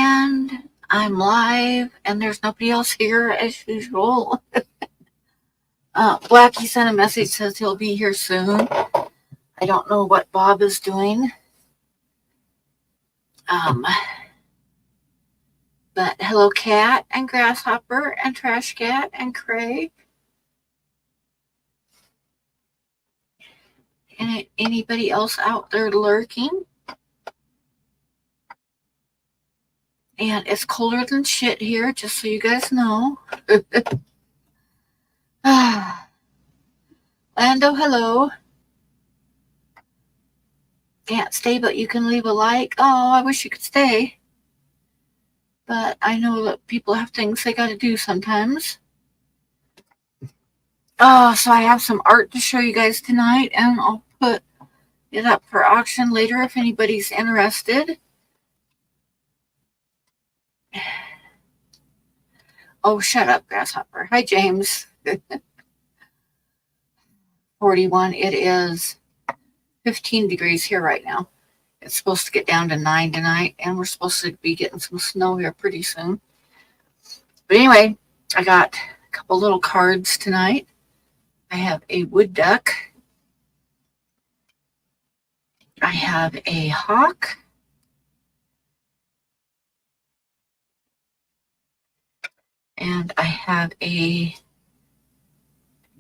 And I'm live, and there's nobody else here as usual. Blackie sent a message, says he'll be here soon. I don't know what Bob is doing. But hello, Cat and Grasshopper and Trash Cat and Craig. And anybody else out there lurking? And it's colder than shit here, just so you guys know. Lando, hello. Can't stay, but you can leave a like. Oh, I wish you could stay. But I know that people have things they got to do sometimes. Oh, so I have some art to show you guys tonight, and I'll put it up for auction later if anybody's interested. Oh, shut up, Grasshopper. Hi, James. 41. It is 15 degrees here right now. It's supposed to get down to 9 tonight, and we're supposed to be getting some snow here pretty soon. But anyway, I got a couple little cards tonight. I have a wood duck. I have a hawk. And I have a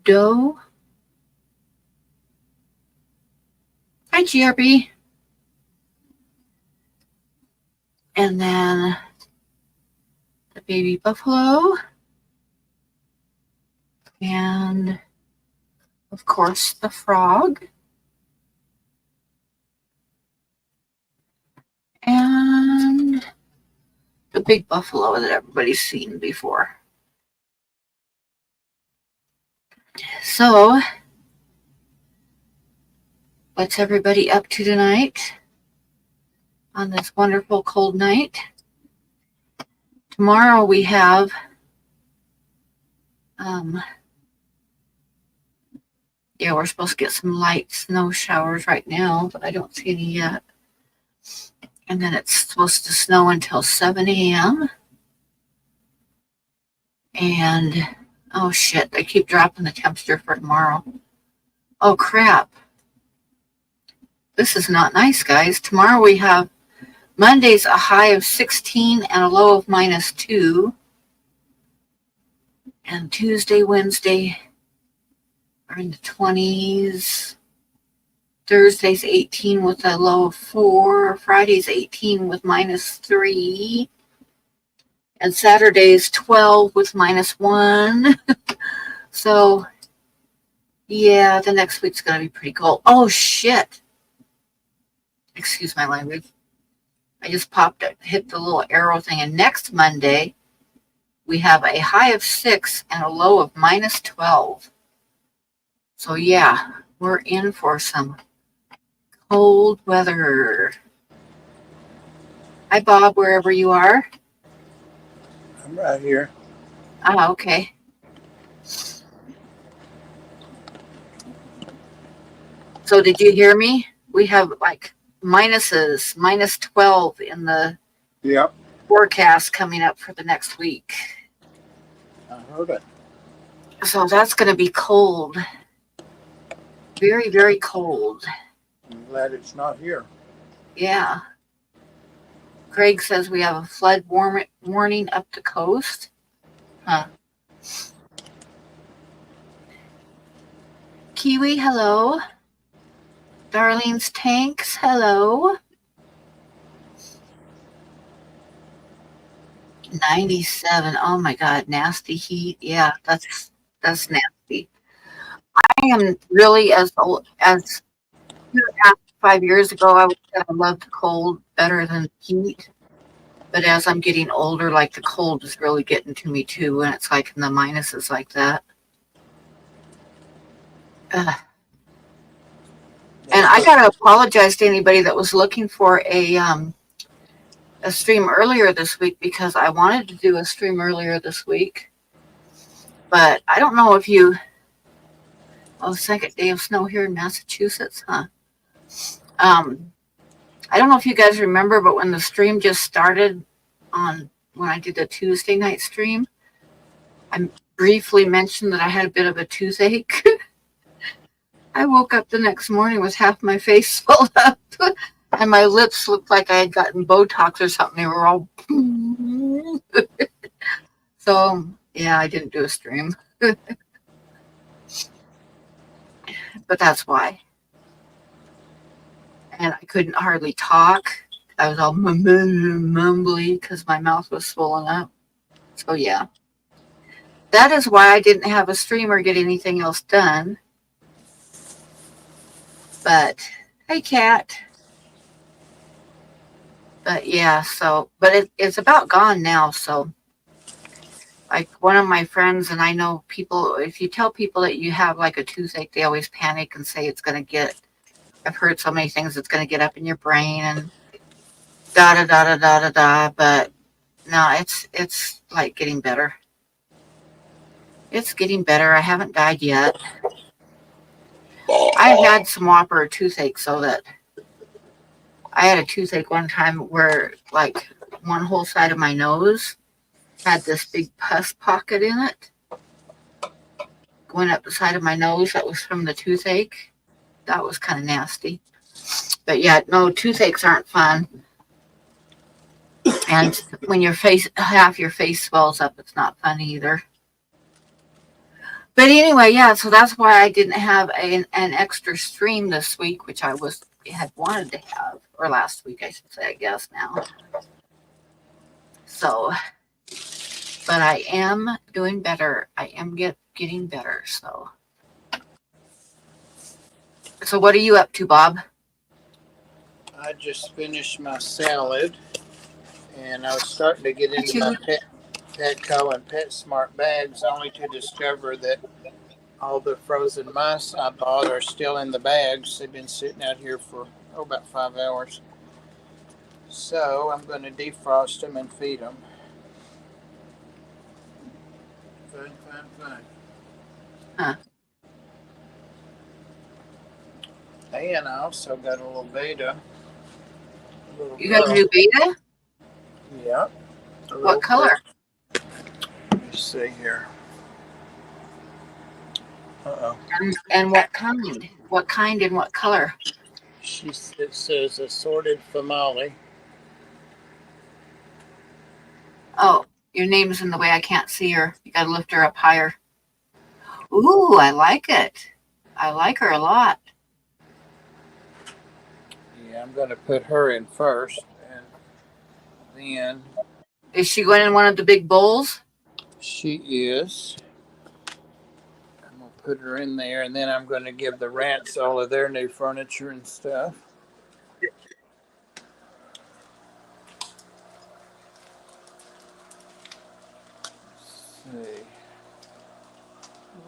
doe. Hi, GRB. And then the baby buffalo. And, of course, the frog. And the big buffalo that everybody's seen before. So, what's everybody up to tonight on this wonderful cold night? Tomorrow we have we're supposed to get some light snow showers right now, but I don't see any yet. And then it's supposed to snow until 7 a.m. And, oh shit, they keep dropping the temperature for tomorrow. Oh crap. This is not nice, guys. Tomorrow we have Monday's a high of 16 and a low of -2. And Tuesday, Wednesday are in the 20s. Thursday's 18 with a low of 4. Friday's 18 with -3. And Saturday's 12 with -1. So, yeah, the next week's going to be pretty cold. Oh, shit. Excuse my language. I just hit the little arrow thing. And next Monday, we have a high of 6 and a low of -12. So, yeah, we're in for some cold weather. Hi, Bob, wherever you are. I'm right here. Ah, okay. So did you hear me? We have like minuses, -12 in the forecast coming up for the next week. I heard it. So that's going to be cold. Very, very cold. I'm glad it's not here. Yeah. Craig says we have a flood warning up the coast. Huh. Kiwi, hello. Darlene's Tanks, hello. 97. Oh my God, nasty heat. Yeah, that's nasty. I am really as 5 years ago, I would say I loved the cold better than heat. But as I'm getting older, like the cold is really getting to me too, and it's like in the minuses like that. And I gotta apologize to anybody that was looking for a stream earlier this week, because I wanted to do a stream earlier this week, but I don't know if you. Oh, second day of snow here in Massachusetts, huh? I don't know if you guys remember, but when the stream just started on when I did the Tuesday night stream. I briefly mentioned that I had a bit of a toothache. I woke up the next morning with half my face swelled up, and my lips looked like I had gotten Botox or something. They were all. So, yeah, I didn't do a stream. But that's why. And I couldn't hardly talk. I was all mumbly because my mouth was swollen up. So, yeah. That is why I didn't have a stream or get anything else done. But, hey, Kat. But, yeah, so, but it's about gone now. So, like one of my friends, and I know people, if you tell people that you have like a toothache, they always panic and say it's going to get, I've heard so many things, it's going to get up in your brain and da da da da da da da. But no, it's like getting better. It's getting better. I haven't died yet. I've had some whopper toothache, so that I had a toothache one time where like one whole side of my nose had this big pus pocket in it going up the side of my nose. That was from the toothache. That was kind of nasty. But yeah, no, toothaches aren't fun. And when your face, half your face swells up, it's not fun either. But anyway, yeah, so that's why I didn't have an extra stream this week, which I had wanted to have, or last week, I should say, I guess now. So, but I am doing better. I am getting better. So what are you up to, Bob? I just finished my salad, and I was starting to get into my Petco and PetSmart bags, only to discover that all the frozen mice I bought are still in the bags. They've been sitting out here for about 5 hours. So I'm going to defrost them and feed them. Fun. Huh. And I also got a little beta. You got a new beta? Yeah. What color? Let me see here. Uh-oh. And what kind? What kind and what color? It says assorted famale. Oh, your name's in the way. I can't see her. You got to lift her up higher. Ooh, I like it. I like her a lot. Yeah, I'm going to put her in first, and then... Is she going in one of the big bowls? She is. I'm going to put her in there, and then I'm going to give the rats all of their new furniture and stuff.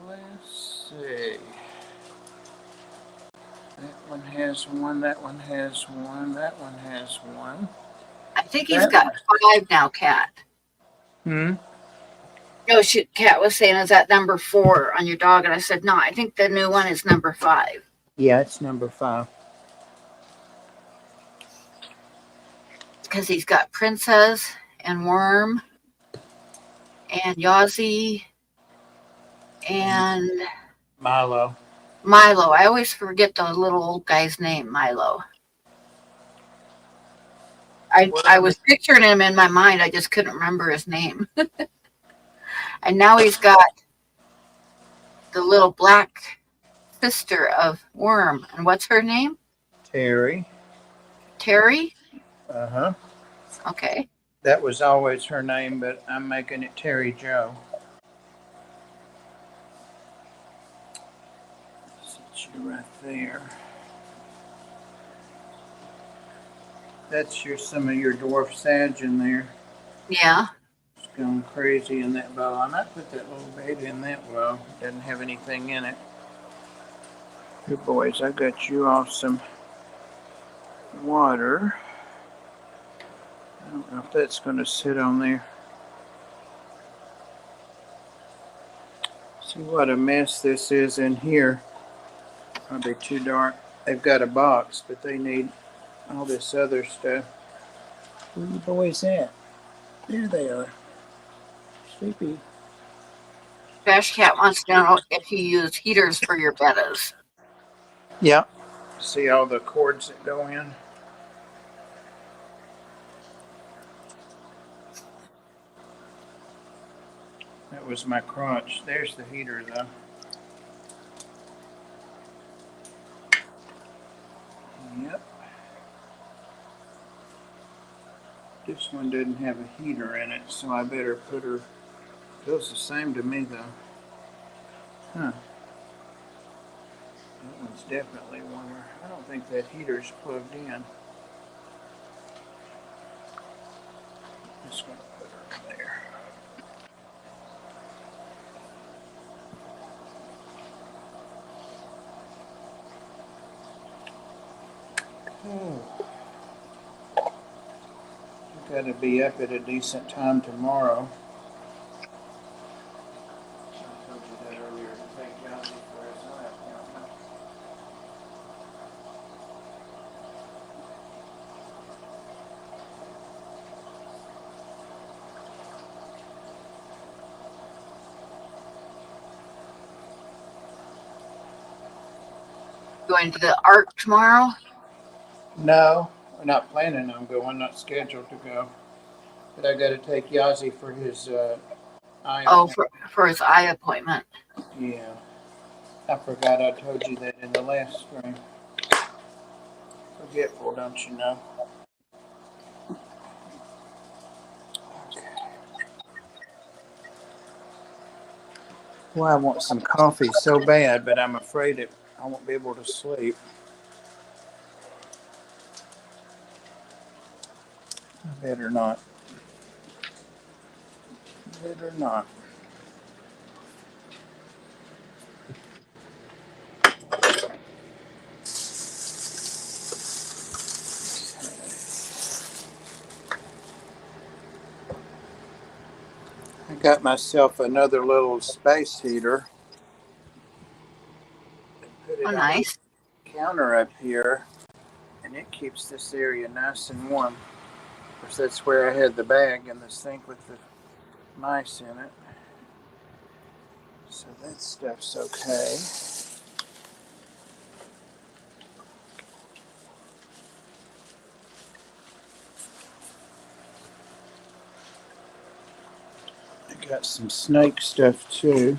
Let's see. That one has one, that one has one, that one has one. I think he's got 5 now, Kat. No, Kat was saying, is that number 4 on your dog? And I said, no, I think the new one is number 5. Yeah, it's number 5. Because he's got Princess and Worm and Yazzie and Milo. I always forget the little old guy's name, Milo. I was picturing him in my mind. I just couldn't remember his name. And now he's got the little black sister of Worm. And what's her name? Terry. Terry? Uh-huh. Okay. That was always her name, but I'm making it Terry Joe. Sit you right there. That's some of your dwarf sage in there. Yeah. It's going crazy in that bowl. I might put that little baby in that bowl. Doesn't have anything in it. Good boys, I got you all some water. I don't know if that's going to sit on there. See what a mess this is in here. Probably too dark. They've got a box, but they need all this other stuff. Where you boys at? There they are. Sleepy. Trash Cat wants to know if you use heaters for your bettas. Yeah. See all the cords that go in? That was my crotch. There's the heater, though. Yep. This one doesn't have a heater in it, so I better put her. Feels the same to me, though. Huh. That one's definitely warmer. I don't think that heater's plugged in. Just gonna put her in there. Oh. Got to be up at a decent time tomorrow. I told you that earlier to take Johnny for his eye appointment. Going to the Arc tomorrow? No, we're not planning on going, not scheduled to go. But I got to take Yazzie for his eye Oh, appointment. for his eye appointment. Yeah. I forgot I told you that in the last stream. Forgetful, don't you know? Okay. Well, I want some coffee so bad, but I'm afraid I won't be able to sleep. Better not. Better not. I got myself another little space heater. Put Oh, it on nice. the counter up here, and it keeps this area nice and warm. Of course, that's where I had the bag and the sink with the mice in it. So that stuff's okay. I got some snake stuff too.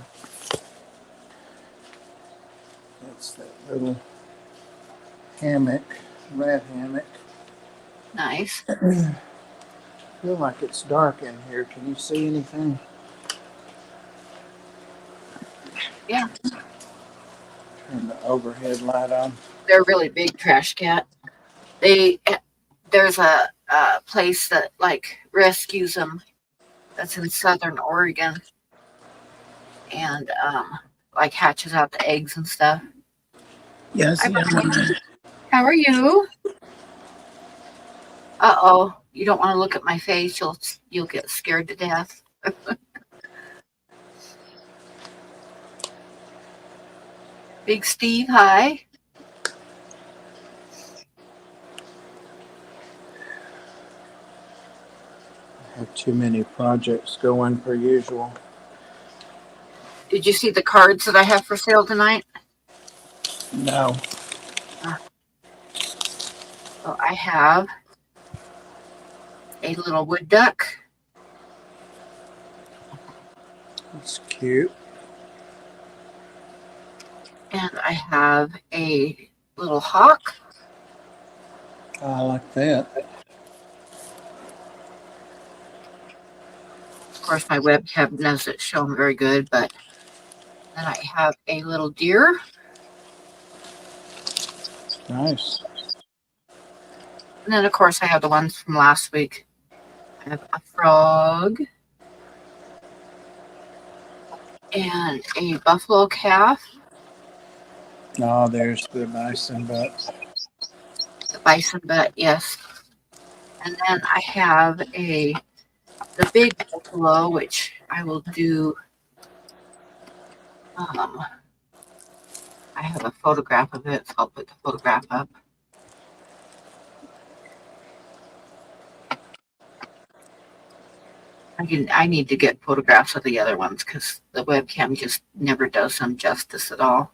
That's that little hammock, rat hammock. Nice. I feel like it's dark in here. Can you see anything? Yeah. Turn the overhead light on. They're really big, Trash Cat. There's a place that like rescues them that's in Southern Oregon and like hatches out the eggs and stuff. Yes, Hi, yeah. Bonnie. How are you? Uh-oh. You don't want to look at my face. You'll get scared to death. Big Steve, hi. I have too many projects going per usual. Did you see the cards that I have for sale tonight? No. So I have a little wood duck. That's cute. And I have a little hawk. I like that. Of course, my webcam doesn't show them very good, but then I have a little deer. Nice. And then, of course, I have the ones from last week. I have a frog and a buffalo calf. Oh, there's the bison butt. The bison butt, yes. And then I have the big buffalo, which I will do. I have a photograph of it, so I'll put the photograph up. I need to get photographs of the other ones because the webcam just never does them justice at all.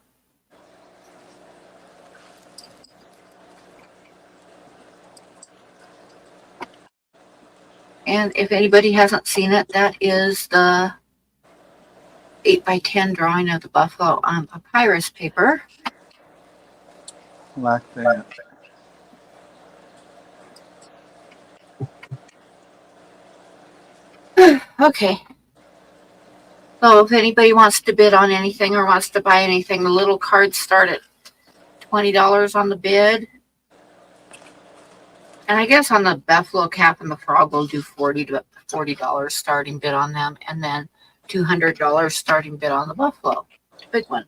And if anybody hasn't seen it, that is the 8x10 drawing of the buffalo on papyrus paper. Like that. Okay. So if anybody wants to bid on anything or wants to buy anything, the little cards start at $20 on the bid. And I guess on the buffalo cap and the frog, we'll do $40 starting bid on them, and then $200 starting bid on the buffalo. Big one.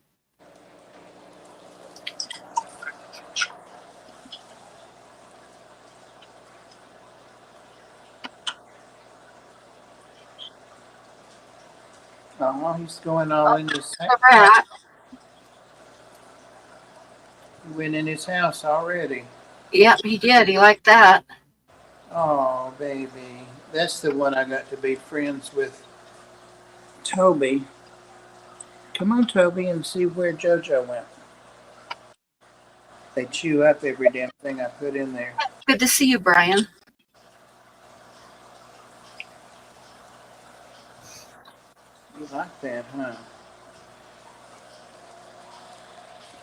Oh, he's going all in his The rat. He went in his house already. Yep, he did. He liked that. Oh, baby. That's the one I got to be friends with Toby. Come on, Toby, and see where JoJo went. They chew up every damn thing I put in there. Good to see you, Brian. You like that, huh?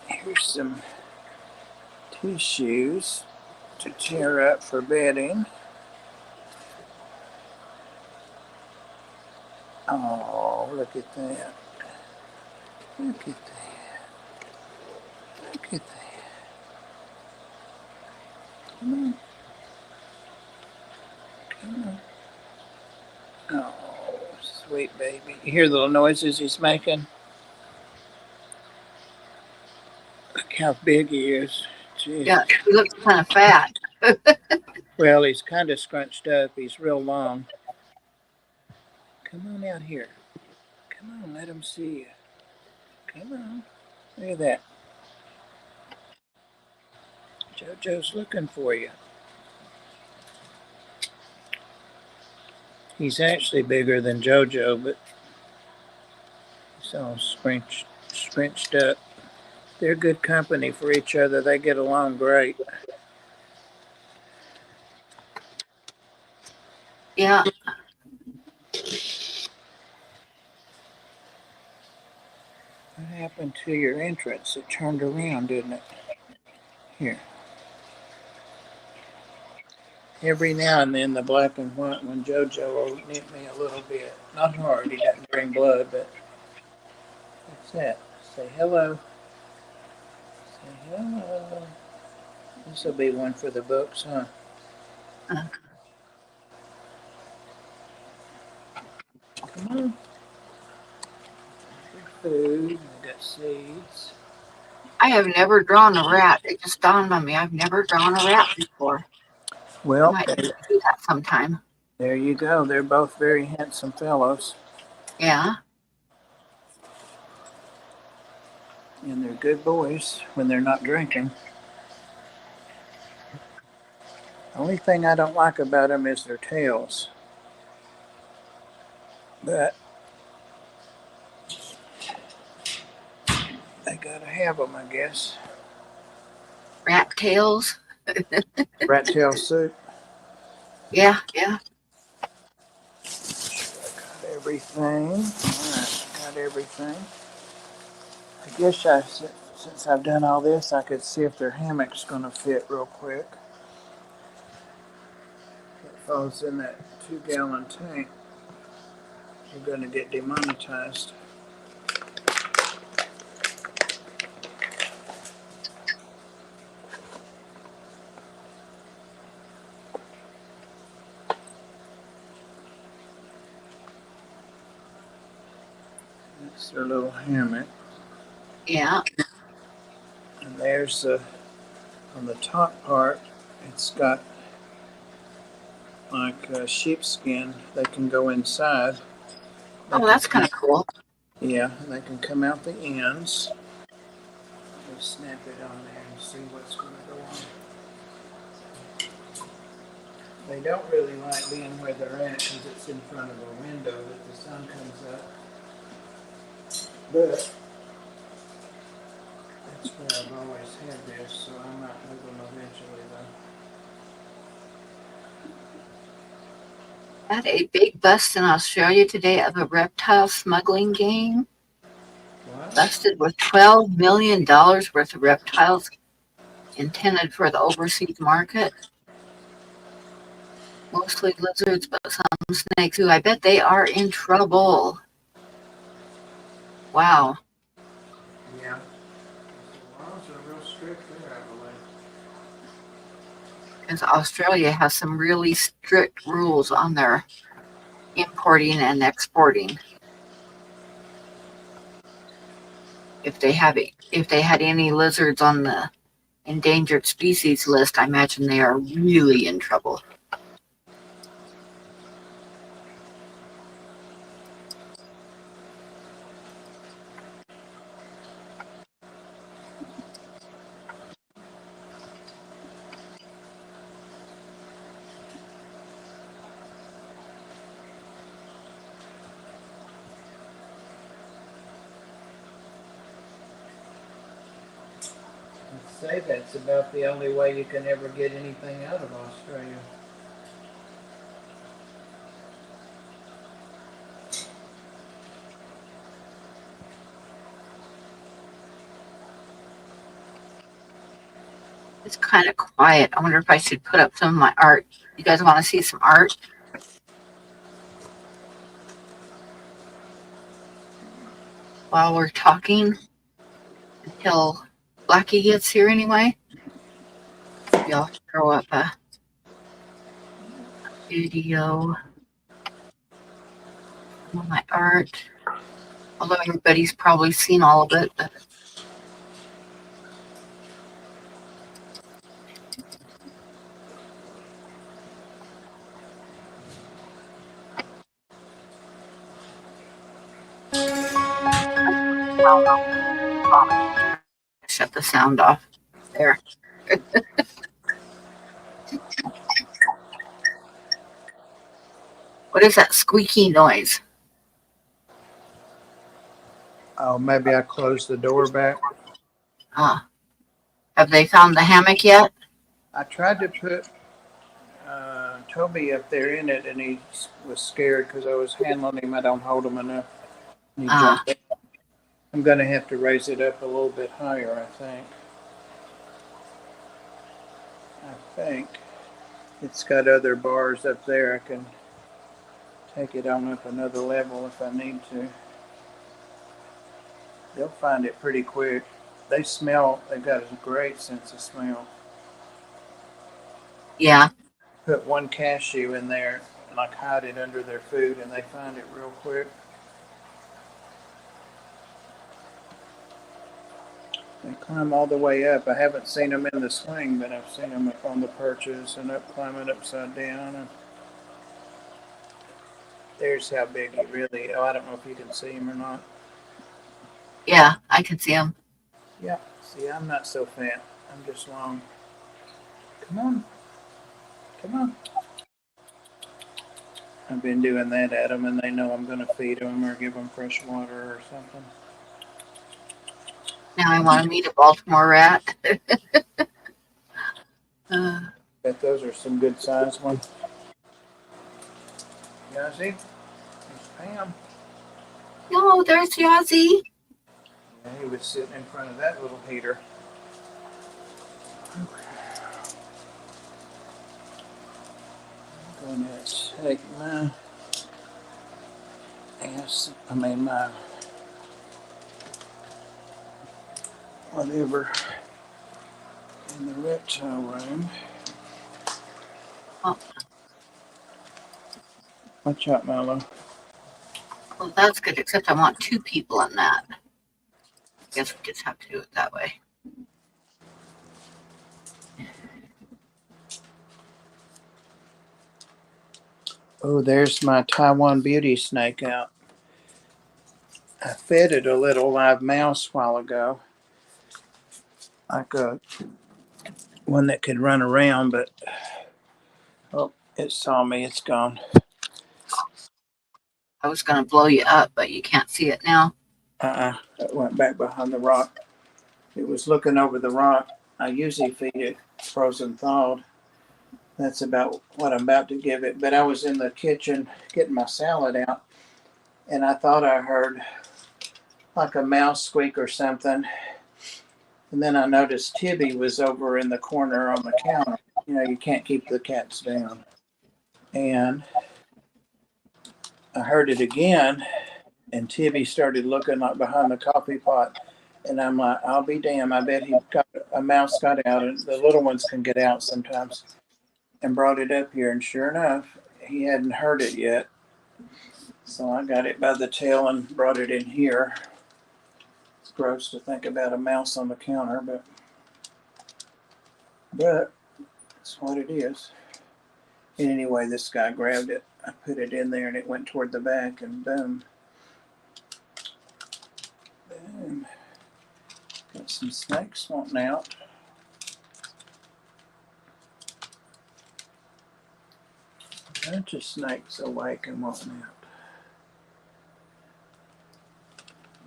Here's some tissues to tear up for bedding. Oh, look at that. Look at that. Look at that. Come on. Come on. Oh, sweet baby. You hear the little noises he's making? Look how big he is. Jeez. Yeah, he looks kind of fat. Well, he's kind of scrunched up. He's real long. Come on out here. Come on, let him see you. Come on. Look at that. JoJo's looking for you. He's actually bigger than JoJo, but he's all scrunched up. They're good company for each other. They get along great. Yeah. What happened to your entrance? It turned around, didn't it? Here. Every now and then the black and white one, JoJo will nip me a little bit. Not hard, he doesn't bring blood, but what's that? Say hello. Say hello. This will be one for the books, huh? Come on. Food, we got seeds. I have never drawn a rat. It just dawned on me. I've never drawn a rat before. Well, I might do that sometime. there you go. They're both very handsome fellows. Yeah. And they're good boys when they're not drinking. The only thing I don't like about them is their tails. But they gotta have them, I guess. Rat tails. Rat tail soup. Yeah, yeah. Got everything. All right, got everything. I guess since I've done all this, I could see if their hammock's gonna fit real quick. It falls in that 2-gallon tank. You're gonna get demonetized. That's their little hammock. Yeah. And there's on the top part, it's got like sheepskin. They can go inside. Oh, that's kind of cool. Yeah, and they can come out the ends. Just snap it on there and see what's going to go on. They don't really like being where they're at because it's in front of a window that the sun comes up. But that's where I've always had this, so I might move them eventually though. Had a big bust in Australia today of a reptile smuggling gang. What? Busted with $12 million worth of reptiles intended for the overseas market. Mostly lizards, but some snakes too. I bet they are in trouble. Wow. Yeah. The laws are real strict there, I believe. Because Australia has some really strict rules on their importing and exporting. If they had any lizards on the endangered species list, I imagine they are really in trouble. I'd say that's about the only way you can ever get anything out of Australia. It's kind of quiet. I wonder if I should put up some of my art. You guys want to see some art? While we're talking, until Blackie gets here anyway. Maybe I'll throw up a video of my art. Although everybody's probably seen all of it. But shut the sound off. There. What is that squeaky noise? Oh, maybe I closed the door back. Have they found the hammock yet? I tried to put Toby up there in it, and he was scared because I was handling him. I don't hold him enough. And he jumped up. I'm going to have to raise it up a little bit higher, I think. It's got other bars up there. I can take it on up another level if I need to. They'll find it pretty quick. They've got a great sense of smell. Yeah. Put one cashew in there, like hide it under their food, and they find it real quick. They climb all the way up. I haven't seen them in the swing, but I've seen them up on the perches and up climbing upside down. And there's how big he really. Oh, I don't know if you can see him or not. Yeah, I can see them. Yeah. See, I'm not so fat. I'm just long. Come on. Come on. I've been doing that at them, and they know I'm going to feed them or give them fresh water or something. Now I want to meet a Baltimore rat. Bet those are some good sized ones. Yazzie? There's Pam. No, there's Yazzie. Yeah, he was sitting in front of that little heater. I'm going to take my whatever in the reptile room. Oh. Watch out, Milo. Well, that's good, except I want two people in that. I guess we just have to do it that way. Oh, there's my Taiwan beauty snake out. I fed it a little live mouse a while ago. Like a one that could run around, but oh, It saw me. It's gone. I was going to blow you up, but you can't see it now. It went back behind the rock. It was looking over the rock. I usually feed it frozen thawed. That's about what I'm about to give it. But I was in the kitchen getting my salad out, and I thought I heard like a mouse squeak or something. And then I noticed Tibby was over in the corner on the counter. You know, you can't keep the cats down. And I heard it again, and Tibby started looking like behind the coffee pot. And I'm like, I'll be damned. I bet a mouse got out, and the little ones can get out sometimes. And brought it up here, and sure enough, he hadn't heard it yet. So I got it by the tail and brought it in here. It's gross to think about a mouse on the counter, but that's what it is. And anyway, this guy grabbed it. I put it in there, and it went toward the back, and boom. Boom. Got some snakes wanting out. A bunch of snakes awake and wanting out.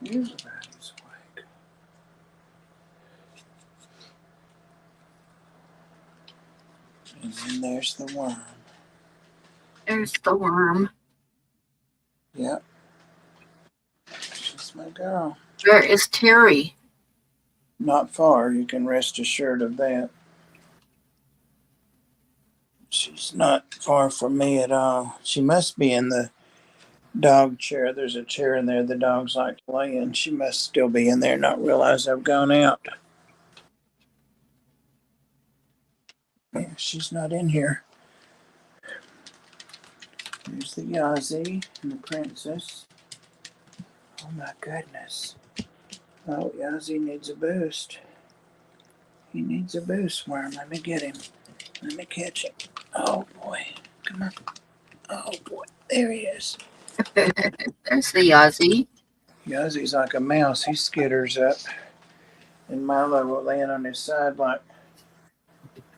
Everybody's awake. And then there's the worm. There's the worm. Yep. She's my girl. Where is Terry? Not far, you can rest assured of that. She's not far from me at all. She must be in the dog chair. There's a chair in there the dogs like to lay in. She must still be in there, not realize I've gone out. Yeah, she's not in here. There's the Yazzie and the princess. Oh my goodness. Oh, Yazzie needs a boost. He needs a boost, worm. Let me get him. Let me catch him. Oh boy. Come on. Oh boy. There he is. There's the Yazzie. Yazzie's like a mouse. He skitters up. And Milo will land on his side like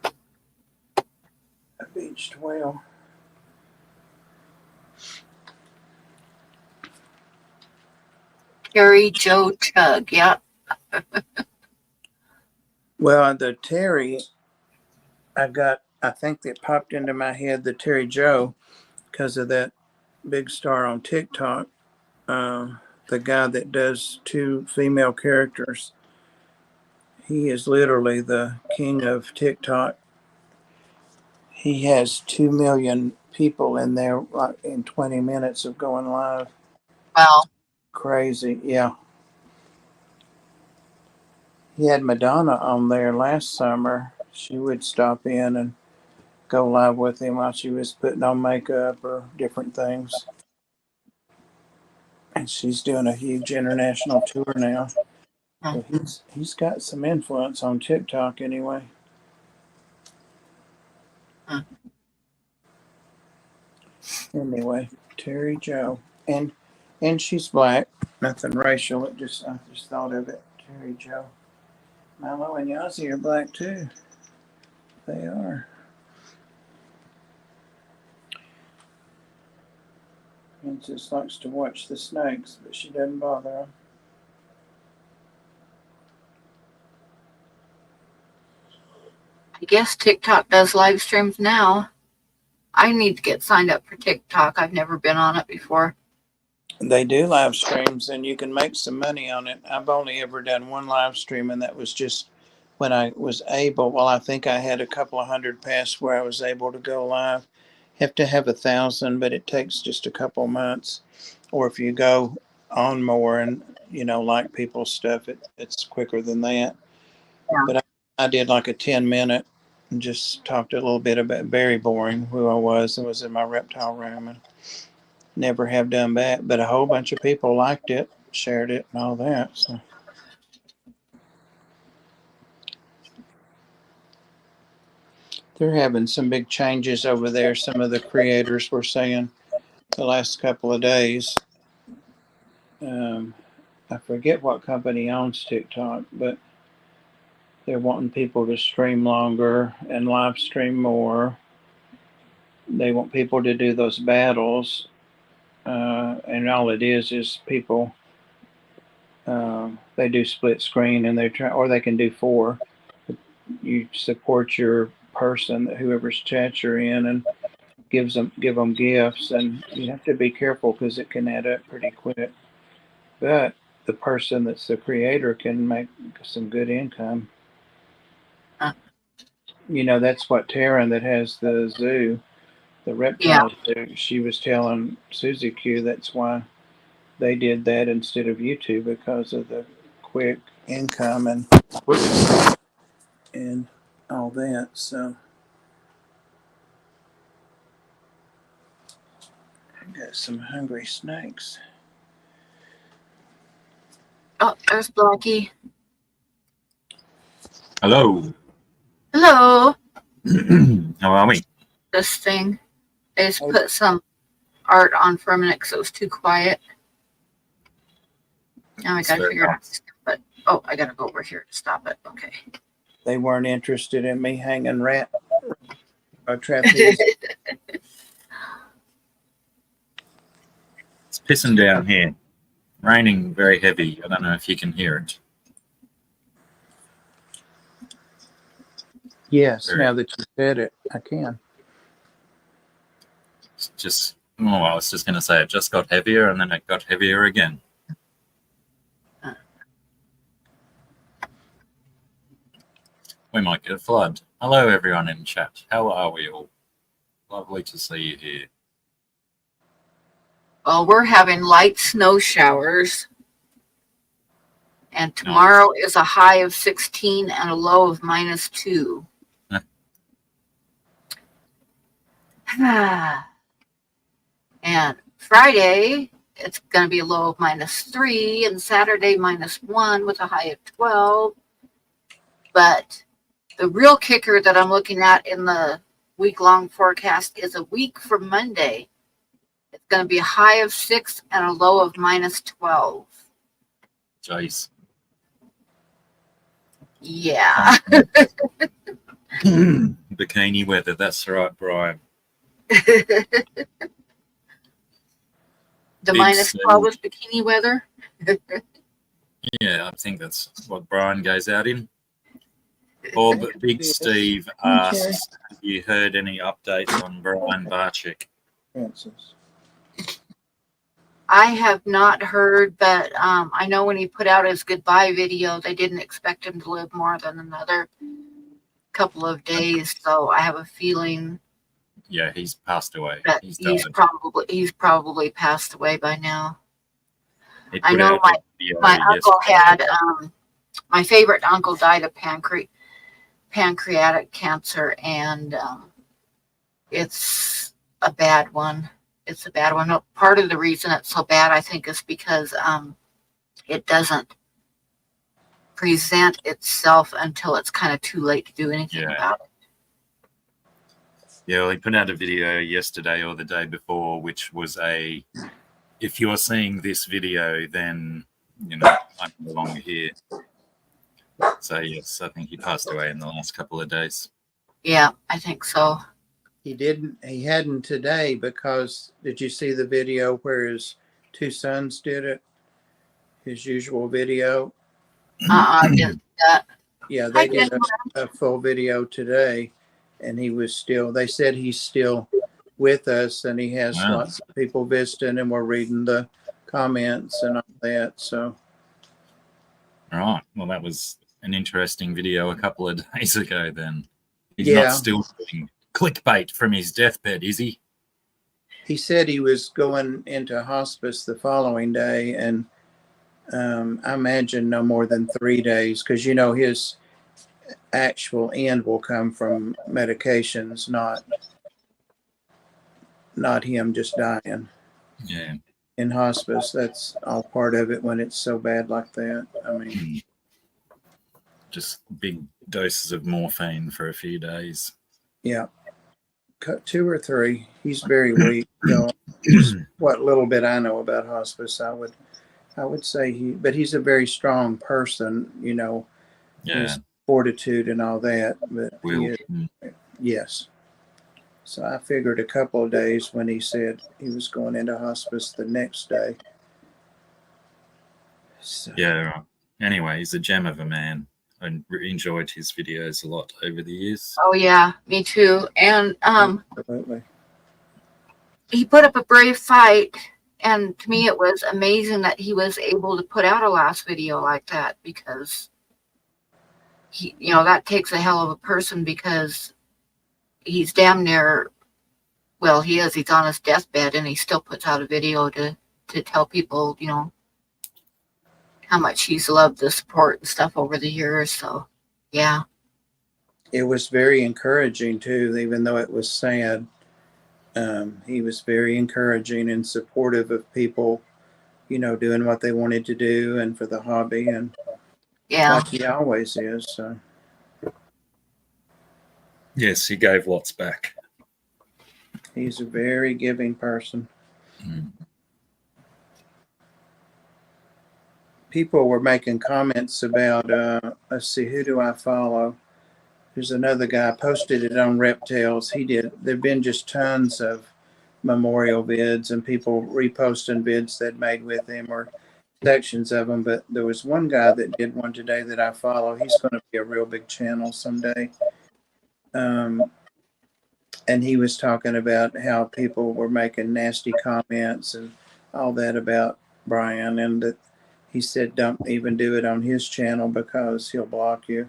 a beached whale. Terry Joe Chug. Yep. Well, the Terry, I think that popped into my head the Terry Joe because of that big star on TikTok. The guy that does two female characters. He is literally the king of TikTok. He has 2 million people in there like in 20 minutes of going live. Wow. Crazy. Yeah. He had Madonna on there last summer. She would stop in and go live with him while she was putting on makeup or different things. And she's doing a huge international tour now. So he's got some influence on TikTok anyway. Anyway, Terry Joe. And she's black. Nothing racial. I just thought of it. Terry Joe. Milo and Yazzie are black too. They are. Princess likes to watch the snakes, but she doesn't bother them. I guess TikTok does live streams now. I need to get signed up for TikTok. I've never been on it before. They do live streams, and you can make some money on it. I've only ever done one live stream, and that was just when I was able. Well, I think I had a couple of hundred past where I was able to go live. Have to have 1,000, but it takes just a couple months. Or if you go on more and like people's stuff, it's quicker than that. Yeah. But I did like a 10-minute and just talked a little bit about very boring who I was and was in my reptile room and never have done that. But a whole bunch of people liked it, shared it, and all that. So they're having some big changes over there. Some of the creators were saying the last couple of days. I forget what company owns TikTok, but they're wanting people to stream longer and live stream more. they want people to do those battles, and all it is people. They do split screen, and they try, or they can do four. You support your person, whoever's chat you're in, and give them gifts, and you have to be careful because it can add up pretty quick. But the person that's the creator can make some good income. Uh, You know, that's what Taryn that has the zoo, the yeah. reptile zoo. She was telling Susie Q that's why they did that instead of YouTube, because of the quick income and all that. So I got some hungry snakes. Oh, there's Blackie. Hello. Hello. How are we? This thing. They just put some art on for a minute because it was too quiet. Now I It's gotta very figure out. nice. But oh, I gotta go over here to stop it. Okay. They weren't interested in me hanging trapeze. It's pissing down here. Raining very heavy. I don't know if you can hear it. Yes, Very. now that you said it, I can. It's just, oh, I was just going to say it just got heavier and then it got heavier again. We might get a flood. Hello, everyone in chat. How are we all? Lovely to see you here. Well, we're having light snow showers. And tomorrow is a high of 16 and a low of -2. And Friday, it's going to be a low of -3, and Saturday -1 with a high of 12. But the real kicker that I'm looking at in the week-long forecast is a week from Monday. It's going to be a high of 6 and a low of -12. Jeez. Yeah. Bikini weather. That's right, Brian. The Big -12 is bikini weather. Yeah, I think that's what Brian goes out in. Or Big Steve asks, have you heard any updates on Brian Barczyk? Francis. I have not heard, but I know when he put out his goodbye video, they didn't expect him to live more than another couple of days. So I have a feeling Yeah, he's passed away. that He's probably passed away by now. He I put know out a video my uncle yesterday. had my favorite uncle died of pancreatic cancer, and it's a bad one. It's a bad one. Part of the reason it's so bad, I think, is because it doesn't present itself until it's kind of too late to do anything about it. Yeah, well, he put out a video yesterday or the day before, which was if you're seeing this video, then, you know, I'm no longer here. So, yes, I think he passed away in the last couple of days. Yeah, I think so. He hadn't today because did you see the video where his two sons did it? His usual video? I didn't see that. Yeah, they did a full video today, and they said he's still with us, and he has lots of people visiting, and we're reading the comments and all that. So, all right. Well, that was an interesting video a couple of days ago then. He's not still doing clickbait from his deathbed, is he? He said he was going into hospice the following day, and I imagine no more than 3 days, because his actual end will come from medications, not him just dying. Yeah. In hospice, that's all part of it when it's so bad like that. I mean, just big doses of morphine for a few days. Yeah. 2 or 3. He's very weak. What little bit I know about hospice, I would say but he's a very strong person, his fortitude and all that. But yes. So I figured a couple of days when he said he was going into hospice the next day. So, Yeah. Anyway, he's a gem of a man. I enjoyed his videos a lot over the years. Oh yeah, me too. And absolutely. he put up a brave fight, and to me it was amazing that he was able to put out a last video like that, because he, you know, that takes a hell of a person, because he's damn near, well, he's on his deathbed, and he still puts out a video to tell people, you know, how much he's loved the support and stuff over the years. So yeah. It was very encouraging too, even though it was sad. He was very encouraging and supportive of people, you know, doing what they wanted to do and for the hobby, and Yeah. like he always is. So. Yes, he gave lots back. He's a very giving person. Mm. People were making comments about, let's see, who do I follow? There's another guy posted it on Reptiles. He did. There've been just tons of memorial vids and people reposting vids they'd made with him or sections of them. But there was one guy that did one today that I follow. He's going to be a real big channel someday. And he was talking about how people were making nasty comments and all that about Brian, and that he said don't even do it on his channel because he'll block you.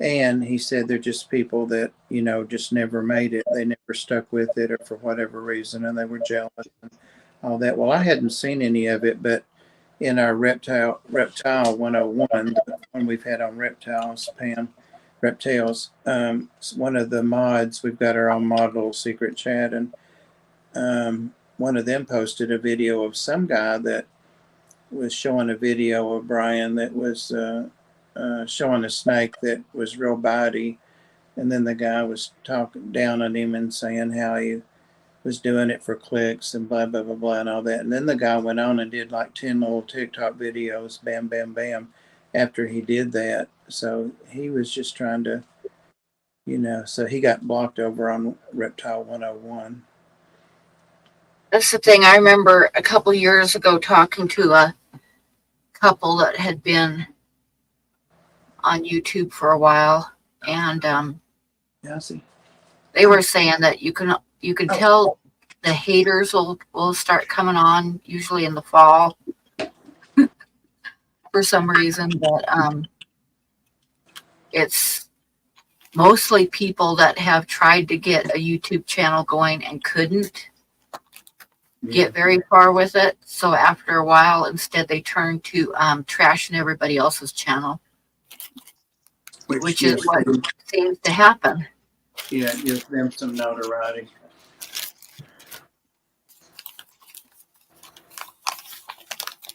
And he said they're just people that, you know, just never made it. They never stuck with it, or for whatever reason, and they were jealous and all that. Well, I hadn't seen any of it, but in our Reptile 101, the one we've had on Reptiles, one of the mods, we've got our own mod little secret chat, and one of them posted a video of some guy that was showing a video of Brian that was showing a snake that was real bitey, and then the guy was talking down on him and saying how he was doing it for clicks and blah blah blah blah and all that. And then the guy went on and did like 10 little TikTok videos, bam bam bam, after he did that. So he was just trying to, you know, so he got blocked over on Reptile 101. That's the thing. I remember a couple years ago talking to a couple that had been on YouTube for a while, and Yeah, I see. they were saying that you can tell the haters will start coming on usually in the fall for some reason, but it's mostly people that have tried to get a YouTube channel going and couldn't get very far with it. So after a while, instead they turn to trashing everybody else's channel, which is what seems to happen. Yeah, it gives them some notoriety.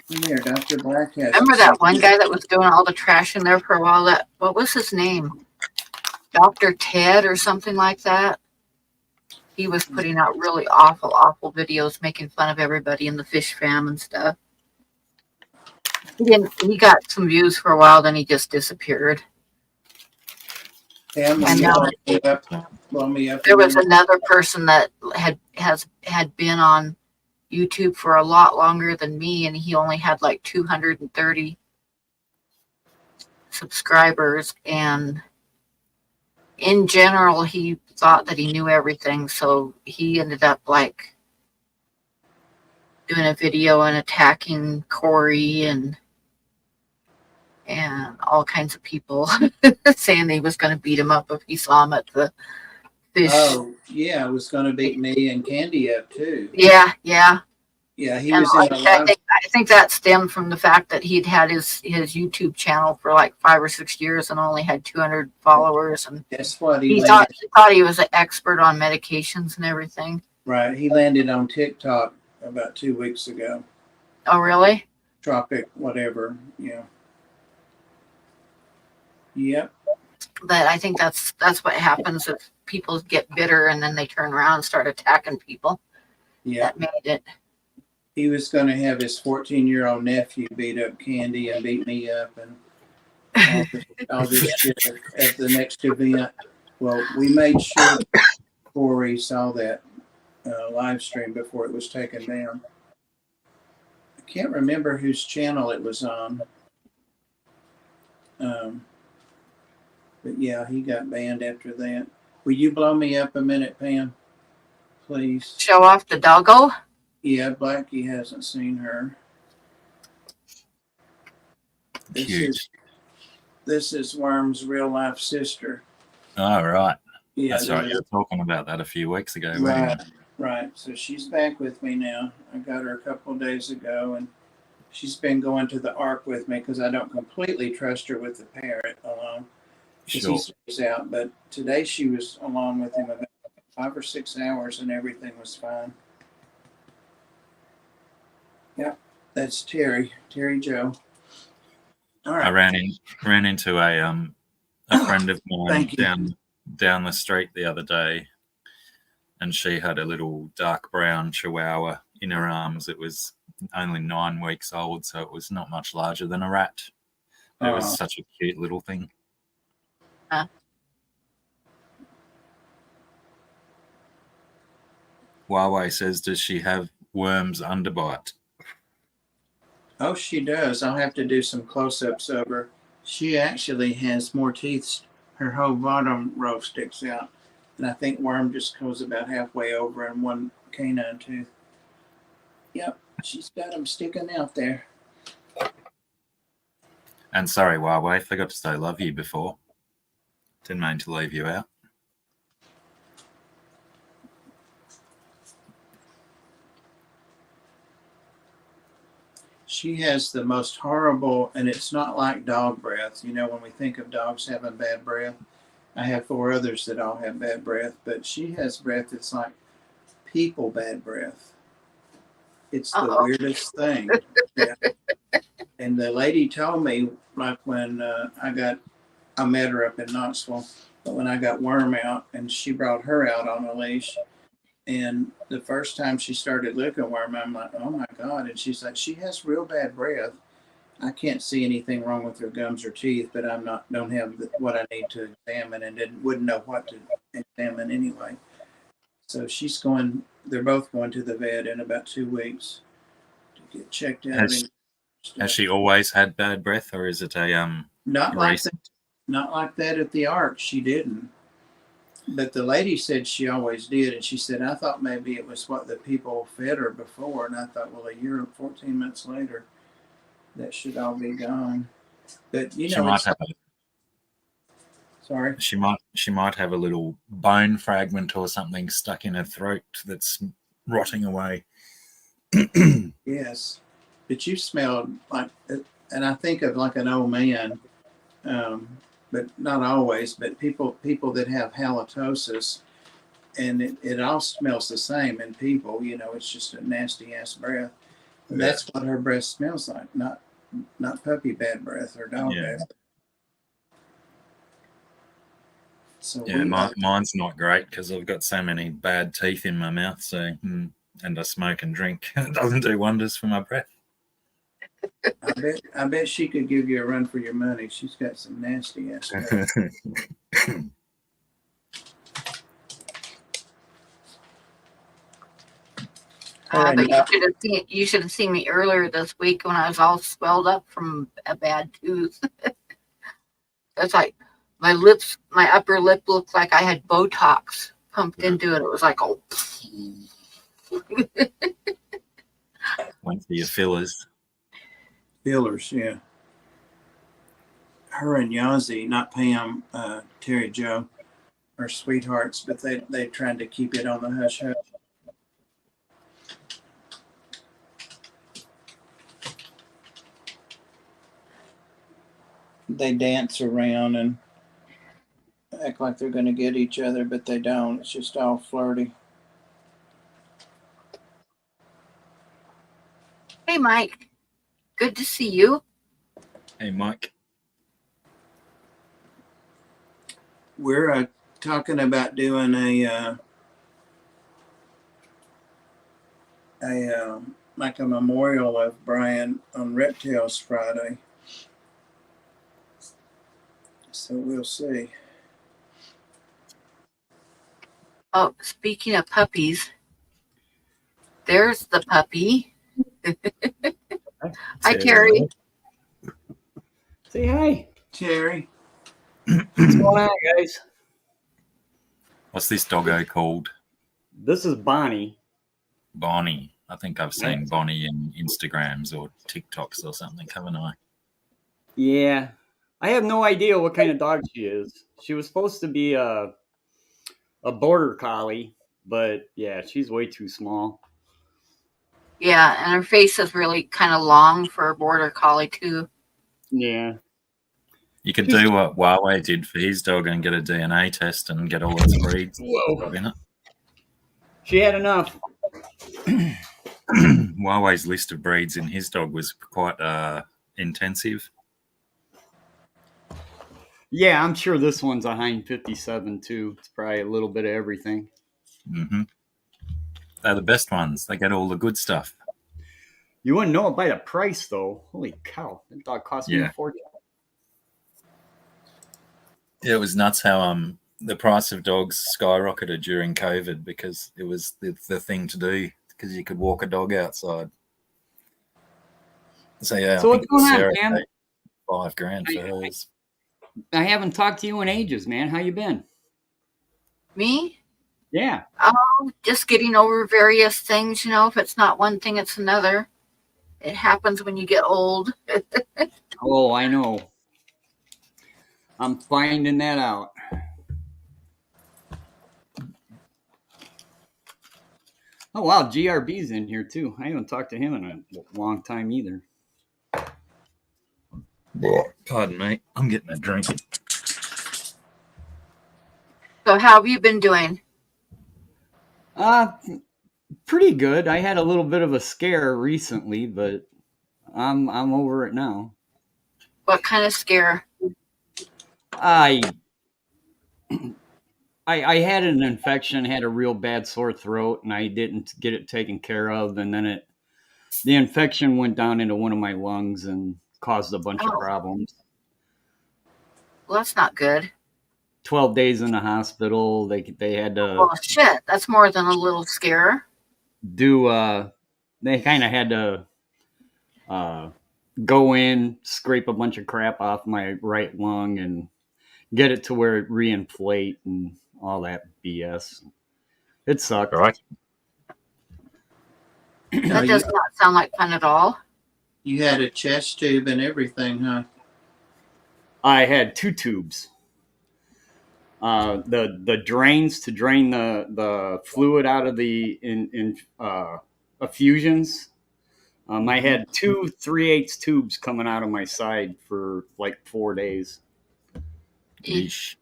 There, Dr. Black has. Remember that one guy that was doing all the trash in there for a while? That, what was his name? Dr. Ted or something like that. He was putting out really awful, awful videos making fun of everybody in the fish fam and stuff. He got some views for a while, then he just disappeared. And blow me up. There was another person that had been on YouTube for a lot longer than me, and he only had like 230 subscribers, and in general he thought that he knew everything, so he ended up like doing a video and attacking Corey and all kinds of people, saying he was going to beat him up if he saw him at the fish. Oh yeah, it was going to beat me and Candy up too. Yeah. Yeah, he And was like, in a live. I think that stemmed from the fact that he'd had his YouTube channel for like 5 or 6 years and only had 200 followers. And Guess what? he thought he was an expert on medications and everything. Right, he landed on TikTok about 2 weeks ago. Oh, really? Tropic, whatever. Yeah. Yep. But I think that's what happens if people get bitter and then they turn around and start attacking people. Yeah. That made it. He was going to have his 14-year-old nephew beat up Candy and beat me up and all this shit at the next event. Well, we made sure Corey saw that live stream before it was taken down. I can't remember whose channel it was on. But yeah, he got banned after that. Will you blow me up a minute, Pam? Please. Show off the doggo. Yeah, Blackie hasn't seen her. Cute. This is Worm's real life sister. All right. Yeah, That's right. You were talking about that a few weeks ago, weren't right, you? right. So she's back with me now. I got her a couple of days ago, and she's been going to the Ark with me because I don't completely trust her with the parrot alone because Sure. he stays out. But today she was along with him about 5 or 6 hours, and everything was fine. Yep, that's Terry Joe. All right. I ran into a friend of mine down the street the other day, and she had a little dark brown chihuahua in her arms. It was only 9 weeks old, so it was not much larger than a rat. It was such a cute little thing. Huawei says, does she have Worm's underbite? Oh, she does. I'll have to do some close-ups of her. She actually has more teeth. Her whole bottom row sticks out. And I think Worm just goes about halfway over in one canine tooth. Yep, she's got them sticking out there. And sorry, Huawei, forgot to say love you before. Didn't mean to leave you out. She has the most horrible, and it's not like dog breath. You know, when we think of dogs having bad breath, I have 4 others that all have bad breath, but she has breath that's like people bad breath. It's the weirdest thing. Yeah. And the lady told me, like when I met her up in Knoxville, but when I got Worm out, and she brought her out on a leash, and the first time she started licking Worm, I'm like, oh my God. And she's like, she has real bad breath. I can't see anything wrong with her gums or teeth, but don't have what I need to examine, and wouldn't know what to examine anyway. So they're both going to the vet in about 2 weeks to get checked out. Has she always had bad breath, or is it a not like recent? that, not like that at the Ark. She didn't. But the lady said she always did, and she said, I thought maybe it was what the people fed her before, and I thought, well, a year and 14 months later, that should all be gone. But you know, sorry. She might have a little bone fragment or something stuck in her throat that's rotting away. Yes, but you smelled like, and I think of like an old man, but not always. But people that have halitosis, and it all smells the same in people. You know, it's just a nasty ass breath. And that's what her breath smells like, not puppy bad breath or dog bad breath. So yeah, mine's not great because I've got so many bad teeth in my mouth. So, and I smoke and drink. It doesn't do wonders for my breath. I bet she could give you a run for your money. She's got some nasty ass breath. But you should have seen me earlier this week when I was all swelled up from a bad tooth. It's like my upper lip looked like I had Botox pumped into it. It was like, oh. Went for your fillers. Fillers, yeah. Her and Yazzie, not Pam, Terry Joe, are sweethearts, but they tried to keep it on the hush hush. They dance around and act like they're going to get each other, but they don't. It's just all flirty. Hey, Mike. Good to see you. Hey, Mike. We're talking about doing a like a memorial of Brian on Reptiles Friday. So we'll see. Oh, speaking of puppies, there's the puppy. Hi, Terry. Say hi. Terry. What's going on, guys? What's this doggo called? This is Bonnie. Bonnie. I think I've seen Bonnie in Instagrams or TikToks or something, haven't I? Yeah. I have no idea what kind of dog she is. She was supposed to be a border collie, but yeah, she's way too small. Yeah, and her face is really kind of long for a border collie too. Yeah. You could do what Huawei did for his dog and get a DNA test and get all its breeds in it. She had enough. Huawei's list of breeds in his dog was quite intensive. Yeah, I'm sure this one's a Hind 57 too. It's probably a little bit of everything. Mm-hmm. They're the best ones. They get all the good stuff. You wouldn't know it by the price, though. Holy cow. That dog cost me a fortune. Yeah, it was nuts how the price of dogs skyrocketed during COVID because it was the thing to do because you could walk a dog outside. So yeah, so I what's going Sarah on, Pam? paid $5,000 for hers. I haven't talked to you in ages, man. How you been? Me? Yeah. Oh, just getting over various things. You know, if it's not one thing, it's another. It happens when you get old. Oh, I know. I'm finding that out. Oh, wow. GRB's in here, too. I haven't talked to him in a long time either. Pardon me. I'm getting a drink. So how have you been doing? Pretty good. I had a little bit of a scare recently, but I'm over it now. What kind of scare? I had an infection, had a real bad sore throat, and I didn't get it taken care of, and then the infection went down into one of my lungs and caused a bunch of problems. Well, that's not good. 12 days in the hospital. They had to. Oh shit! That's more than a little scare. They kind of had to go in, scrape a bunch of crap off my right lung, and get it to where it reinflate and all that BS. It sucked. All right. That does not sound like fun at all. You had a chest tube and everything, huh? I had 2 tubes. The drains to drain the fluid out of the effusions. I had 2 3/8 tubes coming out of my side for like 4 days. Eesh.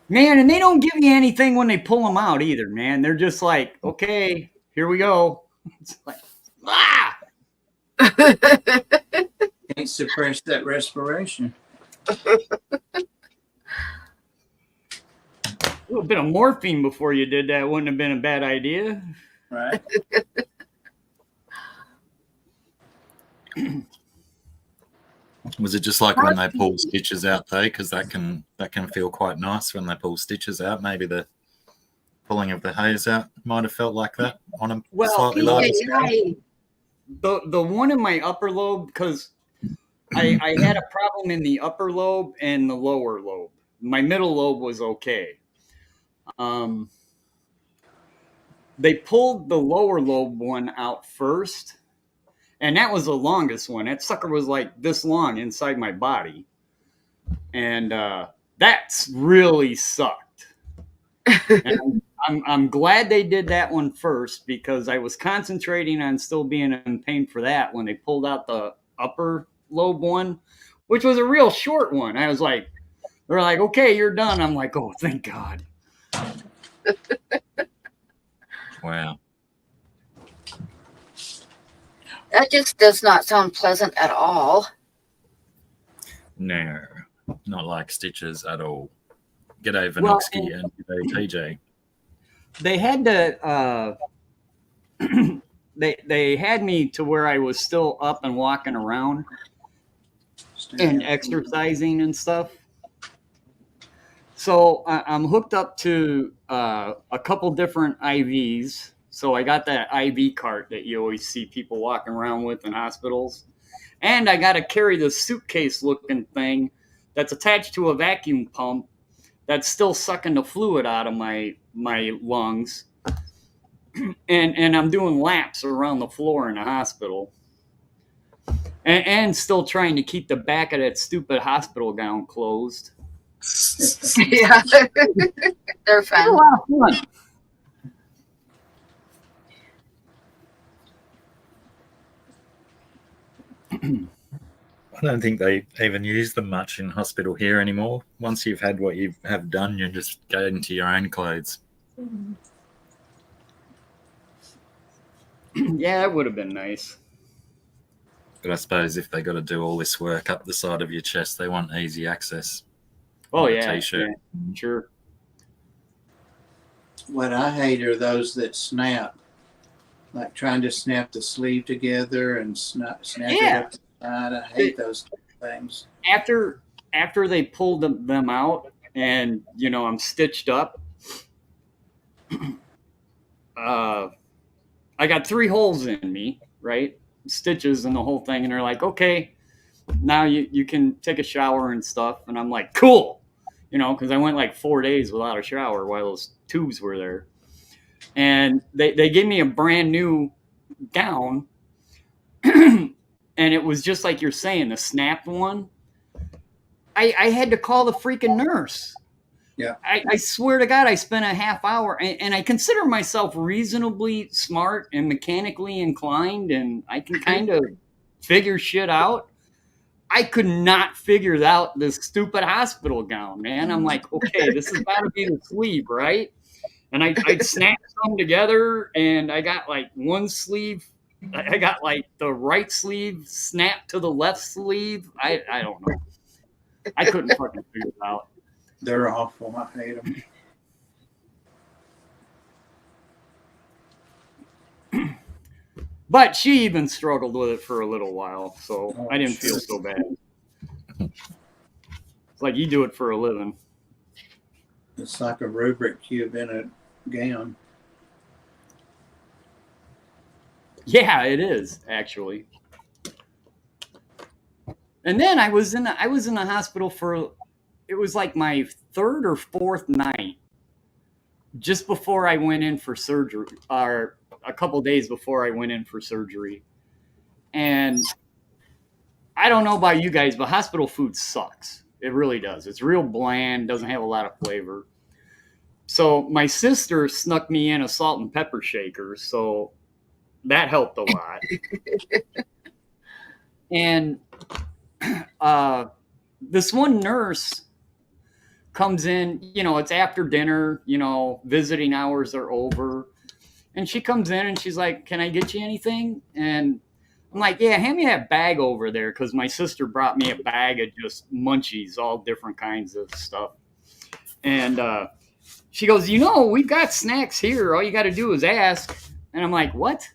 Man, and they don't give you anything when they pull them out either, man. They're just like, okay, here we go. It's like, ah! Can't suppress that respiration. A little bit of morphine before you did that wouldn't have been a bad idea. Right. Was it just like when they pull stitches out though? Because that can feel quite nice when they pull stitches out. Maybe the pulling of the hose out might have felt like that on a slightly larger scale. The one in my upper lobe, because I had a problem in the upper lobe and the lower lobe. My middle lobe was okay. They pulled the lower lobe one out first, and that was the longest one. That sucker was like this long inside my body, and that's really sucked. And I'm glad they did that one first because I was concentrating on still being in pain for that when they pulled out the upper lobe one, which was a real short one. I was like, they're like, okay, you're done. I'm like, oh, thank God. Wow. That just does not sound pleasant at all. No, not like stitches at all. G'day, Vanoxky, and g'day, TJ. They had to. They had me to where I was still up and walking around and exercising and stuff. So I'm hooked up to a couple different IVs. So I got that IV cart that you always see people walking around with in hospitals. And I got to carry this suitcase looking thing that's attached to a vacuum pump that's still sucking the fluid out of my lungs. And I'm doing laps around the floor in the hospital. And still trying to keep the back of that stupid hospital gown closed. Yeah. They're It's a fun. lot of fun. I don't think they even use them much in hospital here anymore. Once you've had what you have done, you just go into your own clothes. Yeah, that would have been nice. But I suppose if they got to do all this work up the side of your chest, they want easy access. Oh, Not a yeah, t-shirt. yeah, sure. What I hate are those that snap, like trying to snap the sleeve together and snap Yeah. it up the side. I hate those things. After they pulled them out and, you know, I'm stitched up, I got 3 holes in me, right? Stitches and the whole thing. And they're like, okay, now you can take a shower and stuff. And I'm like, cool. You know, because I went like 4 days without a shower while those tubes were there. And they gave me a brand new gown. And it was just like you're saying, the snapped one. I had to call the freaking nurse. Yeah. I swear to God, I spent a half hour, and I consider myself reasonably smart and mechanically inclined, and I can kind of figure shit out. I could not figure out this stupid hospital gown, man. I'm like, okay, this has got to be the sleeve, right? And I snapped some together, and I got like one sleeve. I got like the right sleeve snapped to the left sleeve. I don't know. I couldn't fucking figure it out. They're awful. I hate them. But she even struggled with it for a little while, so I didn't feel so bad. It's like you do it for a living. It's like a rubric cube in a gown. Yeah, it is actually. And then I was in the hospital for, it was like my 3rd or 4th night, just before I went in for surgery, or a couple days before I went in for surgery. And I don't know about you guys, but hospital food sucks. It really does. It's real bland, doesn't have a lot of flavor. So my sister snuck me in a salt and pepper shaker, so that helped a lot. And this one nurse comes in, you know, it's after dinner, you know, visiting hours are over. And she comes in and she's like, can I get you anything? And I'm like, yeah, hand me that bag over there, because my sister brought me a bag of just munchies, all different kinds of stuff. And she goes, you know, we've got snacks here. All you got to do is ask. And I'm like, what?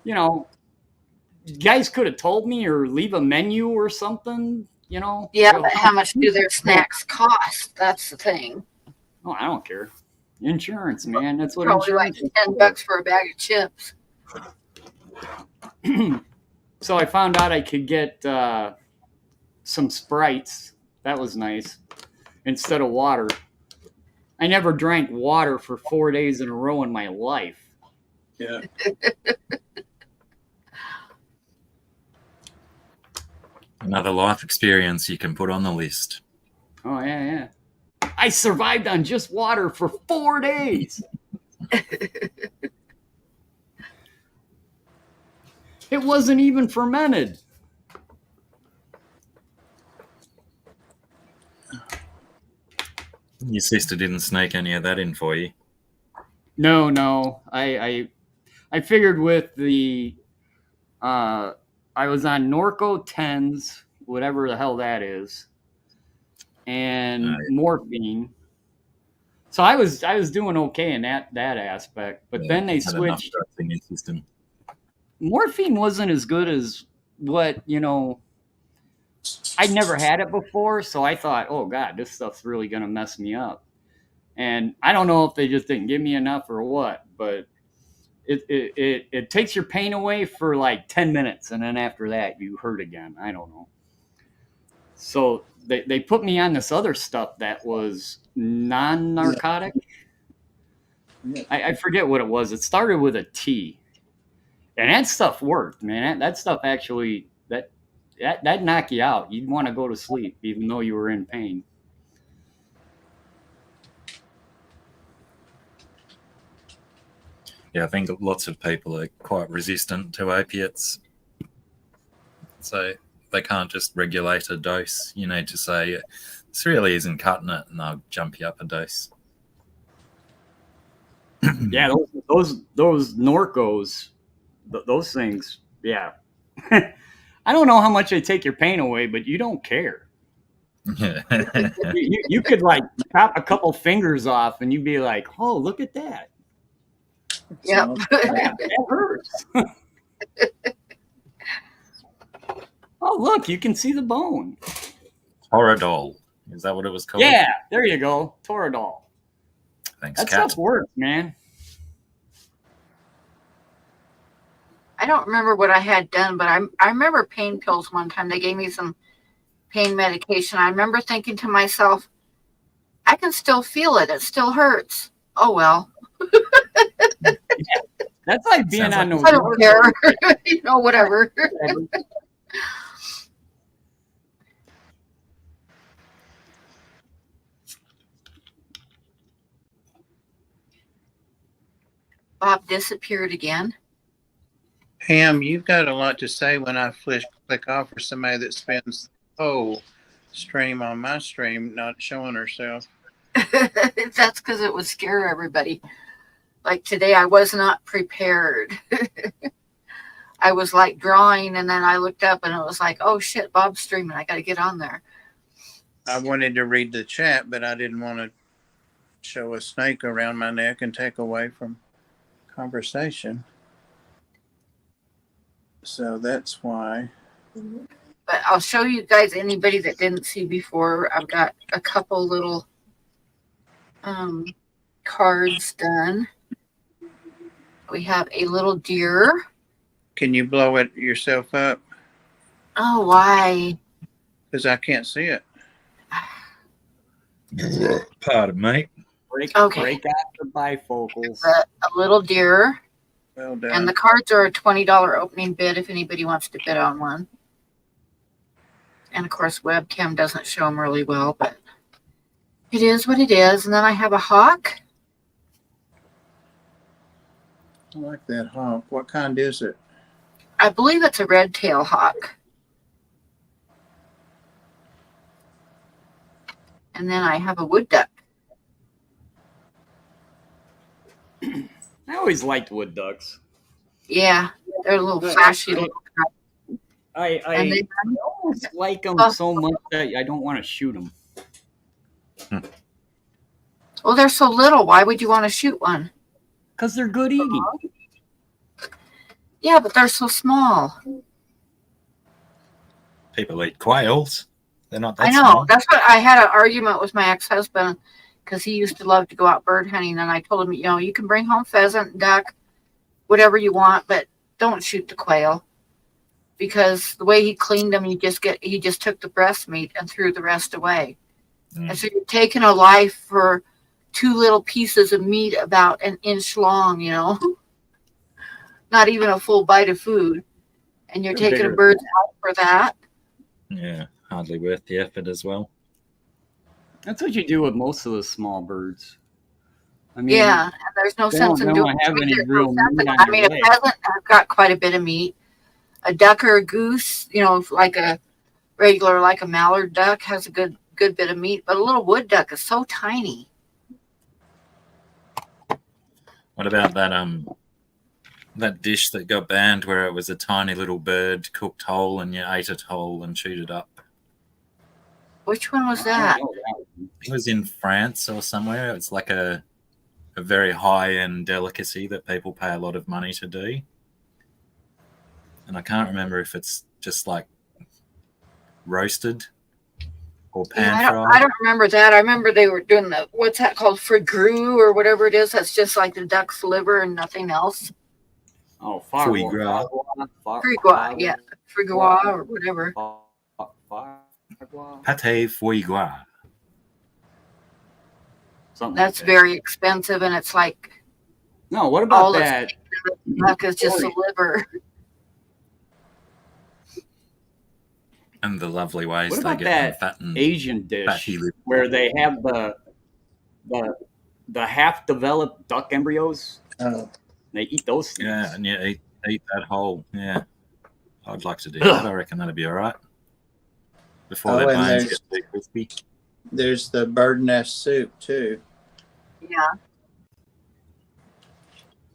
You know, you guys could have told me or leave a menu or something, you know. Yeah, but how much do their snacks cost? That's the thing. Oh, I don't care. Insurance, man. That's what Probably like insurance $10 for a bag of chips. So I found out I could get some Sprites. That was nice. Instead of water. I never drank water for 4 days in a row in my life. Yeah. Another life experience you can put on the list. Oh, yeah. I survived on just water for 4 days. It wasn't even fermented. Your sister didn't sneak any of that in for you. No. I figured with the I was on Norco 10s, whatever the hell that is, and morphine. So I was doing okay in that aspect, but then they switched. In your system. Morphine wasn't as good as what, you know, I'd never had it before, so I thought, oh God, this stuff's really gonna mess me up. And I don't know if they just didn't give me enough or what, but it takes your pain away for like 10 minutes, and then after that you hurt again. I don't know. So they put me on this other stuff that was non-narcotic. I forget what it was. It started with a T. And that stuff worked, man. That stuff actually that knock you out. You'd want to go to sleep even though you were in pain. Yeah, I think lots of people are quite resistant to opiates. So they can't just regulate a dose. You need to say, this really isn't cutting it, and they'll jump you up a dose. Yeah, those Norcos, those things, yeah. I don't know how much they take your pain away, but you don't care. You could like chop a couple fingers off and you'd be like, oh, look at that. Yep. That hurts. Oh, look, you can see the bone. Toradol. Is that what it was called? Yeah, there you go. Toradol. Thanks, That Kat. stuff works, man. I don't remember what I had done, but I remember pain pills one time. They gave me some pain medication. I remember thinking to myself, I can still feel it. It still hurts. Oh, well. That's like being Sounds on like- those. I don't care. You know, whatever. Bob disappeared again. Pam, you've got a lot to say when I click off for somebody that spends the whole stream on my stream not showing herself. That's because it would scare everybody. Like today, I was not prepared. I was like drawing, and then I looked up and it was like, oh shit, Bob's streaming. I got to get on there. I wanted to read the chat, but I didn't want to show a snake around my neck and take away from conversation. So that's why. But I'll show you guys anybody that didn't see before. I've got a couple little cards done. We have a little deer. Can you blow it yourself up? Oh, why? Because I can't see it. Pardon me. Break out the bifocals. A little deer. Well done. And the cards are a $20 opening bid if anybody wants to bid on one. And of course, webcam doesn't show them really well, but it is what it is. And then I have a hawk. I like that hawk. What kind is it? I believe it's a red-tail hawk. And then I have a wood duck. I always liked wood ducks. Yeah, they're a little flashy. I And they- almost like them so much that I don't want to shoot them. Well, they're so little. Why would you want to shoot one? Because they're good eating. Yeah, but they're so small. People eat quails. They're not that I know. small. That's what I had an argument with my ex-husband because he used to love to go out bird hunting. And I told him, you know, you can bring home pheasant, duck, whatever you want, but don't shoot the quail. Because the way he cleaned them, he just took the breast meat and threw the rest away. And so you're taking a life for two little pieces of meat about an inch long, you know, not even a full bite of food. And you're They're taking bigger. a bird's eye for that. Yeah, hardly worth the effort as well. That's what you do with most of the small birds. I mean, Yeah, and there's no they sense in don't doing have any there's real sense meat in- on I mean, your a leg. pheasant, I've got quite a bit of meat. A duck or a goose, you know, like a regular, like a mallard duck, has a good bit of meat. But a little wood duck is so tiny. What about that dish that got banned where it was a tiny little bird cooked whole and you ate it whole and chewed it up? Which one was I that? don't know that one. It was in France or somewhere. It's like a very high-end delicacy that people pay a lot of money to do. And I can't remember if it's just like roasted or Yeah, pan I fried. don't remember that. I remember they were doing the, what's that called? Frigru or whatever it is. That's just like the duck's liver and nothing else. Oh, Foie gras. Frigua, yeah. Frigua or whatever. Pate foie gras. Something That's like that. very expensive, and it's like No, what all about that's that? in the duck is just the liver. And the lovely ways What they about get them that fattened. Asian dish fatty liver. where they have the half developed duck embryos? Oh, They eat those things. Yeah, and you eat that whole. Yeah, I'd like to do that. I reckon that'd be all right. Before their and bones get too crispy. there's the bird nest soup too. Yeah.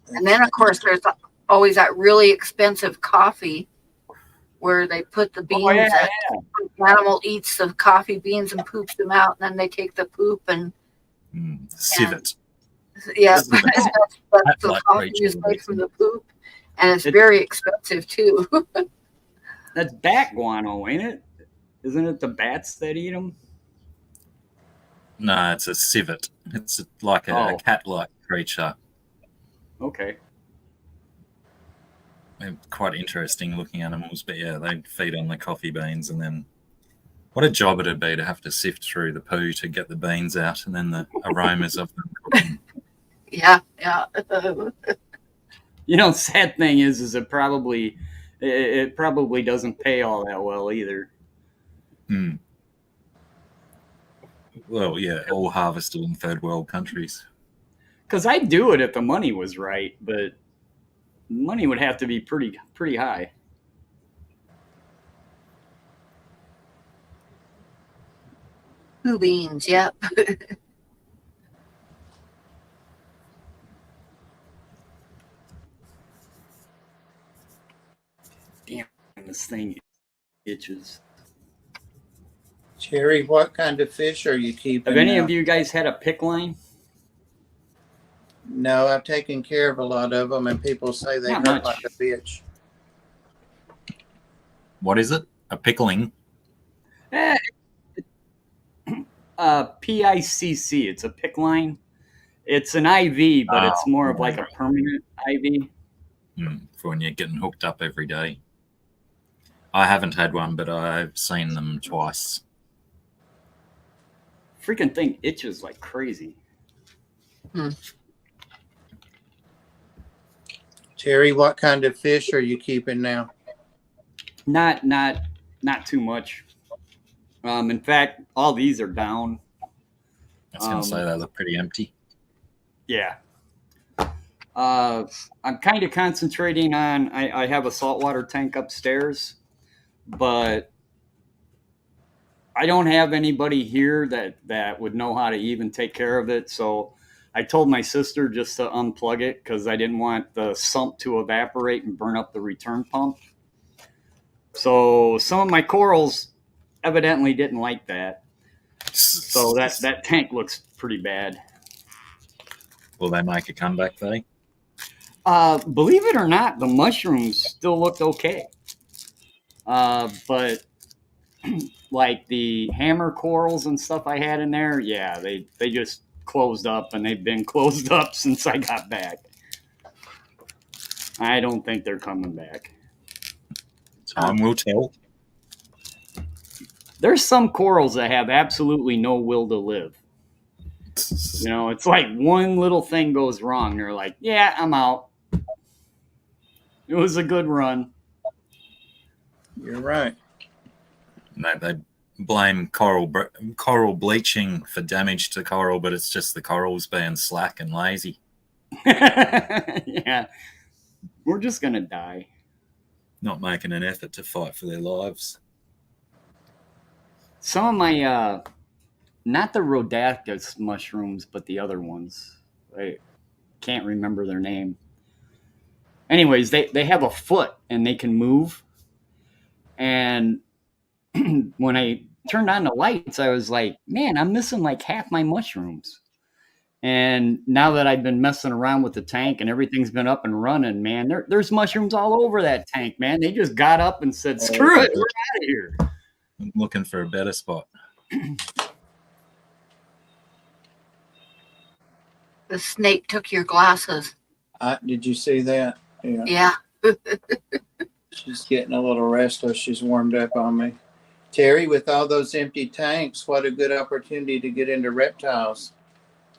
And then, of course, there's always that really expensive coffee where they put the beans. Oh, yeah, that the animal eats the coffee beans and poops them out, and then they take the poop and Civet. yeah, This is the that's the like coffee creature is made that from the poop, and it's very expensive too. That's bat guano, ain't it? Isn't it the bats that eat them? No, it's a civet. It's like a cat-like creature. Okay. They're quite interesting looking animals, but yeah, they feed on the coffee beans, and then what a job it'd be to have to sift through the poo to get the beans out, and then the aromas of them cooking. Yeah. You know, sad thing is it probably doesn't pay all that well either. Well, yeah, all harvested in third world countries. Because I'd do it if the money was right, but money would have to be pretty high. Poo beans. Yep. Damn, this thing itches. Jerry, what kind of fish are you keeping? Have any now? of you guys had a pick line? No, I've taken care of a lot of them, and people say they Not hurt much. like a bitch. What is it? A pickling? PICC. It's a pick line. It's an IV, but it's more of like a permanent IV. For when you're getting hooked up every day. I haven't had one, but I've seen them twice. Freaking thing itches like crazy. Terry, what kind of fish are you keeping now? Not too much. In fact, all these are down. I was going to say they look pretty empty. Yeah. I'm kind of concentrating on. I have a saltwater tank upstairs, but I don't have anybody here that would know how to even take care of it. So I told my sister just to unplug it because I didn't want the sump to evaporate and burn up the return pump. So some of my corals evidently didn't like that. So that tank looks pretty bad. Will they make a comeback, though? Believe it or not, the mushrooms still looked okay. But like the hammer corals and stuff I had in there, yeah, they just closed up, and they've been closed up since I got back. I don't think they're coming back. Time will tell. There's some corals that have absolutely no will to live. You know, it's like one little thing goes wrong. They're like, yeah, I'm out. It was a good run. You're right. No, they blame coral bleaching for damage to coral, but it's just the corals being slack and lazy. Yeah. We're just going to die. Not making an effort to fight for their lives. Some of my, not the Rhodacus mushrooms, but the other ones. I can't remember their name. Anyways, they have a foot and they can move. And when I turned on the lights, I was like, man, I'm missing like half my mushrooms. And now that I've been messing around with the tank and everything's been up and running, man, there's mushrooms all over that tank, man. They just got up and said, screw it, we're out of here. I'm looking for a better spot. The snake took your glasses. Did you see that? Yeah. Yeah. She's getting a little restless. She's warmed up on me. Terry, with all those empty tanks, what a good opportunity to get into reptiles.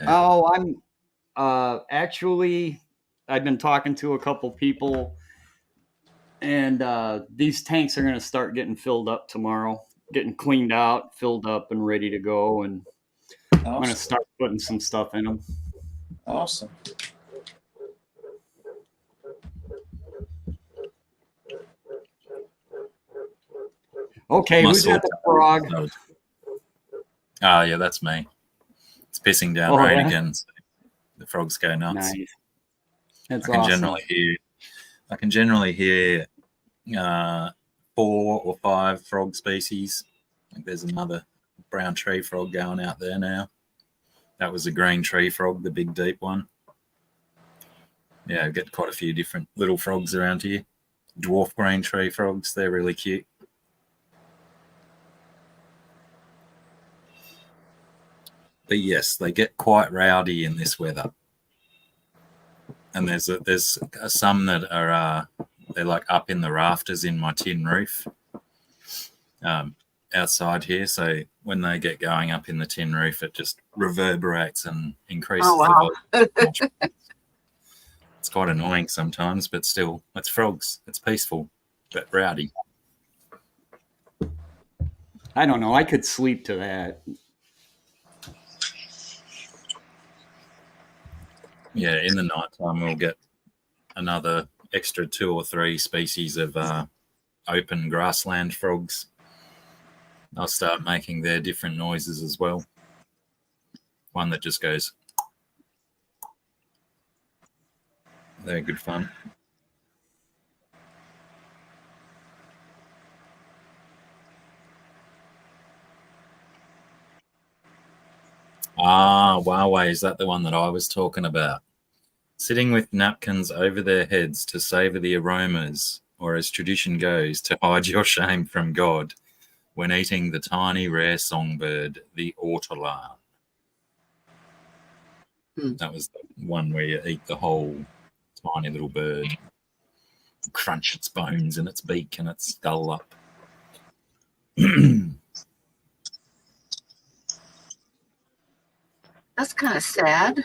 Oh, I'm actually, I've been talking to a couple people, and these tanks are going to start getting filled up tomorrow, getting cleaned out, filled up, and ready to go. And I'm going to start putting some stuff in them. Awesome. Okay, who's got the frog? Oh, yeah, that's me. It's pissing down rain again. So the frogs go nuts. Nice. That's I can awesome. generally hear 4 or 5 frog species. I think there's another brown tree frog going out there now. That was a green tree frog, the big deep one. Yeah, I get quite a few different little frogs around here. Dwarf green tree frogs, they're really cute. But yes, they get quite rowdy in this weather. And there's some that are they're like up in the rafters in my tin roof outside here. So when they get going up in the tin roof, it just reverberates and increases the volume. It's quite annoying sometimes, but still, it's frogs. It's peaceful, but rowdy. I don't know. I could sleep to that. Yeah, in the nighttime, we'll get another extra 2 or 3 species of open grassland frogs. I'll start making their different noises as well. One that just goes. They're good fun. Huawei, is that the one that I was talking about? Sitting with napkins over their heads to savour the aromas, or as tradition goes, to hide your shame from God when eating the tiny rare songbird, the ortolan. That was the one where you eat the whole tiny little bird, crunch its bones and its beak and its skull up. That's kind of sad.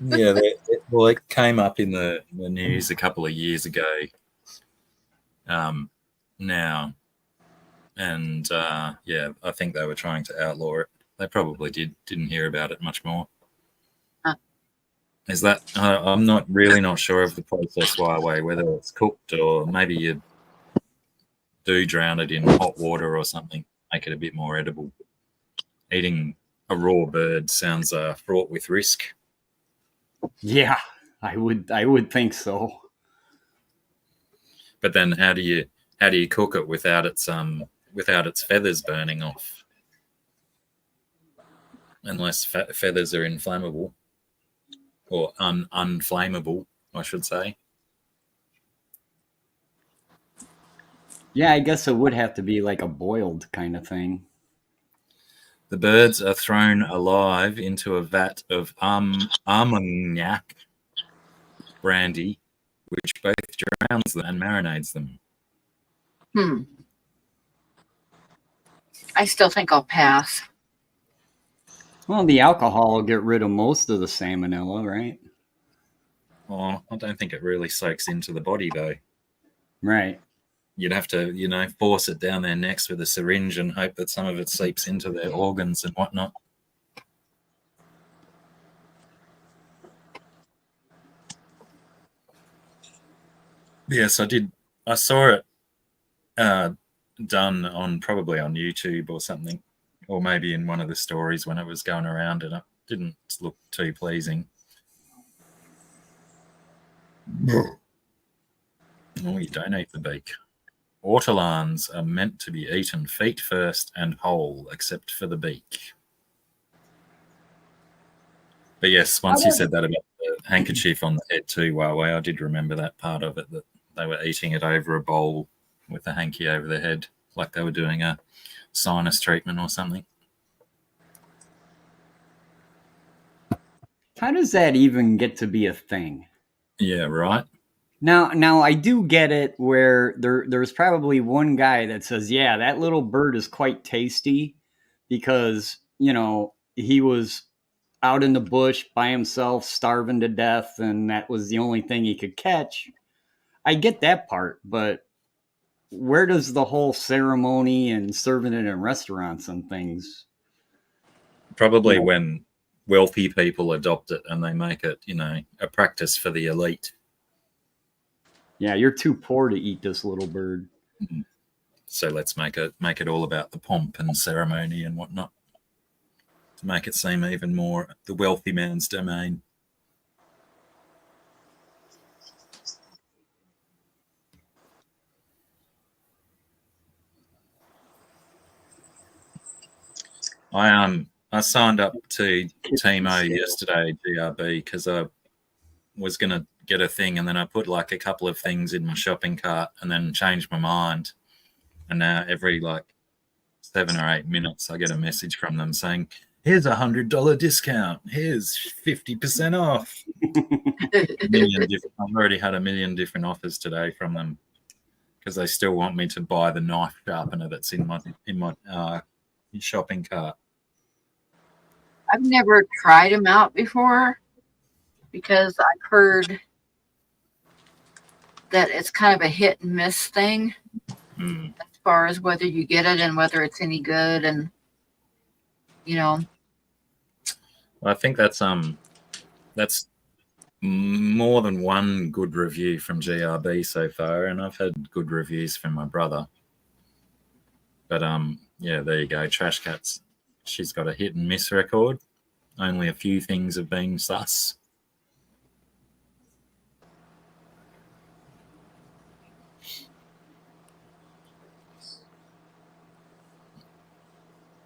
Yeah, it came up in the news a couple of years ago. Now, and yeah, I think they were trying to outlaw it. They probably didn't hear about it much more. Is that I'm not sure of the process, Huawei, whether it's cooked or maybe you do drown it in hot water or something, make it a bit more edible. Eating a raw bird sounds fraught with risk. Yeah, I would think so. But then how do you cook it without its feathers burning off? Unless feathers are inflammable or unflammable, I should say. Yeah, I guess it would have to be like a boiled kind of thing. The birds are thrown alive into a vat of armagnac brandy, which both drowns them and marinades them. I still think I'll pass. Well, the alcohol will get rid of most of the salmonella, right? Oh, I don't think it really soaks into the body, though. Right. You'd have to, force it down their necks with a syringe and hope that some of it seeps into their organs and whatnot. Yes, I saw it done probably on YouTube or something, or maybe in one of the stories when it was going around, and it didn't look too pleasing. Oh, you don't eat the beak. Ortolans are meant to be eaten feet first and whole, except for the beak. But yes, once you said that about the handkerchief on the head too, Huawei, I did remember that part of it, that they were eating it over a bowl with a hanky over their head, like they were doing a sinus treatment or something. How does that even get to be a thing? Yeah, right. Now I do get it where there's probably one guy that says, yeah, that little bird is quite tasty because, you know, he was out in the bush by himself, starving to death, and that was the only thing he could catch. I get that part, but where does the whole ceremony and serving it in restaurants and things? Probably Yeah. when wealthy people adopt it and they make it, you know, a practice for the elite. Yeah, you're too poor to eat this little bird. So let's make it all about the pomp and ceremony and whatnot, to make it seem even more the wealthy man's domain. I signed up to TMI yesterday, GRB, because I was going to get a thing, and then I put like a couple of things in my shopping cart and then changed my mind. And now every like 7 or 8 minutes I get a message from them saying, here's $100 discount, here's 50% off. I've already had a million different offers today from them because they still want me to buy the knife sharpener that's in my shopping cart. I've never tried them out before because I've heard that it's kind of a hit and miss thing as far as whether you get it and whether it's any good, and you know. Well, I think that's more than one good review from GRB so far, and I've had good reviews from my brother. But yeah, there you go. Trash Cats. She's got a hit and miss record. Only a few things have been sus.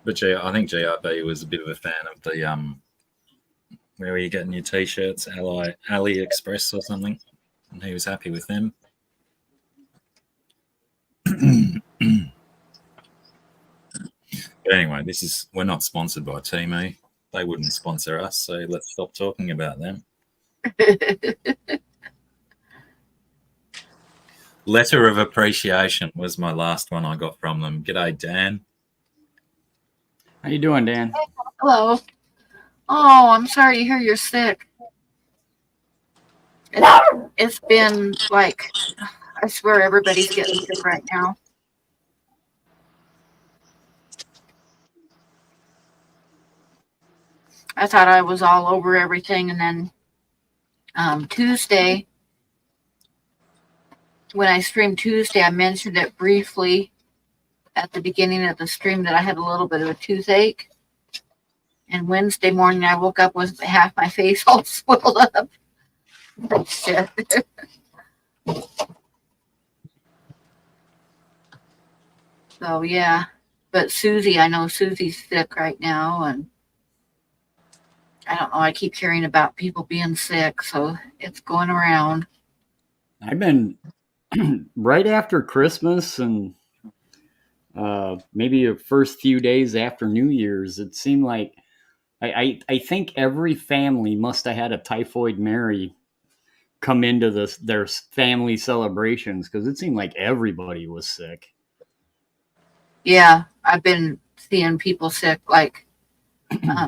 But yeah, I think GRB was a bit of a fan of the where were you getting your t-shirts? AliExpress or something, and he was happy with them. But anyway, we're not sponsored by TMI. They wouldn't sponsor us, so let's stop talking about them. Letter of appreciation was my last one I got from them. G'day, Dan. How you doing, Dan? Hello. Oh, I'm sorry to hear you're sick. It's been like, I swear everybody's getting sick right now. I thought I was all over everything, and then Tuesday, when I streamed Tuesday, I mentioned it briefly at the beginning of the stream that I had a little bit of a toothache. And Wednesday morning, I woke up with half my face all swelled up. Shit. So, yeah. But Susie, I know Susie's sick right now, and I don't know. I keep hearing about people being sick, so it's going around. I've been right after Christmas and maybe the first few days after New Year's, it seemed like I think every family must have had a Typhoid Mary come into their family celebrations, because it seemed like everybody was sick. Yeah, I've been seeing people sick, like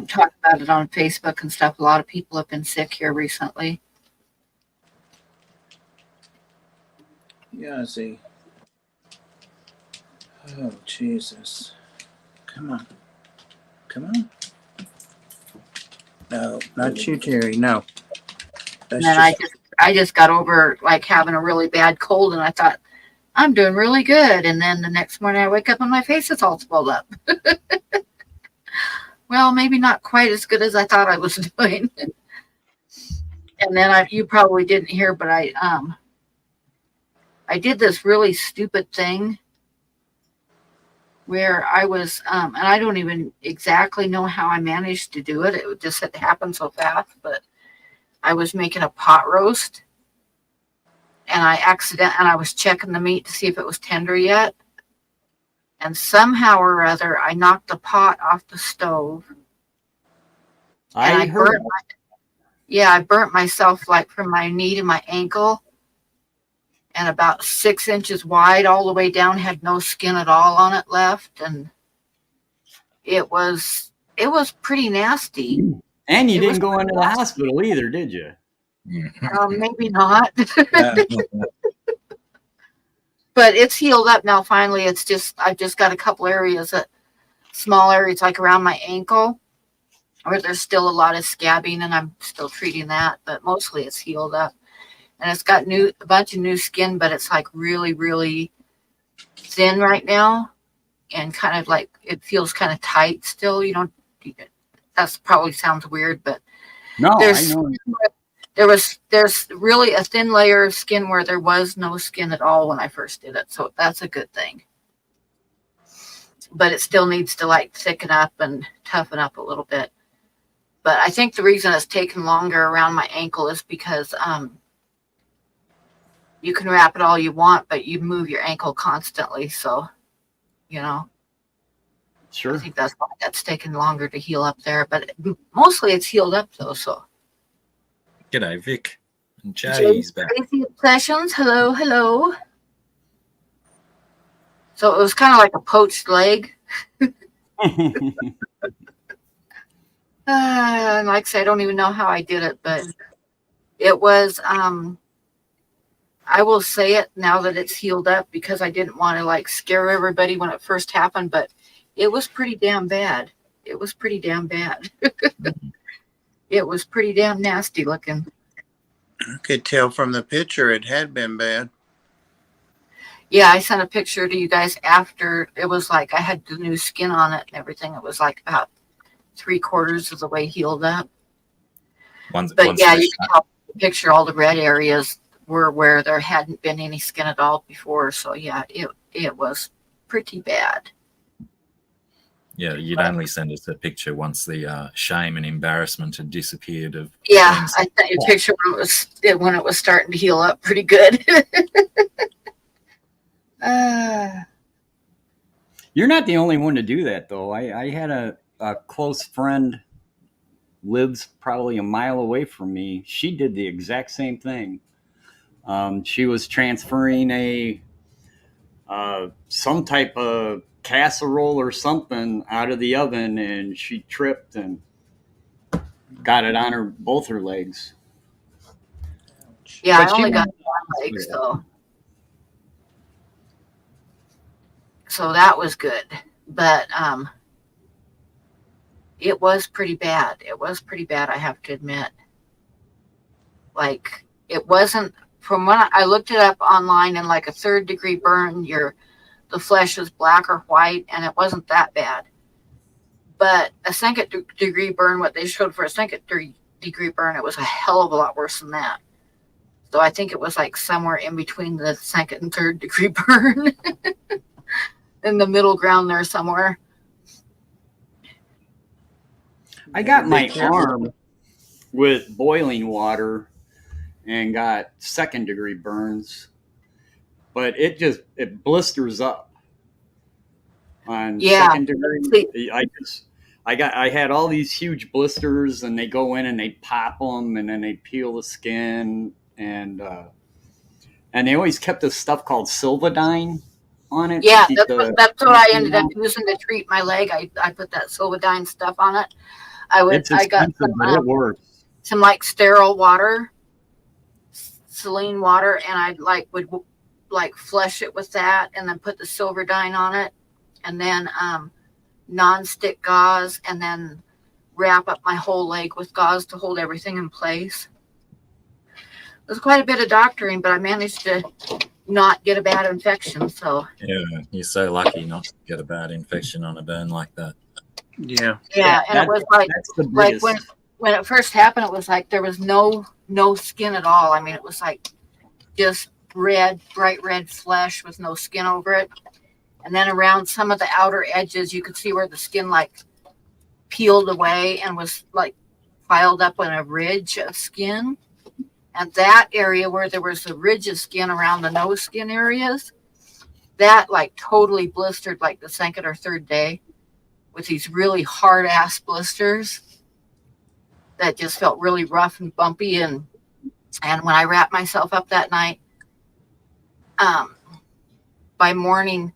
talk about it on Facebook and stuff. A lot of people have been sick here recently. Yeah, see. Oh, Jesus. Come on. Come on. No, not you, Terry. No. And then I just got over like having a really bad cold, and I thought, I'm doing really good. And then the next morning I wake up and my face is all swelled up. Well, maybe not quite as good as I thought I was doing. And then you probably didn't hear, but I did this really stupid thing where I was, and I don't even exactly know how I managed to do it. It just had happened so fast, but I was making a pot roast, and I was checking the meat to see if it was tender yet. and somehow or other I knocked the pot off the stove. And I heard. I burnt myself like from my knee to my ankle, and about 6 inches wide all the way down, had no skin at all on it left, and it was pretty nasty. And you didn't go into the hospital either, did you? Maybe not. But it's healed up now. Finally, I've just got a couple areas, small areas like around my ankle, where there's still a lot of scabbing, and I'm still treating that. But mostly, it's healed up, and it's got a bunch of new skin, but it's like really, really thin right now, and kind of like it feels kind of tight still. That's probably sounds weird, but no, I know. There's really a thin layer of skin where there was no skin at all when I first did it. So that's a good thing. But it still needs to like thicken up and toughen up a little bit. But I think the reason it's taken longer around my ankle is because you can wrap it all you want, but you move your ankle constantly. So, Sure. I think that's why that's taken longer to heal up there. But mostly it's healed up though. So. G'day, Vic. And Jay's back. Crazy Obsessions. Hello. So it was kind of like a poached leg. And like I said, I don't even know how I did it, but it was, I will say it now that it's healed up, because I didn't want to like scare everybody when it first happened, but it was pretty damn bad. It was pretty damn nasty looking. I could tell from the picture it had been bad. Yeah, I sent a picture to you guys after. It was like I had the new skin on it and everything. It was like about 3/4 of the way healed up. You can tell the picture, all the red areas were where there hadn't been any skin at all before. So yeah, it was pretty bad. Yeah, you'd only send us a picture once the shame and embarrassment had disappeared. I sent you a picture when it was starting to heal up pretty good. You're not the only one to do that, though. I had a close friend, lives probably a mile away from me. She did the exact same thing. She was transferring some type of casserole or something out of the oven, and she tripped and got it on both her legs. Yeah, I only got one leg, so that was good. But it was pretty bad. I have to admit. Like, it wasn't, from when I looked it up online, in like a 3rd-degree burn, the flesh was black or white, and it wasn't that bad. But a 2nd-degree burn, what they showed for a 2nd-degree burn, it was a hell of a lot worse than that. So I think it was like somewhere in between the 2nd and 3rd-degree burn, in the middle ground there somewhere. I got my arm with boiling water and got 2nd-degree burns, but it blisters up on 2nd degree. I had all these huge blisters, and they go in and they pop them, and then they peel the skin, and they always kept this stuff called Silvadine on it. Yeah, that's what I ended up using to treat my leg. I put that Silvadine stuff on it. I got some like sterile water, saline water, and I would flush it with that, and then put the Silvadine on it, and then non-stick gauze, and then wrap up my whole leg with gauze to hold everything in place. It was quite a bit of doctoring, but I managed to not get a bad infection. So yeah, you're so lucky not to get a bad infection on a burn like that. Yeah, and it was like when it first happened, it was like there was no skin at all. I mean, it was like just bright red flesh with no skin over it. And then around some of the outer edges, you could see where the skin like peeled away and was like piled up on a ridge of skin. And that area where there was the ridge of skin around the nose skin areas, that like totally blistered like the second or third day with these really hard ass blisters that just felt really rough and bumpy. And when I wrapped myself up that night, by morning,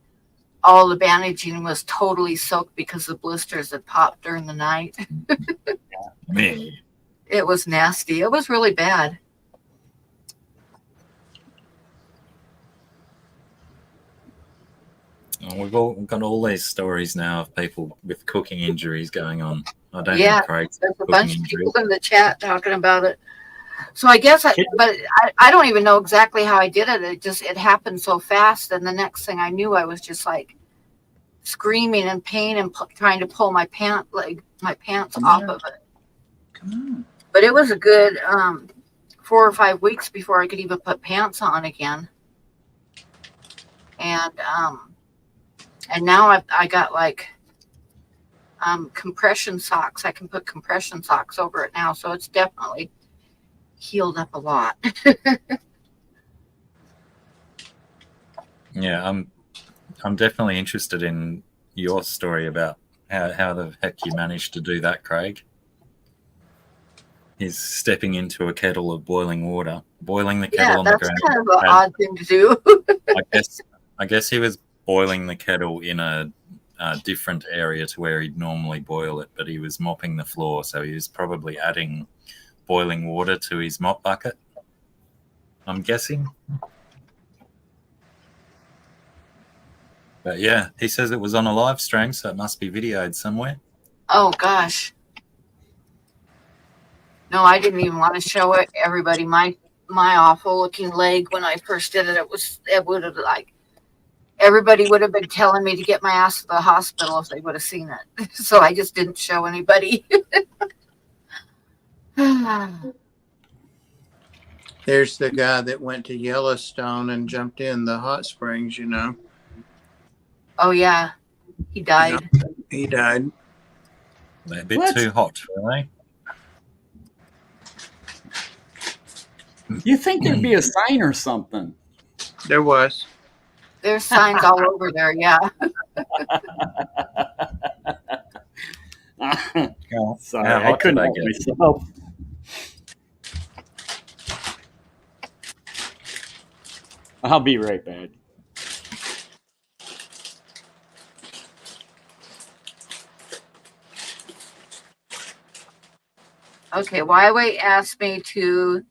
all the bandaging was totally soaked because the blisters had popped during the night. Man. It was nasty. It was really bad. We've got all these stories now of people with cooking injuries going on. I don't Yeah, think Craig's there's a cooking bunch of injury. people in the chat talking about it. So I guess, I don't even know exactly how I did it. It happened so fast. And the next thing I knew, I was just like screaming in pain and trying to pull my pants off of it. Come on. But it was a good 4 or 5 weeks before I could even put pants on again. And now I got like compression socks. I can put compression socks over it now, so it's definitely healed up a lot. Yeah, I'm definitely interested in your story about how the heck you managed to do that, Craig. He's stepping into a kettle of boiling water, boiling the kettle on the ground. That's kind of an odd thing to do. I guess he was boiling the kettle in a different area to where he'd normally boil it, but he was mopping the floor, so he was probably adding boiling water to his mop bucket, I'm guessing. But yeah, he says it was on a live stream, so it must be videoed somewhere. Oh gosh. No, I didn't even want to show it everybody my awful looking leg when I first did it. It would have like everybody would have been telling me to get my ass to the hospital if they would have seen it. So I just didn't show anybody. There's the guy that went to Yellowstone and jumped in the hot springs, Oh yeah, he died. He died. They're a bit too hot, really. You think there'd be a sign or something? There was. There's signs all over there, yeah. Sorry, How I hot couldn't did I help get? myself. I'll be right back. Okay, Wyway asked me to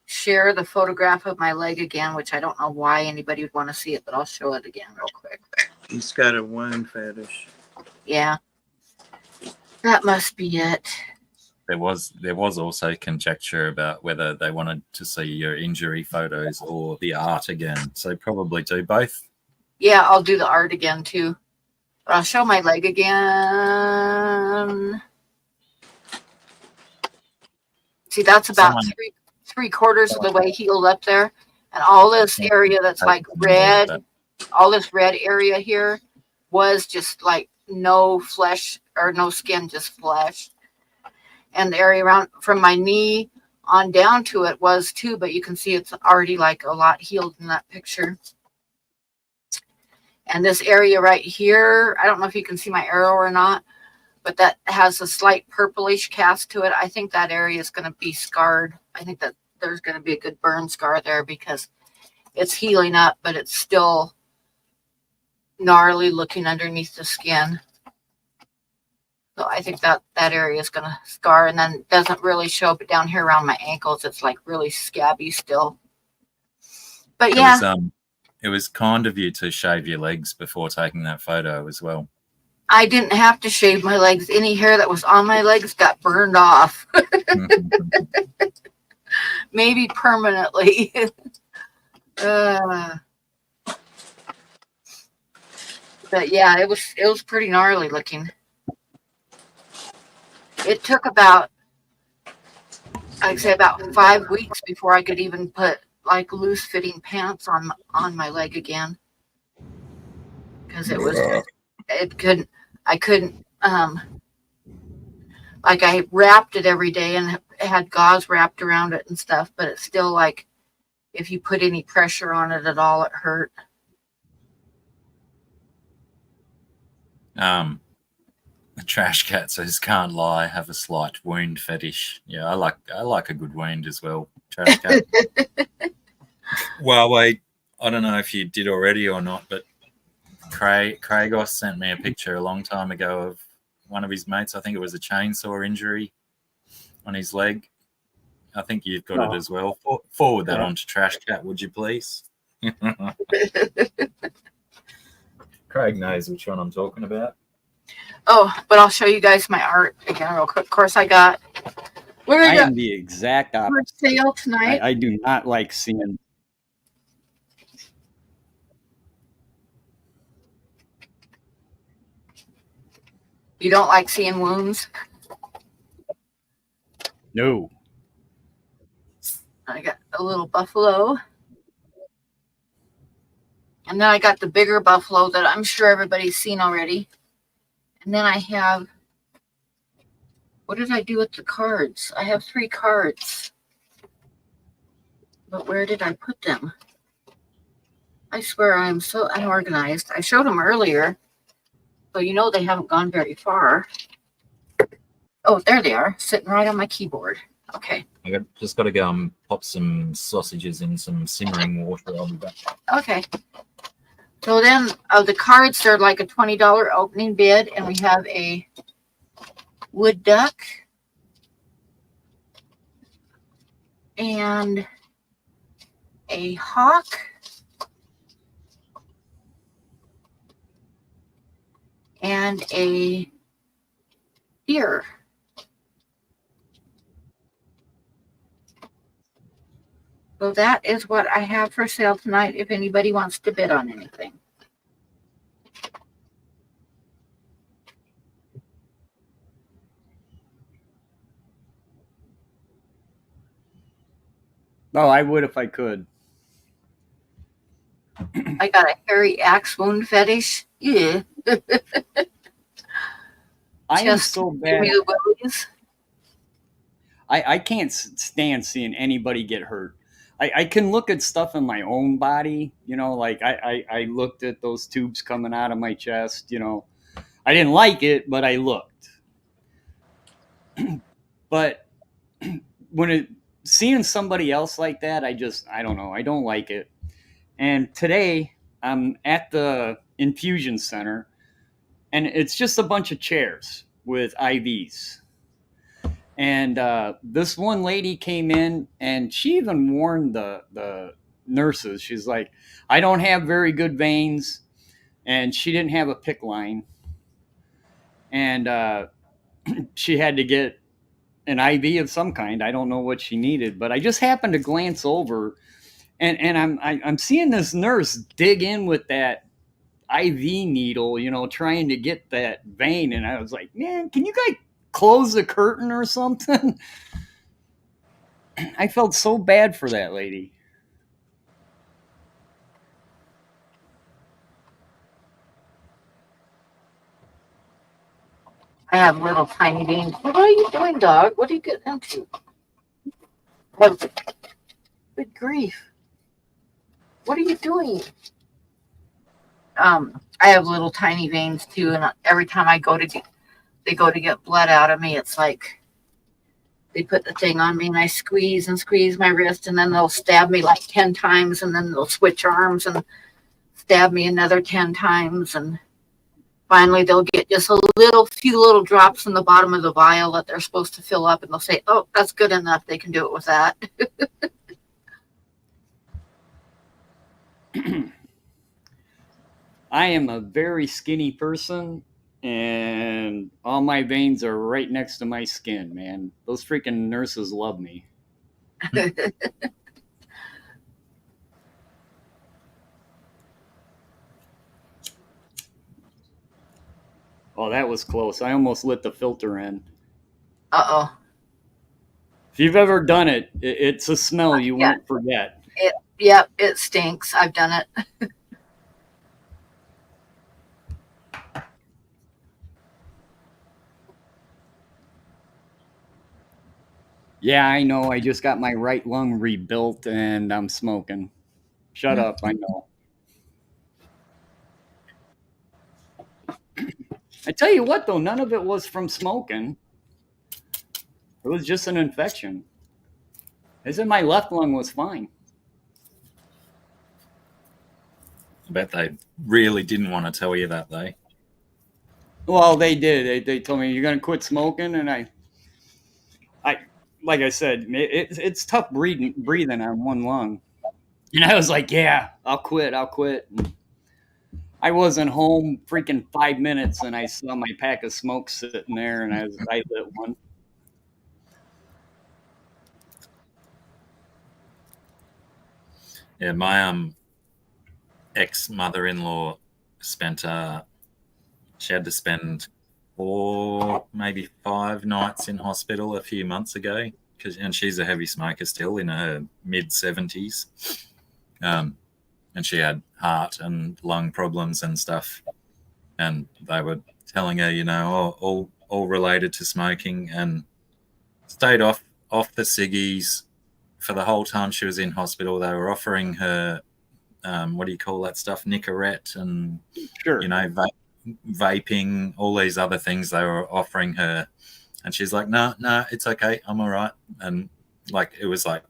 share the photograph of my leg again, which I don't know why anybody would want to see it, but I'll show it again real quick. He's got a wound fetish. Yeah, that must be it. There was also conjecture about whether they wanted to see your injury photos or the art again. So probably do both. Yeah, I'll do the art again too. But I'll show my leg again. See, that's about three quarters of the way healed up there. And all this area that's like red, all this red area here was just like no flesh or no skin, just flesh. And the area around from my knee on down to it was too, but you can see it's already like a lot healed in that picture. And this area right here, I don't know if you can see my arrow or not, but that has a slight purplish cast to it. I think that area is going to be scarred. I think that there's going to be a good burn scar there because it's healing up, but it's still gnarly looking underneath the skin. So I think that area is going to scar, and then it doesn't really show, but down here around my ankles, it's like really scabby still. But yeah. It was kind of you to shave your legs before taking that photo as well. I didn't have to shave my legs. Any hair that was on my legs got burned off. Maybe permanently. But yeah, it was pretty gnarly looking. It took about, I'd say about 5 weeks before I could even put like loose fitting pants on my leg again. Because I couldn't, like I wrapped it every day and had gauze wrapped around it and stuff, but it's still like, if you put any pressure on it at all, it hurt. The trash cat says, "Can't lie, have a slight wound fetish." Yeah, I like a good wound as well. Trash cat. Well, wait, I don't know if you did already or not, but Cragos sent me a picture a long time ago of one of his mates. I think it was a chainsaw injury on his leg. I think you've got it as well. Forward that on to Trash Cat, would you please? Craig knows which one I'm talking about. Oh, but I'll show you guys my art again real quick. Of course, I got. What I I got am the exact for opposite. sale tonight? I do not like seeing. You don't like seeing wounds? No. I got a little buffalo. And then I got the bigger buffalo that I'm sure everybody's seen already. And then I have, what did I do with the cards? I have 3 cards. But where did I put them? I swear I am so unorganized. I showed them earlier. So you know they haven't gone very far. Oh, there they are, sitting right on my keyboard. Okay. Just got to go and pop some sausages in some simmering water. I'll be back. Okay. So then the cards, they're like a $20 opening bid, and we have a wood duck and a hawk and a deer. So that is what I have for sale tonight if anybody wants to bid on anything. Oh, I would if I could. I got a hairy axe wound fetish. Yeah. I am so Give bad. me the willies. I can't stand seeing anybody get hurt. I can look at stuff in my own body, you know, like I looked at those tubes coming out of my chest, you know. I didn't like it, but I looked. But seeing somebody else like that, I don't know. I don't like it. And today I'm at the infusion center, and it's just a bunch of chairs with IVs. And this one lady came in, and she even warned the nurses. She's like, "I don't have very good veins," and she didn't have a PICC line, and she had to get an IV of some kind. I don't know what she needed, but I just happened to glance over, and I'm seeing this nurse dig in with that IV needle, you know, trying to get that vein, and I was like, "Man, can you guys close the curtain or something?" I felt so bad for that lady. I have little tiny beans. What are you doing, dog? What are you getting into? Oh, good grief. What are you doing? I have little tiny veins too, and every time I go to get blood out of me, it's like they put the thing on me and I squeeze and squeeze my wrist, and then they'll stab me like 10 times, and then they'll switch arms and stab me another 10 times, and finally they'll get just a few little drops in the bottom of the vial that they're supposed to fill up, and they'll say, "Oh, that's good enough. They can do it with that." I am a very skinny person, and all my veins are right next to my skin, man. Those freaking nurses love me. Oh, that was close. I almost lit the filter in. Uh-oh. If you've ever done it, it's a smell you won't forget. Yep, it stinks. I've done it. Yeah, I know. I just got my right lung rebuilt, and I'm smoking. Shut up, I know. I tell you what, though, none of it was from smoking. It was just an infection. They said my left lung was fine. I bet they really didn't want to tell you that, though. Well, they did. They told me, you're going to quit smoking? And I like I said, it's tough breathing on one lung. And I was like, yeah, I'll quit. And I wasn't home freaking 5 minutes, and I saw my pack of smoke sitting there, and I lit one. Yeah, my ex-mother-in-law spent she had to spend 4, maybe 5 nights in hospital a few months ago, and she's a heavy smoker still, in her mid-70s, and she had heart and lung problems and stuff, and they were telling her, all related to smoking, and stayed off the ciggies for the whole time she was in hospital. They were offering her, what do you call that stuff, Nicorette, and Sure. vaping, all these other things they were offering her, and she's like, no, it's okay, I'm all right. And like, it was like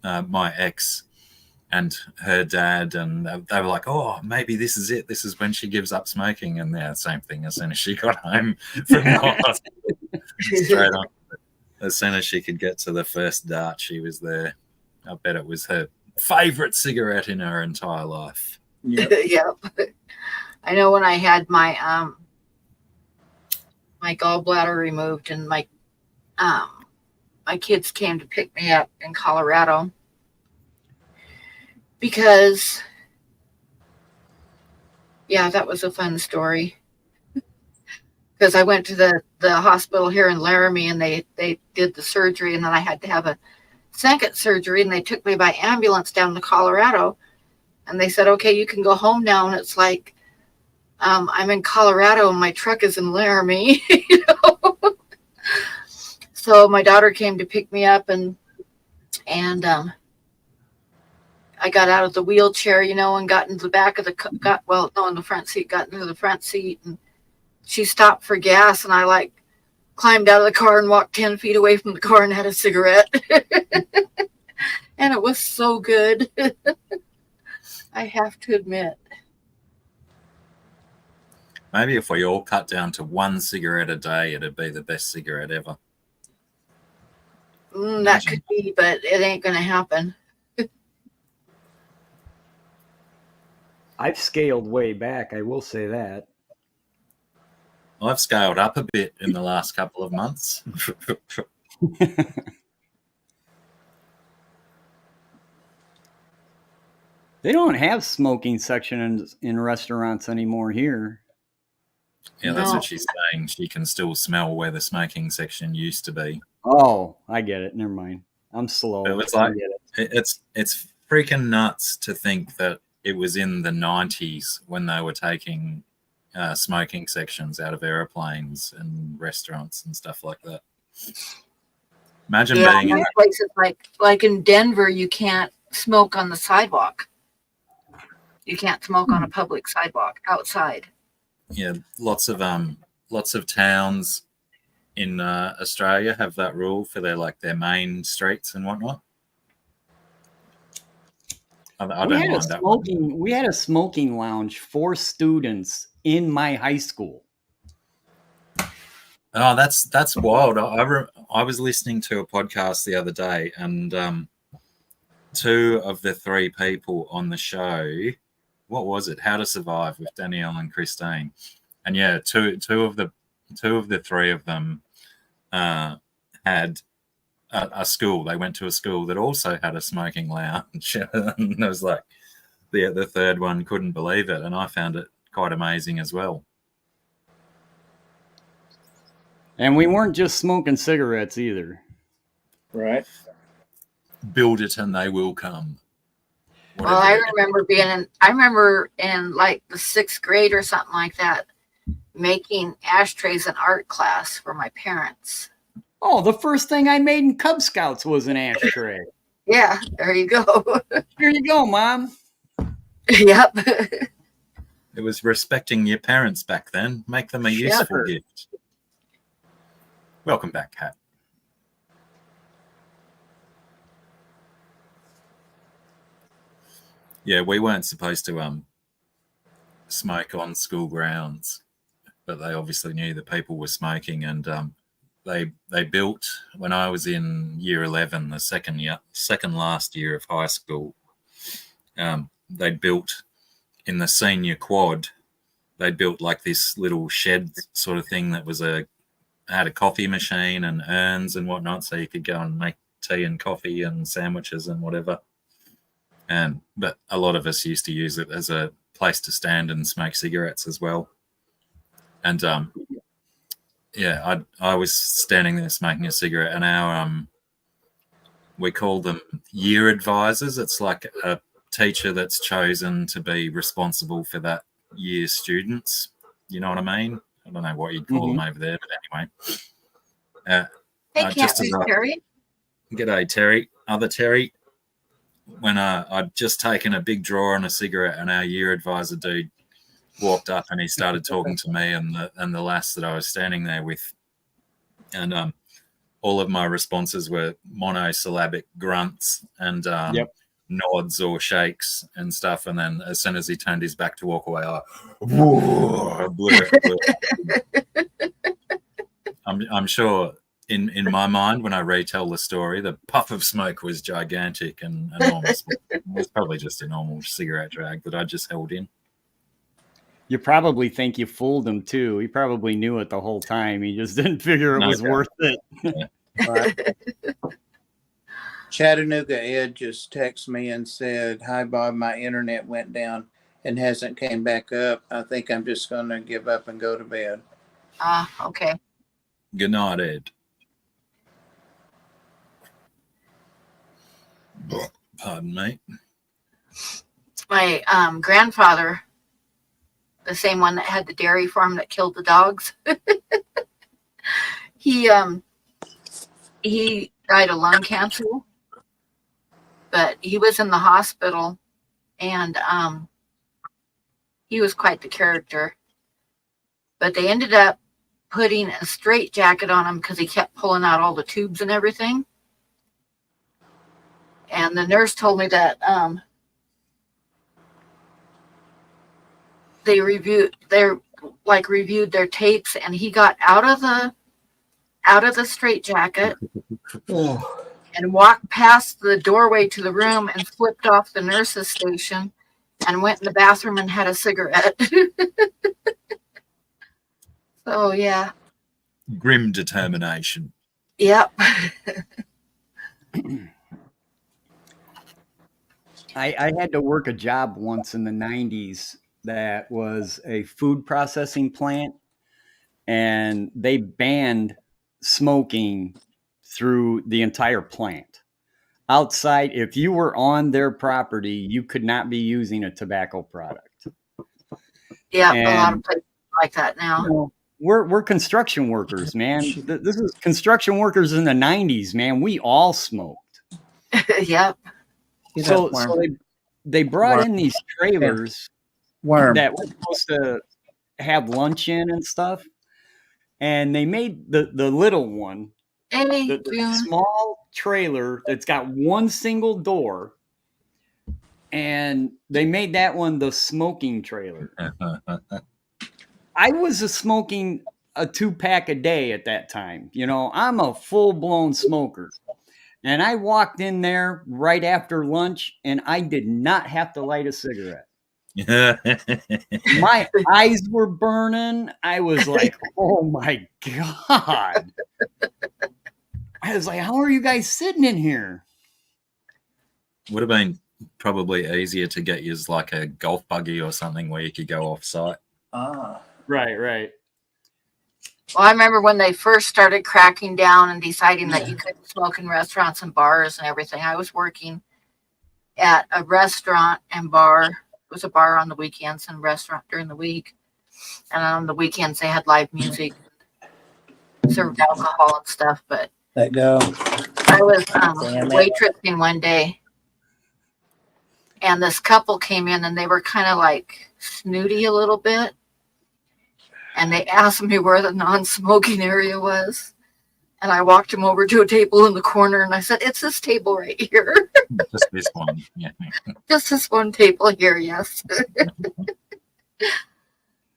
my ex and her dad, and they were like, oh, maybe this is it, this is when she gives up smoking. And yeah, same thing, as soon as she got home from the hospital, straight on, as soon as she could get to the first dart, she was there. I bet it was her favorite cigarette in her entire life. Yep. Yep. I know when I had my my gallbladder removed, and my kids came to pick me up in Colorado, because that was a fun story. Because I went to the hospital here in Laramie, and they did the surgery, and then I had to have a second surgery, and they took me by ambulance down to Colorado, and they said, okay, you can go home now. And it's like, I'm in Colorado and my truck is in Laramie. So my daughter came to pick me up, and I got out of the wheelchair, and got into the back of in the front seat, got into the front seat, and she stopped for gas, and I climbed out of the car and walked 10 feet away from the car and had a cigarette. And it was so good. I have to admit. Maybe if we all cut down to 1 cigarette a day, it'd be the best cigarette ever. That could be, but it ain't going to happen. I've scaled way back, I will say that. I've scaled up a bit in the last couple of months. They don't have smoking sections in restaurants anymore here. Yeah, that's No. what she's saying. She can still smell where the smoking section used to be. Oh, I get it. Never mind. I'm slow. It was I like, get it. it's freaking nuts to think that it was in the 90s when they were taking smoking sections out of airplanes and restaurants and stuff like that. Imagine being in places like in Denver, you can't smoke on the sidewalk. You can't smoke on a public sidewalk outside. Yeah, lots of towns in Australia have that rule for their main streets and whatnot. I don't mind that one. We had a smoking lounge for students in my high school. Oh, that's wild. I was listening to a podcast the other day, and 2 of the 3 people on the show, what was it? How to Survive with Danielle and Christine, and yeah, two of the 3 of them had a school. They went to a school that also had a smoking lounge, and it was like the third one couldn't believe it, and I found it quite amazing as well. And we weren't just smoking cigarettes either. Right. Build it and they will come. Well, I remember in like the 6th grade or something like that, making ashtrays in art class for my parents. Oh, the first thing I made in Cub Scouts was an ashtray. Yeah, there you go. Here you go, Mom. Yep. It was respecting your parents back then. Make them a useful Sure. gift. Welcome back, Kat. Yeah, we weren't supposed to smoke on school grounds, but they obviously knew that people were smoking, and they built, when I was in year 11, the second last year of high school. They built in the senior quad. They built like this little shed sort of thing that had a coffee machine and urns and whatnot, so you could go and make tea and coffee and sandwiches and whatever. But a lot of us used to use it as a place to stand and smoke cigarettes as well. And I was standing there smoking a cigarette, and our we call them year advisors. It's like a teacher that's chosen to be responsible for that year's students. You know what I mean? I don't know what you'd call them over there, but anyway. Hey, Terry. G'day, Terry. Other Terry. When I'd just taken a big draw on a cigarette, and our year advisor dude walked up and he started talking to me and the lass that I was standing there with, and all of my responses were monosyllabic grunts and nods or shakes and stuff. And then as soon as he turned his back to walk away, I blew it. I'm sure. In my mind, when I retell the story, the puff of smoke was gigantic and enormous. It was probably just a normal cigarette drag that I just held in. You probably think you fooled him too. He probably knew it the whole time. He just didn't figure it was worth it. Right. Chattanooga Ed just texted me and said, "Hi Bob, my internet went down and hasn't came back up. I think I'm just going to give up and go to bed." Okay. Good night, Ed. Pardon me. My grandfather, the same one that had the dairy farm that killed the dogs, he died of lung cancer, but he was in the hospital, and he was quite the character. But they ended up putting a straitjacket on him because he kept pulling out all the tubes and everything. And the nurse told me that they reviewed their tapes, and he got out of the straitjacket and walked past the doorway to the room and flipped off the nurse's station and went in the bathroom and had a cigarette. So yeah. Grim determination. Yep. I had to work a job once in the 90s that was a food processing plant, and they banned smoking through the entire plant. Outside, if you were on their property, you could not be using a tobacco product. Yeah, a lot of places like that now. You know, we're construction workers, man. This is construction workers in the 90s, man. We all smoked. Yep. So they brought in these trailers that were supposed to have lunch in and stuff, and they made the little one, the small trailer that's got one single door, and they made that one the smoking trailer. I was smoking a 2-pack a day at that time. You know, I'm a full-blown smoker. And I walked in there right after lunch, and I did not have to light a cigarette. My eyes were burning. I was like, oh, my God. I was like, how are you guys sitting in here? Would have been probably easier to get you like a golf buggy or something where you could go off-site. Right. Well, I remember when they first started cracking down and deciding that you couldn't smoke in restaurants and bars and everything. I was working at a restaurant and bar. It was a bar on the weekends and restaurant during the week. And on the weekends, they had live music, served alcohol and stuff. But Let go. I was waitressing one day, And this couple came in and they were kind of like snooty a little bit. And they asked me where the non-smoking area was. And I walked him over to a table in the corner and I said, it's this table right here. Just this one. Yeah. Just this one table here, yes.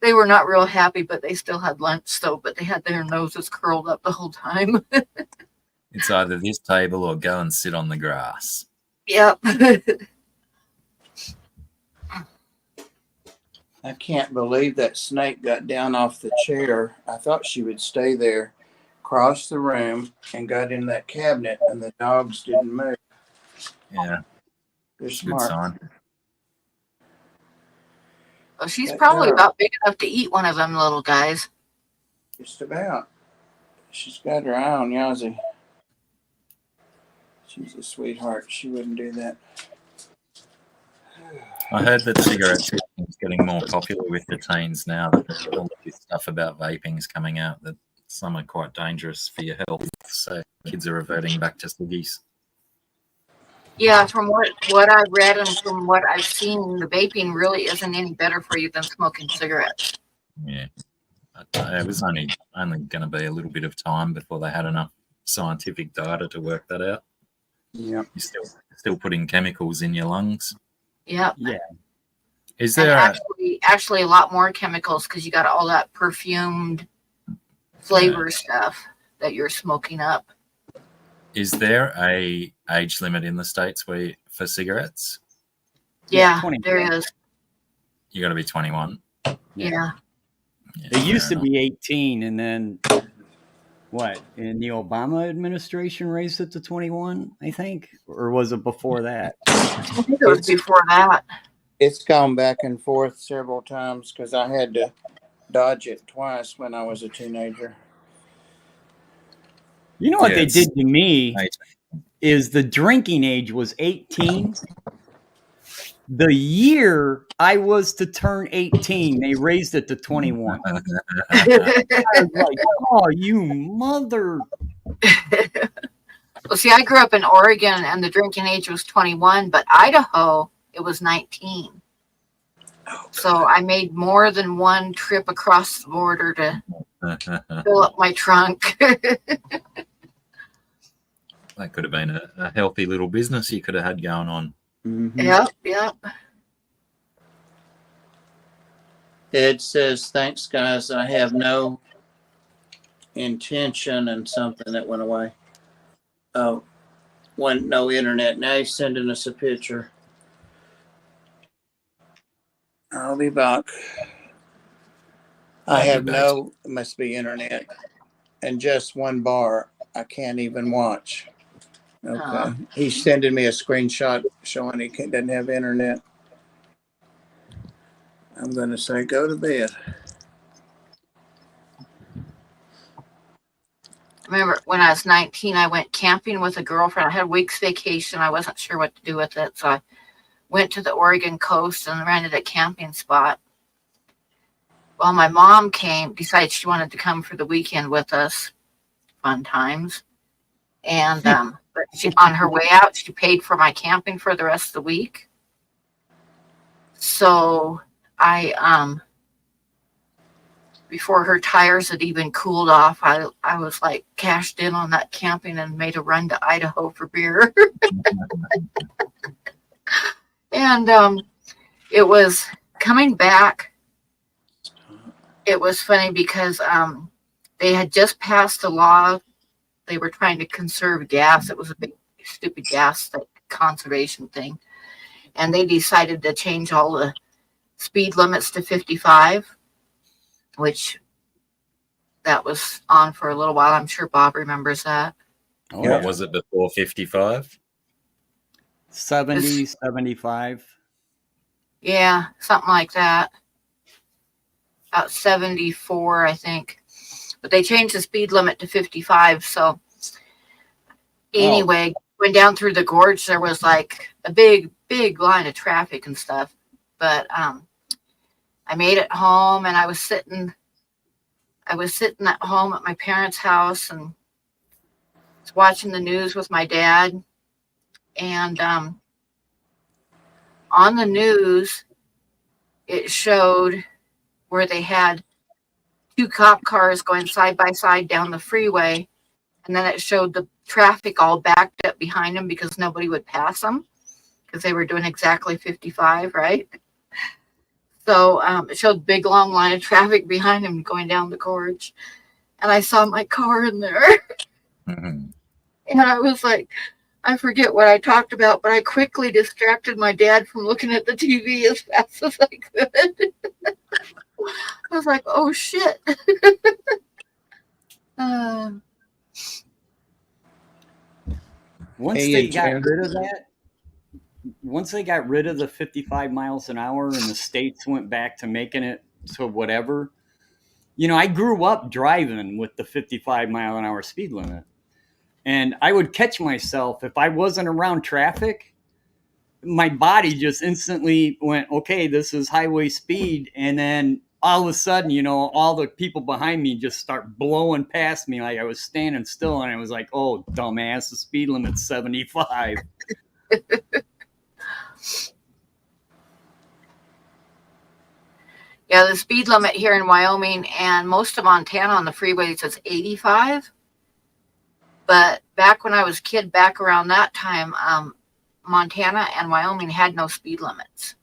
They were not real happy, but they still had lunch, so but they had their noses curled up the whole time. It's either this table or go and sit on the grass. Yep. I can't believe that snake got down off the chair. I thought she would stay there, crossed the room, and got in that cabinet, and the dogs didn't move. Yeah, They're good smart. sign. Well, she's That probably girl. about big enough to eat one of them little guys. Just about. She's got her eye on Yazzie. She's a sweetheart. She wouldn't do that. I heard that cigarette smoking is getting more popular with the teens now. That all this stuff about vaping is coming out, that some are quite dangerous for your health. So kids are reverting back to ciggies. Yeah, from what I've read and from what I've seen, the vaping really isn't any better for you than smoking cigarettes. Yeah. It was only going to be a little bit of time before they had enough scientific data to work that out. Yeah. You're still putting chemicals in your lungs. Yep. Yeah. Is And there actually a lot more chemicals because you got all that perfumed flavor stuff that you're smoking up. is there a age limit in the States for cigarettes? Yeah, 21. there is. You got to be 21. Yeah. It used to be 18, and then what? And the Obama administration raised it to 21, I think, or was it before that? I think it was before that. It's gone back and forth several times because I had to dodge it twice when I was a teenager. You know what they it's did to me 18. is the drinking age was 18. The year I was to turn 18, they raised it to 21. I was like, oh, you mother. Well, see, I grew up in Oregon and the drinking age was 21, but Idaho, it was 19. So I made more than one trip across the border to fill up my trunk. That could have been a healthy little business you could have had going on. Mm-hmm. Yep. Ed says, thanks, guys. I have no intention, and something that went away. Oh, no internet. Now he's sending us a picture. I'll be back. I have no, it must be internet, and just one bar I can't even watch. Okay. He's sending me a screenshot showing he doesn't have internet. I'm going to say go to bed. Remember when I was 19, I went camping with a girlfriend. I had a week's vacation. I wasn't sure what to do with it. So I went to the Oregon coast and rented a camping spot. Well, my mom decided she wanted to come for the weekend with us. Fun times. And but on her way out, she paid for my camping for the rest of the week. So I before her tires had even cooled off, I was like cashed in on that camping and made a run to Idaho for beer. And it was coming back. It was funny because they had just passed a law. They were trying to conserve gas. It was a big, stupid gas conservation thing. And they decided to change all the speed limits to 55, which that was on for a little while. I'm sure Bob remembers that. Oh, What was it before 55? 70, 75. Yeah, something like that. About 74, I think. But they changed the speed limit to 55. So anyway, going down through the gorge, there was like a big line of traffic and stuff. But I made it home, and I was sitting at home at my parents' house and was watching the news with my dad. And on on the news, it showed where they had 2 cop cars going side by side down the freeway. And then it showed the traffic all backed up behind them because nobody would pass them because they were doing exactly 55, right? So it showed big long line of traffic behind them going down the gorge. And I saw my car in there. Mhm. And I was like, I forget what I talked about, but I quickly distracted my dad from looking at the TV as fast as I could. I was like, oh shit. Once Hey, they got Jen. rid of that, once they got rid of the 55 miles an hour and the states went back to making it to whatever, I grew up driving with the 55-mile-an-hour speed limit. And I would catch myself if I wasn't around traffic, my body just instantly went, okay, this is highway speed. And then all of a sudden, all the people behind me just start blowing past me like I was standing still. And I was like, oh, dumbass, the speed limit's 75. Yeah, the speed limit here in Wyoming and most of Montana on the freeways is 85. But back when I was a kid, back around that time, Montana and Wyoming had no speed limits.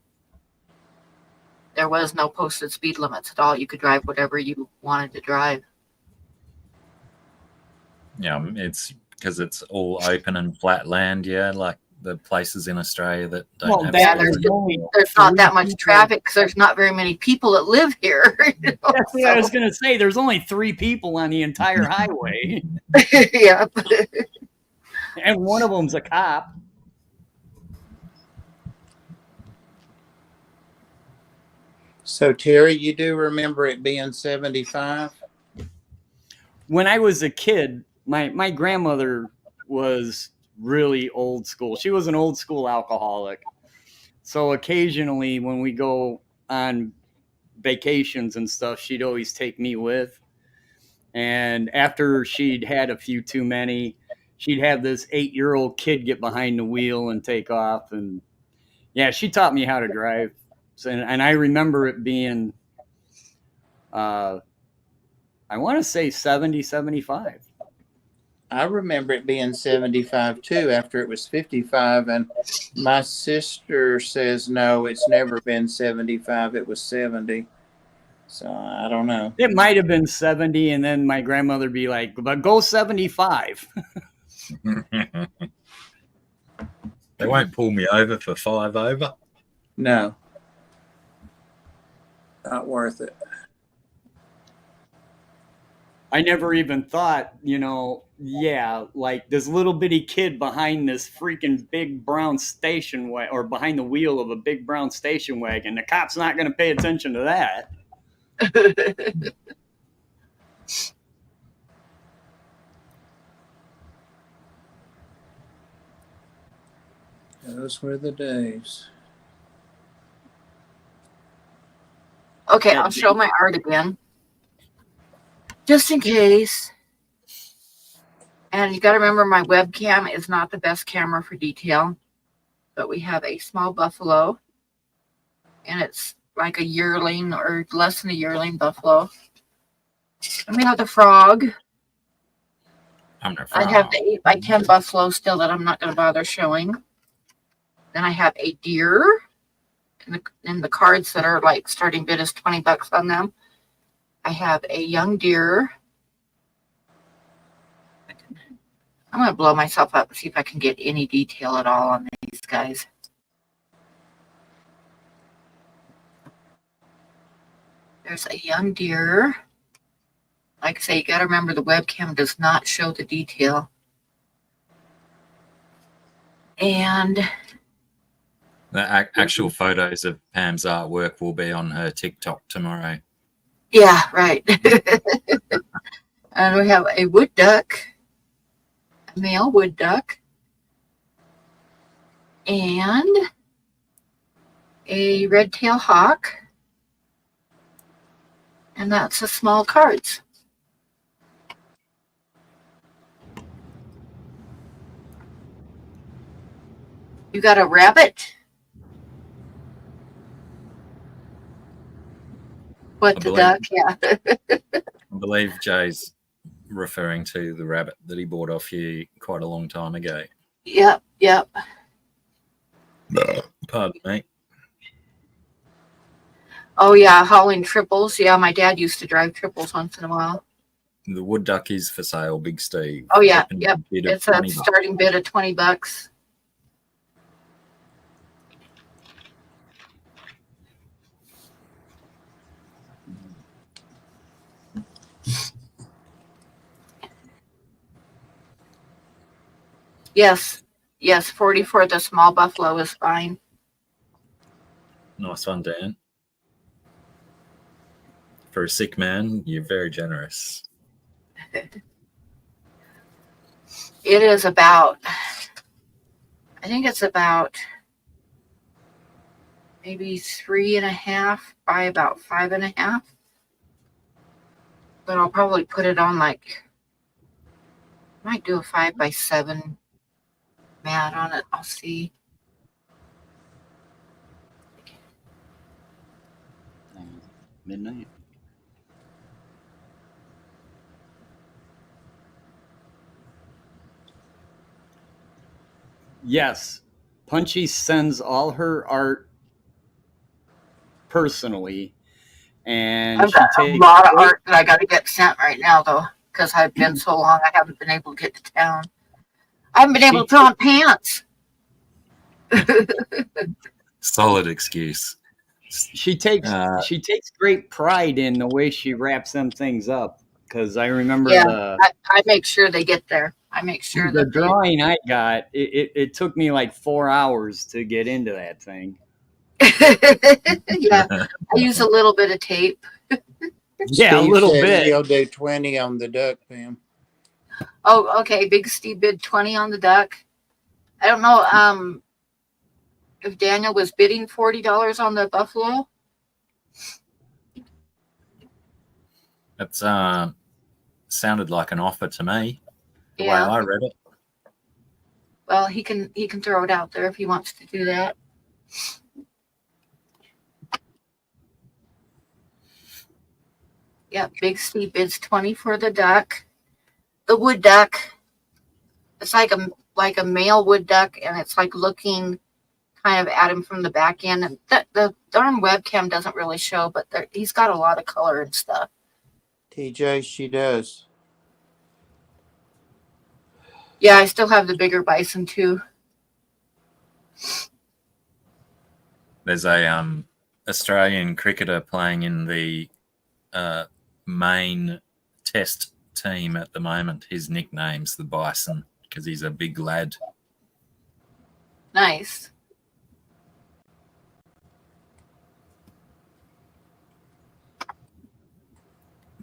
There was no posted speed limits at all. You could drive whatever you wanted to drive. Yeah, it's because it's all open and flat land. Yeah, like the places in Australia that don't Well, have. Yeah, that speed is limits. only There's not that much people. traffic because there's not very many people that live here. That's what I was going to say. There's only 3 people on the entire highway, Yeah. and one of them's a cop. So, Terry, you do remember it being 75? When I was a kid, my grandmother was really old school. She was an old school alcoholic. So occasionally when we go on vacations and stuff, she'd always take me with. And after she'd had a few too many, she'd have this 8-year-old kid get behind the wheel and take off. And yeah, she taught me how to drive. And I remember it being, I want to say 70, 75. I remember it being 75 too after it was 55. And my sister says, no, it's never been 75. It was 70. So I don't know. It might have been 70, and then my grandmother be like, but go 75. They won't pull me over for 5 over. No. Not worth it. I never even thought, like this little bitty kid behind this freaking big brown station wagon, or behind the wheel of a big brown station wagon. The cop's not going to pay attention to that. Those were the days. Okay, I'll show my art again. Just in case. And you got to remember my webcam is not the best camera for detail. But we have a small buffalo. And it's like a yearling or less than a yearling buffalo. And we have the frog. I'm not. I have the 8x10 buffalo still that I'm not going to bother showing. Then I have a deer. And the cards that are like starting bid is $20 on them. I have a young deer. I'm going to blow myself up and see if I can get any detail at all on these guys. There's a young deer. Like I say, you got to remember the webcam does not show the detail. And the actual photos of Pam's artwork will be on her TikTok tomorrow. yeah, right. And we have a wood duck, a male wood duck, and a red-tailed hawk. And that's the small cards. You got a rabbit, What I the believe- duck? Yeah. I believe Jay's referring to the rabbit that he bought off you quite a long time ago. Yep. Yep. Pardon me. Oh yeah, hauling triples. Yeah, my dad used to drive triples once in a while. The wood duck is for sale, Big Steve. Oh yeah, Open yep. bid of It's a $20. starting bid of $20. Yes. Yes, 40 for the small buffalo is fine. Nice one, Dan. For a sick man, you're very generous. It is about, I think it's about maybe 3.5 by about 5.5. But I'll probably put it on like, might do a 5x7 mat on it. I'll see. Midnight. Yes, Punchy sends all her art personally, and I've she got a takes lot of art that I got to get sent right now, though, because I've been so long I haven't been able to get to town. I haven't been able to put on pants. Solid excuse. She takes great pride in the way she wraps them things up. Because I remember Yeah, I make sure they get there. I make sure the that drawing I got. It took me like 4 hours to get into that thing. yeah, I use a little bit of tape. Yeah, a Steve little said bit. He'll do 20 on the duck, Pam. Oh, okay. Big Steve bid 20 on the duck. I don't know if Daniel was bidding $40 on the buffalo. That's sounded like an offer to me, the way Yeah. I read it. Well, he can throw it out there if he wants to do that. Yep, Big Steve bids 20 for the duck. The wood duck. It's like a male wood duck, and it's like looking kind of at him from the back end. And the darn webcam doesn't really show, but he's got a lot of color and stuff. TJ, she does. Yeah, I still have the bigger bison too. There's a Australian cricketer playing in the main test team at the moment. His nickname's the Bison because he's a big lad. Nice.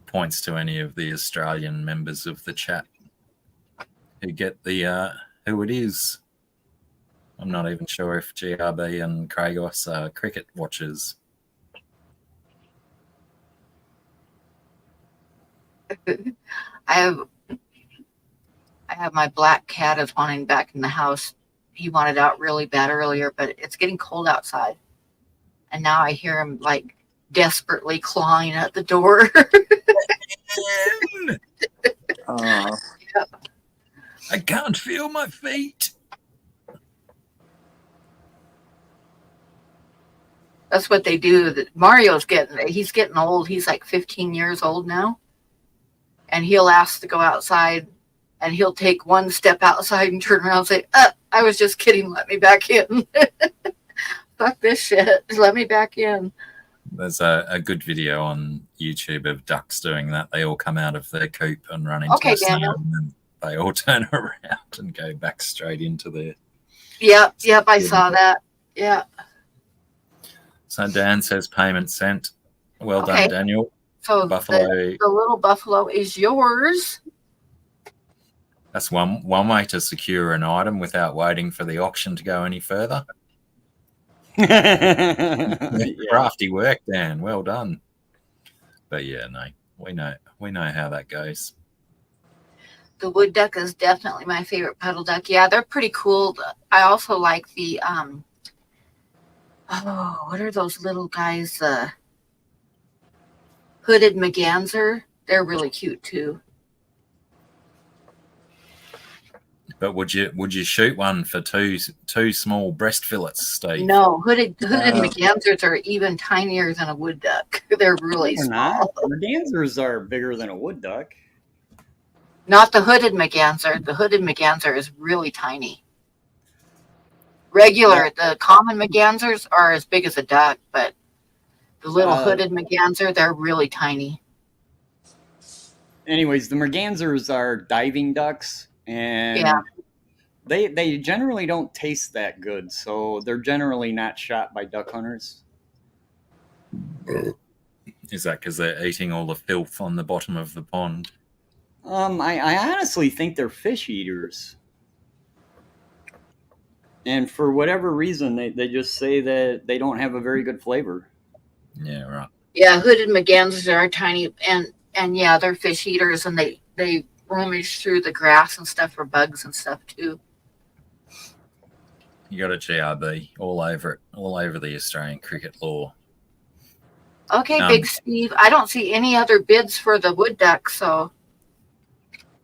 Points to any of the Australian members of the chat who get the who it is. I'm not even sure if GRB and Kragos are cricket watchers. I have my black cat is wanting back in the house. He wanted out really bad earlier, but it's getting cold outside. And now I hear him like desperately clawing at the door. I can't feel my feet. That's what they do. Mario's he's getting old. He's like 15 years old now. And he'll ask to go outside, and he'll take one step outside and turn around and say, I was just kidding. Let me back in. Fuck this shit. Let me back in. There's a good video on YouTube of ducks doing that. They all come out of their coop and run into the snow, and then they all turn around and go back straight into their... Yep, I saw that. Yeah. So Dan says payment sent. Well done, Daniel. So Buffalo. the little buffalo is yours. That's one way to secure an item without waiting for the auction to go any further. Crafty work, Dan. Well done. But yeah, no, we know how that goes. The wood duck is definitely my favorite puddle duck. Yeah, they're pretty cool. I also like the what are those little guys? hooded merganser, they're really cute too. But would you shoot one for two small breast fillets, Steve? No, hooded mergansers are even tinier than a wood duck. They're really They're small. not. Mergansers are bigger than a wood duck. Not the hooded merganser. The hooded merganser is really tiny. The common mergansers are as big as a duck, but the little hooded merganser, they're really tiny. Anyways, the mergansers are diving ducks, and Yeah. they generally don't taste that good, so they're generally not shot by duck hunters. Is that because they're eating all the filth on the bottom of the pond? I honestly think they're fish eaters. And for whatever reason, they just say that they don't have a very good flavor. Yeah, right. Yeah, hooded mergansers are tiny, and yeah, they're fish eaters, and they rummage through the grass and stuff for bugs and stuff too. You got a GRB all over it, all over the Australian cricket law. Okay, Big Steve. I don't see any other bids for the wood duck, so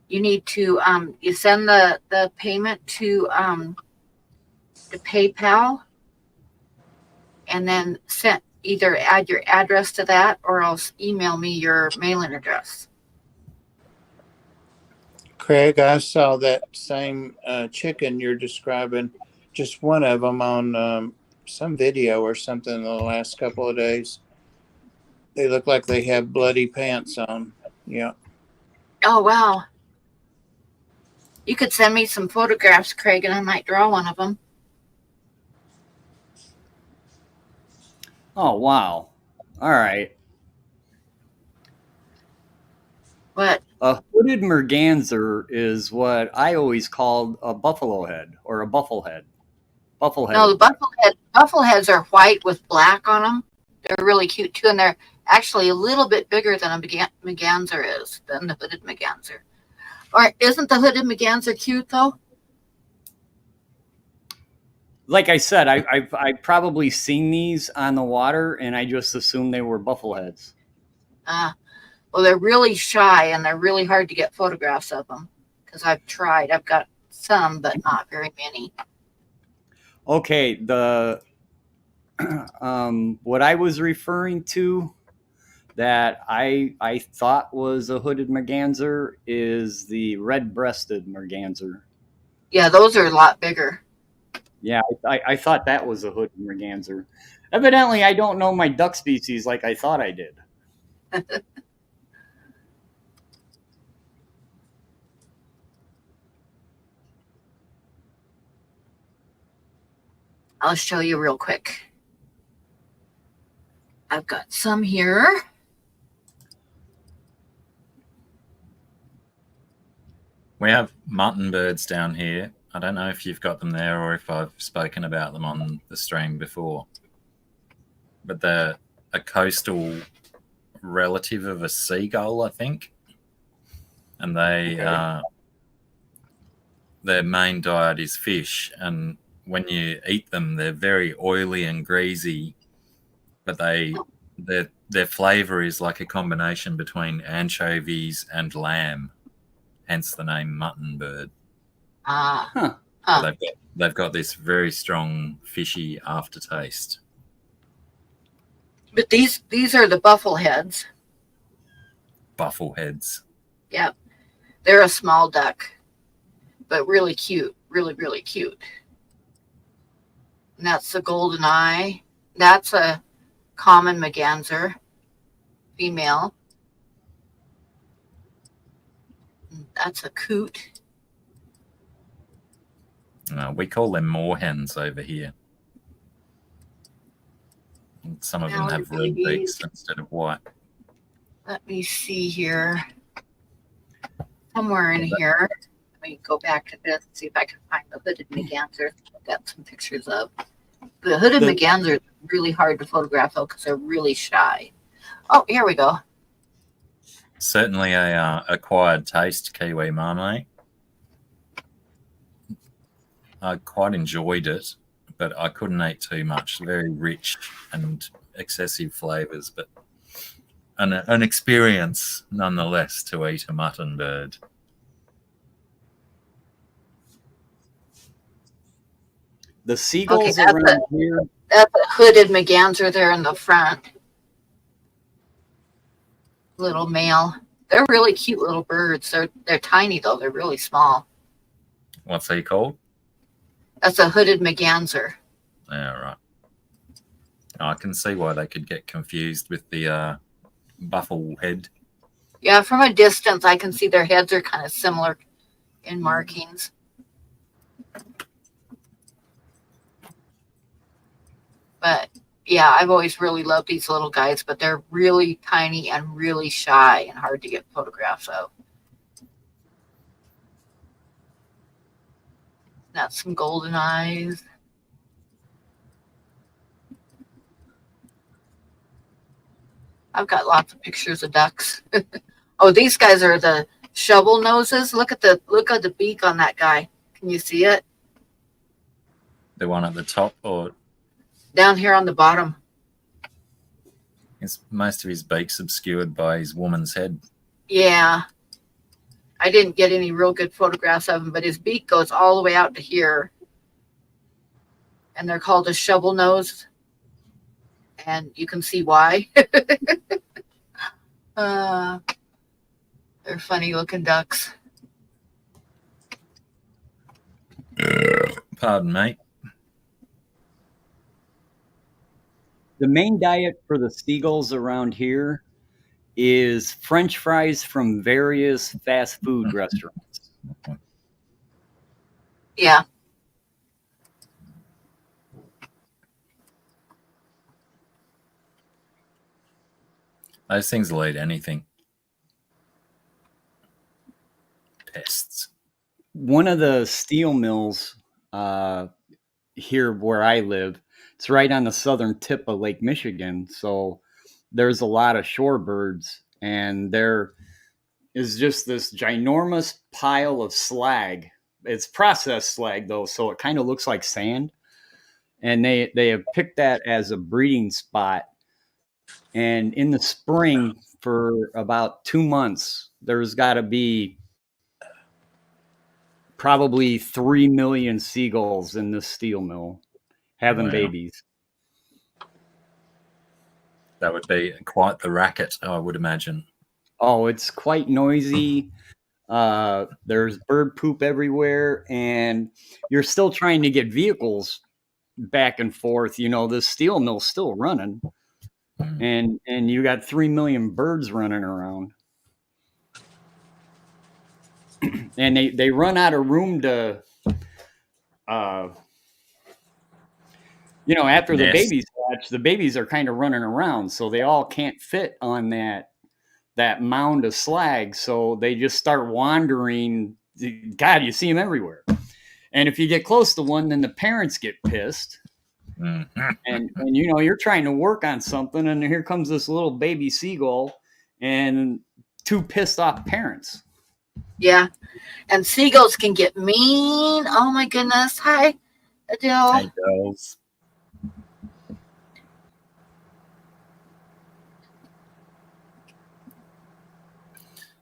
you need to you send the payment to the PayPal, and then either add your address to that, or else email me your mailing address. Craig, I saw that same chicken you're describing, just one of them on some video or something in the last couple of days. They look like they have bloody pants on. Yeah. Oh, wow. You could send me some photographs, Craig, and I might draw one of them. Oh, wow. All right. What? A hooded merganser is what I always called a buffalo head or a bufflehead. Bufflehead. No, the buffleheads are white with black on them. They're really cute too, and they're actually a little bit bigger than a merganser is, than the hooded merganser. Or isn't the hooded merganser cute though? Like I said, I've probably seen these on the water, and I just assumed they were buffleheads. Well, they're really shy, and they're really hard to get photographs of them because I've tried. I've got some, but not very many. Okay, the what I was referring to that I thought was a hooded merganser is the red-breasted merganser. Yeah, those are a lot bigger. Yeah, I thought that was a hooded merganser. Evidently, I don't know my duck species like I thought I did. I'll show you real quick. I've got some here. We have mutton birds down here. I don't know if you've got them there or if I've spoken about them on the stream before. But they're a coastal relative of a seagull, I think. And their main diet is fish. And when you eat them, they're very oily and greasy. But their flavor is like a combination between anchovies and lamb. Hence the name mutton bird. They've got this very strong fishy aftertaste. But these are the buffleheads. Buffleheads. Yep. They're a small duck, but really cute. Really, really cute. And that's the golden eye. That's a common merganser, female. That's a coot. We call them moorhens over here. Some of them have red beaks instead of white. Let me see here. Somewhere in here. Let me go back to this and see if I can find the hooded merganser. I've got some pictures of. The hooded merganser is really hard to photograph though because they're really shy. Oh, here we go. Certainly a acquired taste, Kiwi Marmite. I quite enjoyed it, but I couldn't eat too much. Very rich and excessive flavors, but an experience nonetheless to eat a mutton bird. The Okay, seagulls around here. that's a hooded merganser there in the front. Little male. They're really cute little birds. They're tiny though. They're really small. What's he called? That's a hooded merganser. Yeah, right. I can see why they could get confused with the buffle head. Yeah, from a distance, I can see their heads are kind of similar in markings. But yeah, I've always really loved these little guys, but they're really tiny and really shy and hard to get photographs of. That's some golden eyes. I've got lots of pictures of ducks. Oh, these guys are the shovel noses. Look at the beak on that guy. Can you see it? The one at the top, or Down here on the bottom. is most of his beak's obscured by his woman's head. Yeah. I didn't get any real good photographs of him, but his beak goes all the way out to here. And they're called a shovel nose. And you can see why. They're funny looking ducks. Pardon me. The main diet for the seagulls around here is French fries from various fast food restaurants. Yeah. Those things will eat anything. Pests. One of the steel mills here where I live, it's right on the southern tip of Lake Michigan. So there's a lot of shorebirds, and there is just this ginormous pile of slag. It's processed slag though, so it kind of looks like sand. And they have picked that as a breeding spot. And in the spring, for about 2 months, there's got to be probably 3 million seagulls in this steel mill having Wow. babies. That would be quite the racket, I would imagine. Oh, it's quite noisy. There's bird poop everywhere, and you're still trying to get vehicles back and forth. You know, the steel mill's still running, and you got 3 million birds running around. And they run out of room to, after the babies hatch, the babies are kind of running around, so they all can't fit on that mound of slag. So they just start wandering. God, you see them everywhere. And if you get close to one, then the parents get pissed. And you're trying to work on something, and here comes this little baby seagull and 2 pissed off parents. Yeah. And seagulls can get mean. Oh my goodness. Hi, Adele. Hey, girls.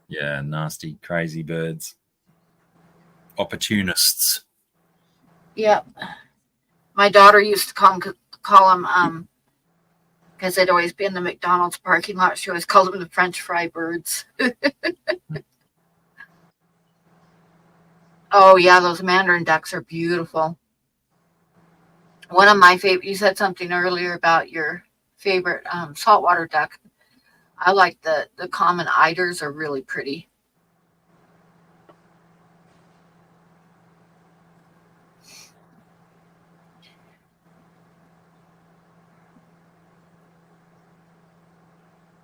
Yeah, nasty, crazy birds. Opportunists. Yep. My daughter used to call them, because they'd always be in the McDonald's parking lot. She always called them the French fry birds. Oh, yeah, those mandarin ducks are beautiful. One of my favorite, you said something earlier about your favorite saltwater duck. I like the common eiders are really pretty.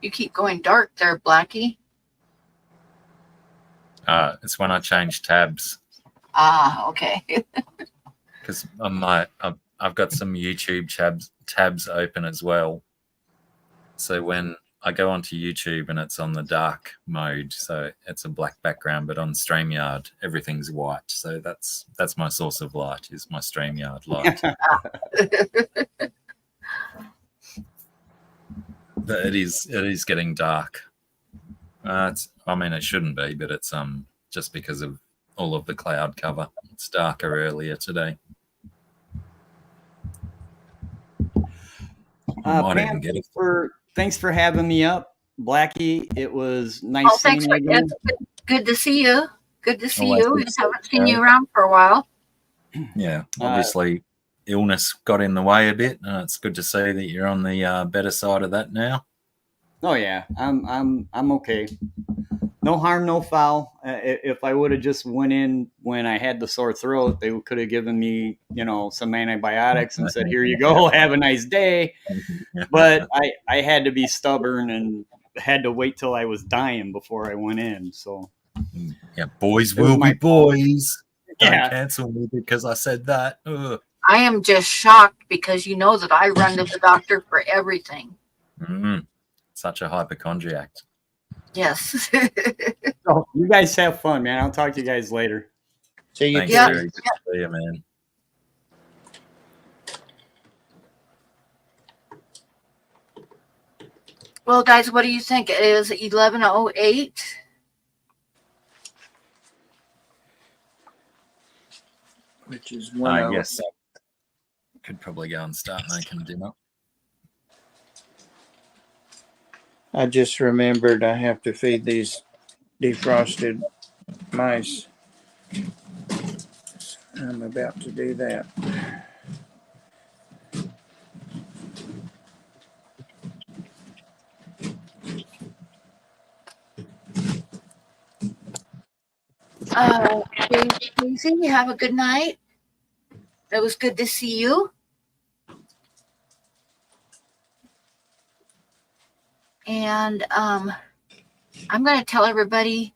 You keep going dark there, Blackie. It's when I change tabs. Ah, okay. Because I've got some YouTube tabs open as well. So when I go onto YouTube and it's on the dark mode, so it's a black background, but on StreamYard everything's white. So that's my source of light, is my StreamYard light. It is getting dark. I mean, it shouldn't be, but it's just because of all of the cloud cover. It's darker earlier today. I might even Pam, get it. thanks for having me up, Blackie. It was nice seeing thanks you again. good to see you. Good to see Always you. good I to see haven't you, seen you Gary. around for a while. Yeah, obviously illness got in the way a bit. It's good to see that you're on the better side of that now. Oh yeah, I'm okay. No harm, no foul. If I would have just went in when I had the sore throat, they could have given me, some antibiotics and said, "Here you go, have a nice day." But I had to be stubborn and had to wait till I was dying before I went in. So Yeah, boys it was will be my fault. boys. Don't Yeah. cancel me because I said that. Ugh. I am just shocked because you know that I run to the doctor for everything. Such a hypochondriac. Yes. So you guys have fun, man. I'll talk to you guys later. See you, Thanks, Yeah. Gary. Good to see you, man. Well, guys, what do you think? It is 11:08. which is 1 Yes, could probably go and start making dinner. I just remembered I have to feed these defrosted mice. I'm about to do that. Casey, have a good night. It was good to see you. And I'm going to tell everybody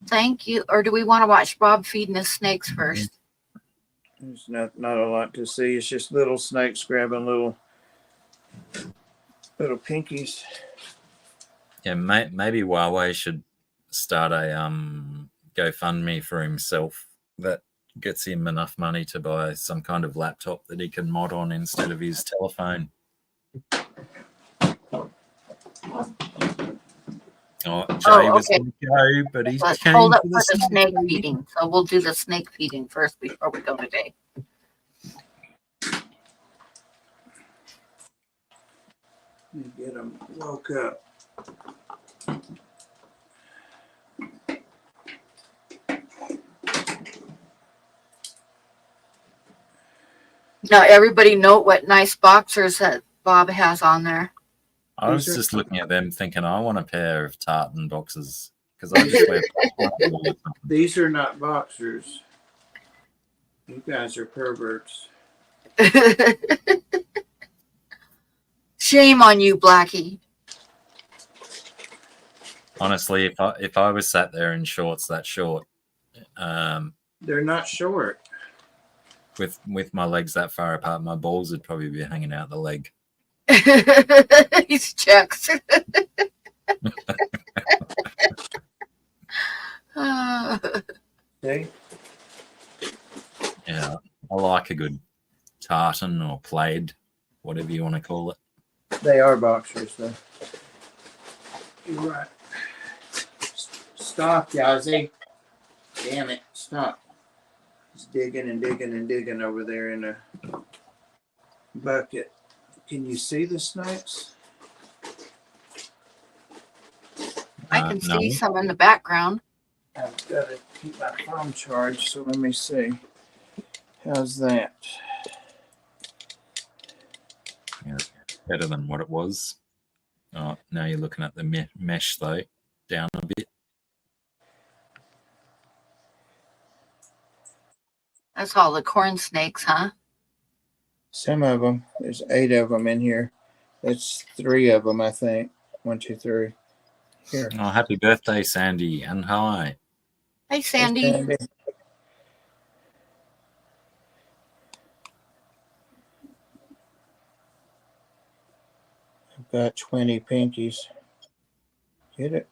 thank you. Or do we want to watch Bob feeding his snakes first? There's not a lot to see. It's just little snakes grabbing little pinkies. Yeah, maybe Huawei should start a GoFundMe for himself that gets him enough money to buy some kind of laptop that he can mod on instead of his telephone. Jay was okay. going to go, but he's Let's keen hold up for for the snake feeding. feeding. So we'll do the snake feeding first before we go today. Let me get them woke up. Now, everybody note what nice boxers that Bob has on there. I was just looking at them thinking, I want a pair of tartan boxes because I just wear all the time. These are not boxers. You guys are perverts. Shame on you, Blackie. Honestly, if I was sat there in shorts that short, They're not short. with my legs that far apart, my balls would probably be hanging out the leg. He's checks. See? Yeah, I like a good tartan or plaid, whatever you want to call it. They are boxers, though. You're right. Stop, Yazzie. Damn it. Stop. He's digging and digging and digging over there in a bucket. Can you see the snakes? I can No. see some in the background. I've got to keep my phone charged, so let me see. How's that? Yeah, better than what it was. Oh, now you're looking at the mesh though, down a bit. That's all the corn snakes, huh? Some of them. There's 8 of them in here. That's 3 of them, I think. 1, 2, 3. Here. Oh, happy birthday, Sandy, and hi. Hey, Sandy. Sandy. I've got 20 pinkies. Get it?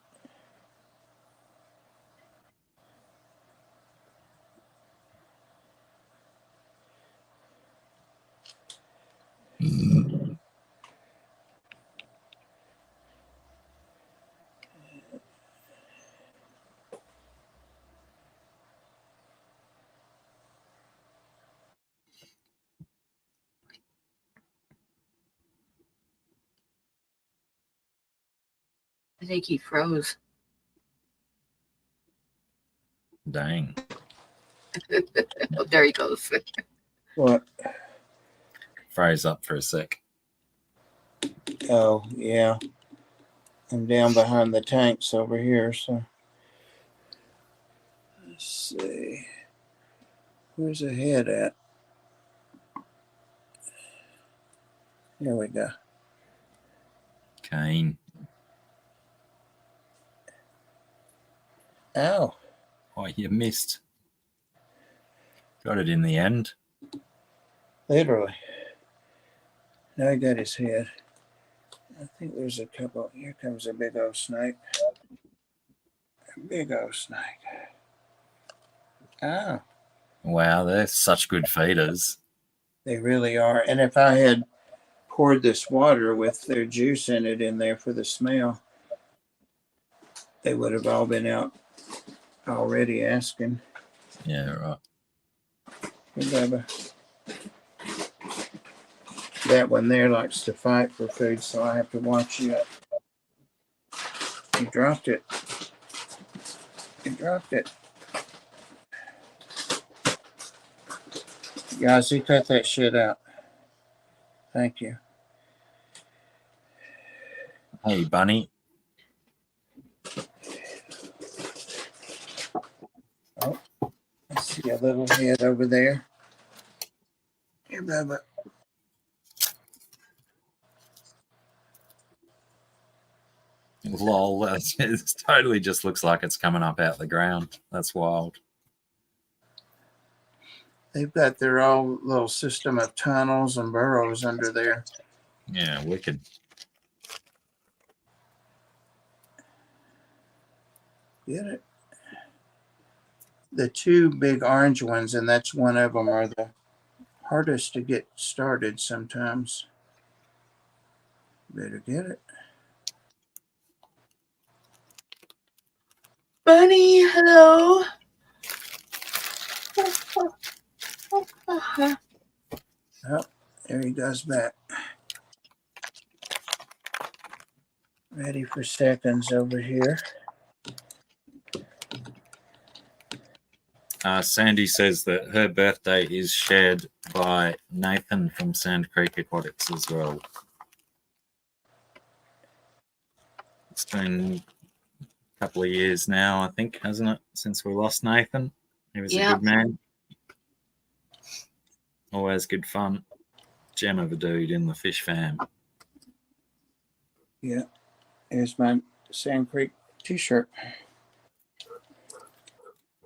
I think he froze. Dang. Oh, there he goes. What? Froze up for a sec. Oh, yeah. I'm down behind the tanks over here, so. Let's see. Where's the head at? There we go. Kane. Ow. Oh, you missed. Got it in the end. Literally. Now I got his head. I think there's a couple. Here comes a big old snake. A big old snake. Oh, Wow, they're such good feeders. they really are. And if I had poured this water with their juice in it in there for the smell, they would have all been out already asking. Yeah, right. Hey, Bubba. That one there likes to fight for food, so I have to watch it. He dropped it. He dropped it. Guys, he cut that shit out. Thank you. Hey, Bunny. Oh, I see a little head over there. Here, Bubba. Lol, it totally just looks like it's coming up out the ground. That's wild. They've got their own little system of tunnels and burrows under there. Yeah, wicked. Get it? The two big orange ones, and that's one of them, are the hardest to get started sometimes. Better get it. Bunny, hello. Oh, there he goes back. Ready for seconds over here. Sandy says that her birthday is shared by Nathan from Sand Creek Aquatics as well. It's been a couple of years now, I think, hasn't it, since we lost Nathan? He was a good man. Always good fun. Gem of a dude in the fish fam. Yeah, here's my Sand Creek t-shirt.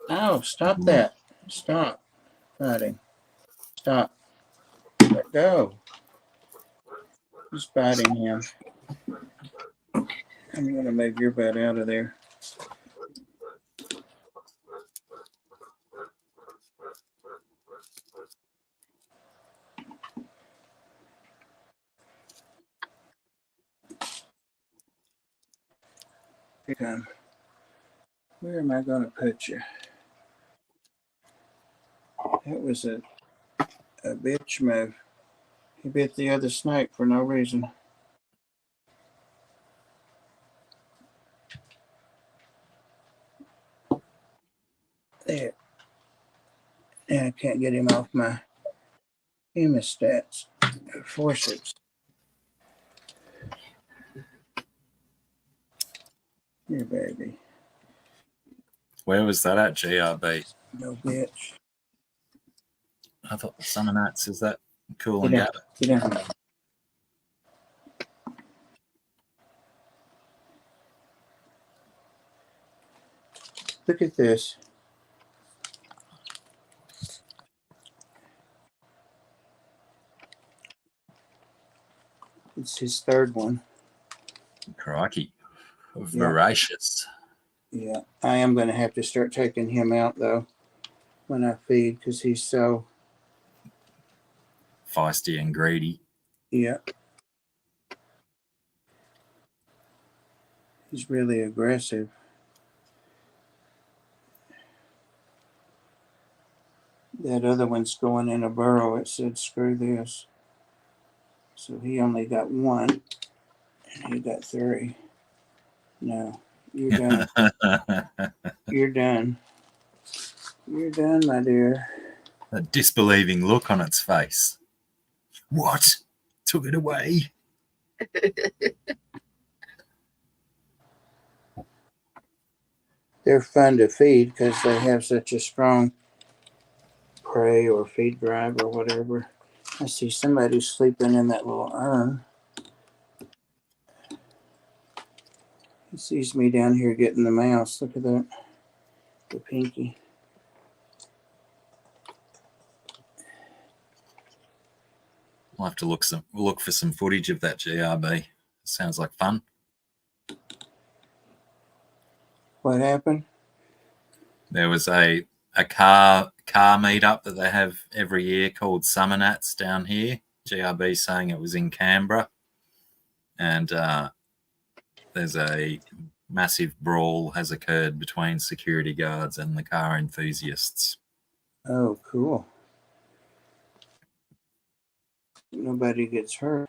Oh, stop that. Stop fighting. Stop. Let go. Who's biting him? I'm going to move your butt out of there. Here you come. Where am I going to put you? That was a bitch move. He bit the other snake for no reason. There. Now I can't get him off my hemostats. Forceps. Here, baby. Where was that at, GRB? No bitch. I thought the summer nights is that cool Get and down. gap. Get down. Look at this. It's his third one. Crikey. Voracious. Yeah, I am going to have to start taking him out, though, when I feed, because he's so... Feisty and greedy. Yeah. He's really aggressive. That other one's going in a burrow. It said, screw this. So he only got one, and he got three. No, you're done. You're done. You're done, my dear. A disbelieving look on its face. What? Took it away? They're fun to feed because they have such a strong prey or feed drive or whatever. I see somebody sleeping in that little urn. He sees me down here getting the mouse. Look at that. The pinky. I'll have to look for some footage of that GRB. Sounds like fun. What happened? There was a car meetup that they have every year called Summer Nats down here. GRB saying it was in Canberra, and there's a massive brawl has occurred between security guards and the car enthusiasts. Oh, cool. Nobody gets hurt.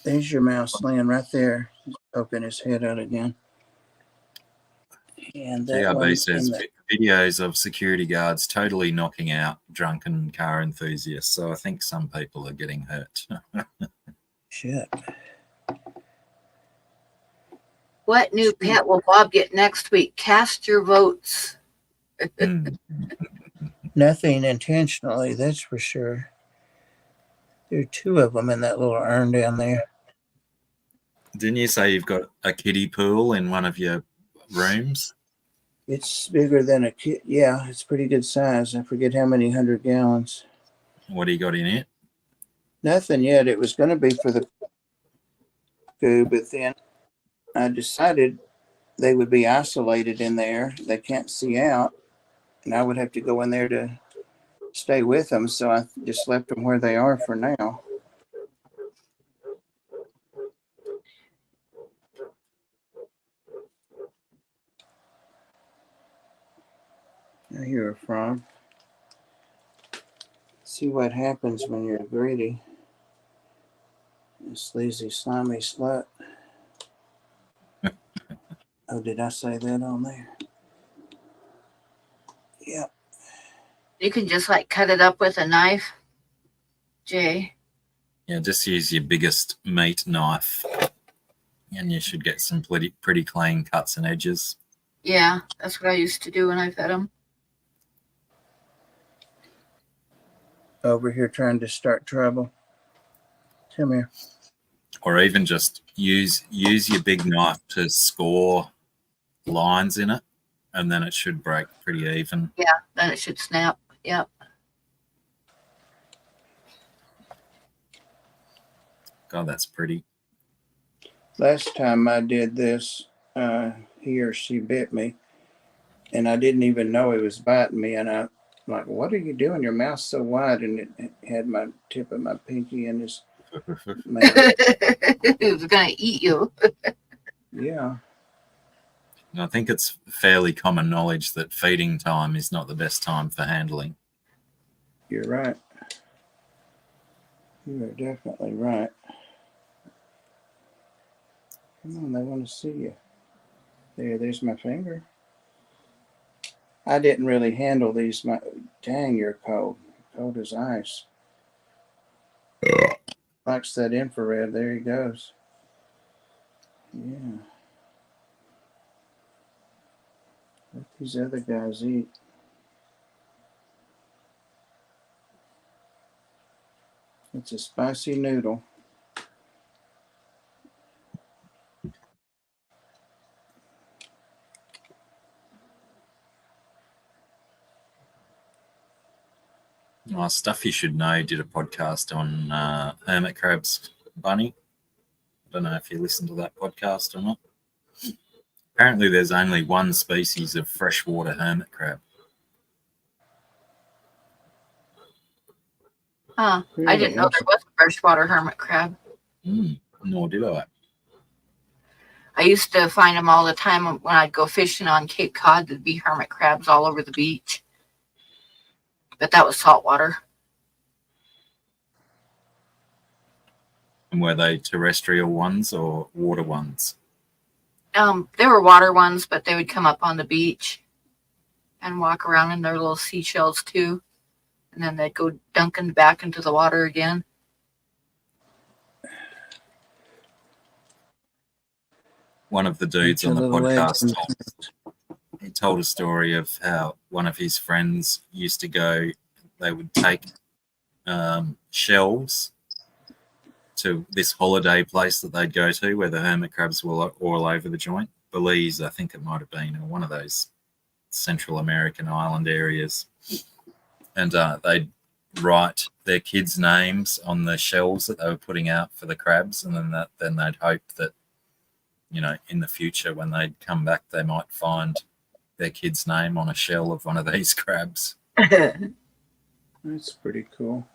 There's your mouse laying right there. He's poking his head out again. And that GRB one says videos of security guards totally knocking out drunken car enthusiasts. So I think some people are getting hurt. Shit. What new pet will Bob get next week? Cast your votes. Nothing intentionally, that's for sure. There are two of them in that little urn down there. Didn't you say you've got a kiddie pool in one of your rooms? It's bigger than a kid. Yeah, it's pretty good size. I forget how many 100 gallons. What do you got in it? Nothing yet. It was going to be for the food, but then I decided they would be isolated in there. They can't see out, and I would have to go in there to stay with them. So I just left them where they are for now. I hear a frog. See what happens when you're greedy. This lazy, slimy slut. Oh, did I say that on there? Yep. You can just like cut it up with a knife, Jay. Yeah, just use your biggest meat knife, and you should get some pretty clean cuts and edges. Yeah, that's what I used to do when I fed them. Over here trying to start trouble. Come here. Or even just use your big knife to score lines in it, and then it should break pretty even. Yeah, then it should snap. Yep. God, that's pretty. Last time I did this, he or she bit me, and I didn't even know he was biting me. And I'm like, "What are you doing? Your mouth's so wide." And it had my tip of my pinky in his mouth. It was gonna eat you. Yeah. I think it's fairly common knowledge that feeding time is not the best time for handling. You're right. You are definitely right. Come on, they want to see you. There's my finger. I didn't really handle these. Dang, you're cold. Cold as ice. Likes that infrared. There he goes. Yeah. Let these other guys eat. It's a spicy noodle. Stuff You Should Know did a podcast on hermit crabs, Bunny. I don't know if you listened to that podcast or not. Apparently there's only one species of freshwater hermit crab. Huh. I didn't know there was a freshwater hermit crab. Nor did I. I used to find them all the time when I'd go fishing on Cape Cod. There'd be hermit crabs all over the beach. But that was saltwater. And were they terrestrial ones or water ones? They were water ones, but they would come up on the beach and walk around in their little seashells too. And then they'd go dunking back into the water again. One of the dudes on the Little legs. podcast told a story of how one of his friends used to go, they would take shells to this holiday place that they'd go to where the hermit crabs were all over the joint. Belize, I think it might have been, or one of those Central American island areas. And they'd write their kids' names on the shells that they were putting out for the crabs, and then they'd hope that, you know, in the future when they'd come back, they might find their kid's name on a shell of one of these crabs. That's pretty cool.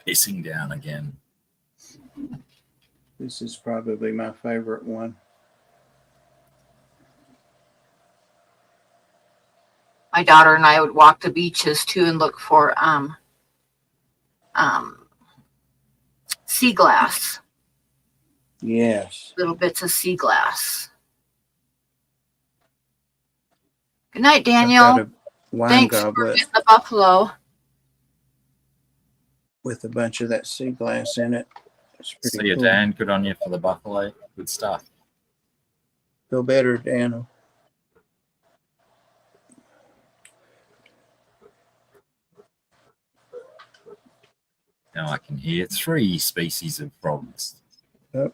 Pissing down again. This is probably my favorite one. My daughter and I would walk the beaches too and look for sea glass, Yes. little bits of sea glass. Good night, I've got Daniel. a wine Thanks for goblet getting the buffalo. with a bunch of that sea glass in it. It's pretty See you, cool. Dan. Good on you for the buffalo. Good stuff. Feel better, Dan. Now I can hear 3 species of frogs. Yeah,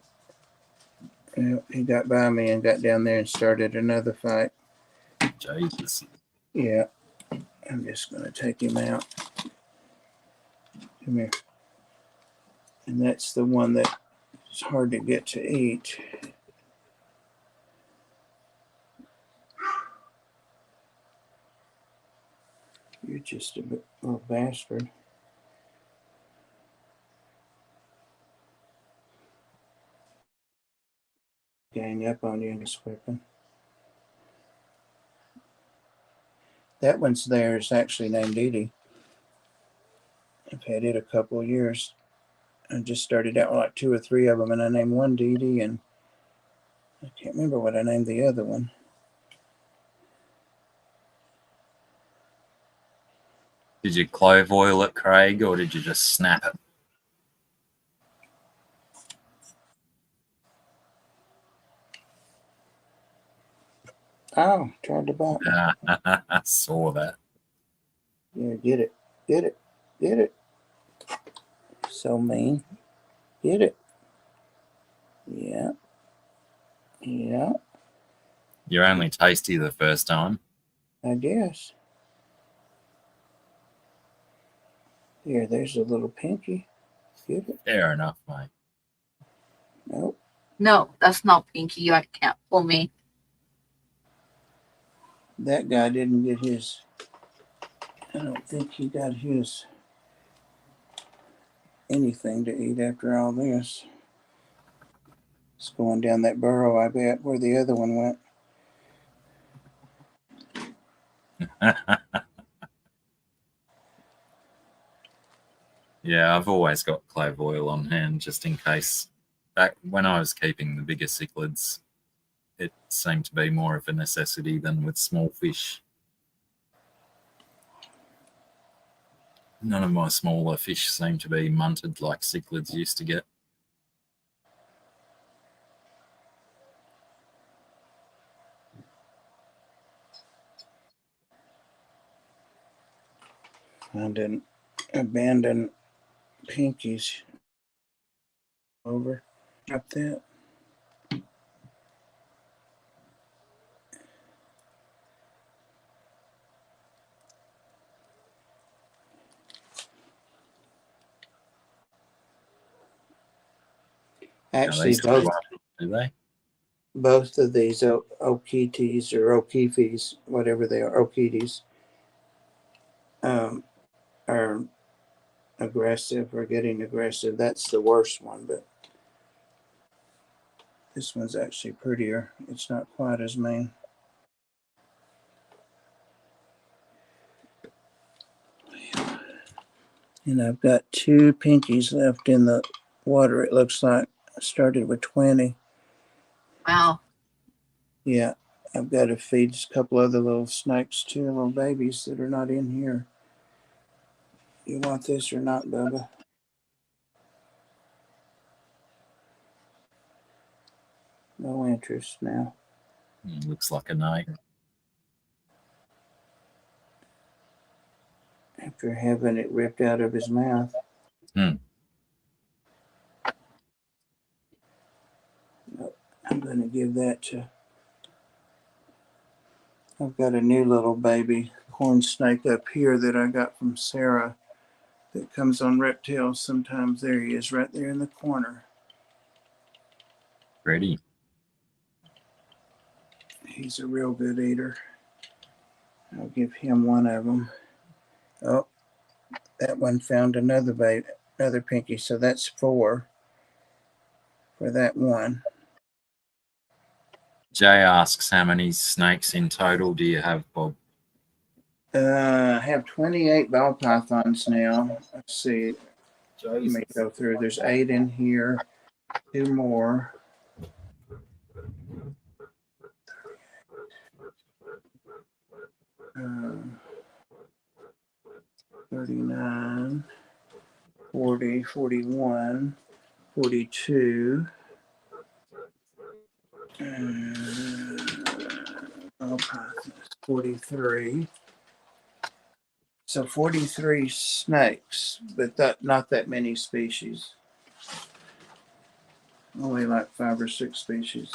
he got by me and got down there and started another fight. Jesus. Yeah. I'm just going to take him out. Come here. And that's the one that is hard to get to eat. You're just a little bastard. Gang up on you in this weapon. That one's there is actually named Edie. I've had it a couple of years. I just started out with like 2 or 3 of them, and I named one Dee Dee, and I can't remember what I named the other one. Did you clove oil it, Craig, or did you just snap it? Oh, tried to bite me. I saw that. Yeah, get it. Get it. Get it. So mean. Get it. Yeah. Yeah, You're only tasty the first time. I guess. Here, there's a little pinky. Get it. Fair enough, mate. Nope. No, that's not Pinky. You can't fool me. That guy didn't get his. I don't think he got his anything to eat after all this. It's going down that burrow, I bet, where the other one went. Yeah, I've always got clove oil on hand just in case. Back when I was keeping the bigger cichlids, it seemed to be more of a necessity than with small fish. None of my smaller fish seem to be munted like cichlids used to get. Found an abandoned pinkies. Over. Drop that. Actually, These both, do they? both of these Okitis or Okifis, whatever they are, Okitis, are aggressive or getting aggressive. That's the worst one, but This one's actually prettier. It's not quite as mean. And I've got 2 pinkies left in the water, it looks like. I started with 20. Wow. Yeah, I've got to feed a couple other little snakes too, little babies that are not in here. You want this or not, Bubba? No interest now. Looks like a no. After having it ripped out of his mouth. Hmm. Nope. I'm going to give that to... I've got a new little baby corn snake up here that I got from Sarah that comes on reptiles sometimes. There he is, right there in the corner. Ready. He's a real good eater. I'll give him one of them. Oh, that one found another baby, another pinky. So that's 4 for that one. Jay asks, how many snakes in total do you have, Bob? I have 28 ball pythons now. Let's see. Let me go through. There's 8 in here. 2 more. 39, 40, 41, 42. Ball pythons, 43. So 43 snakes, but not that many species. Only like 5 or 6 species.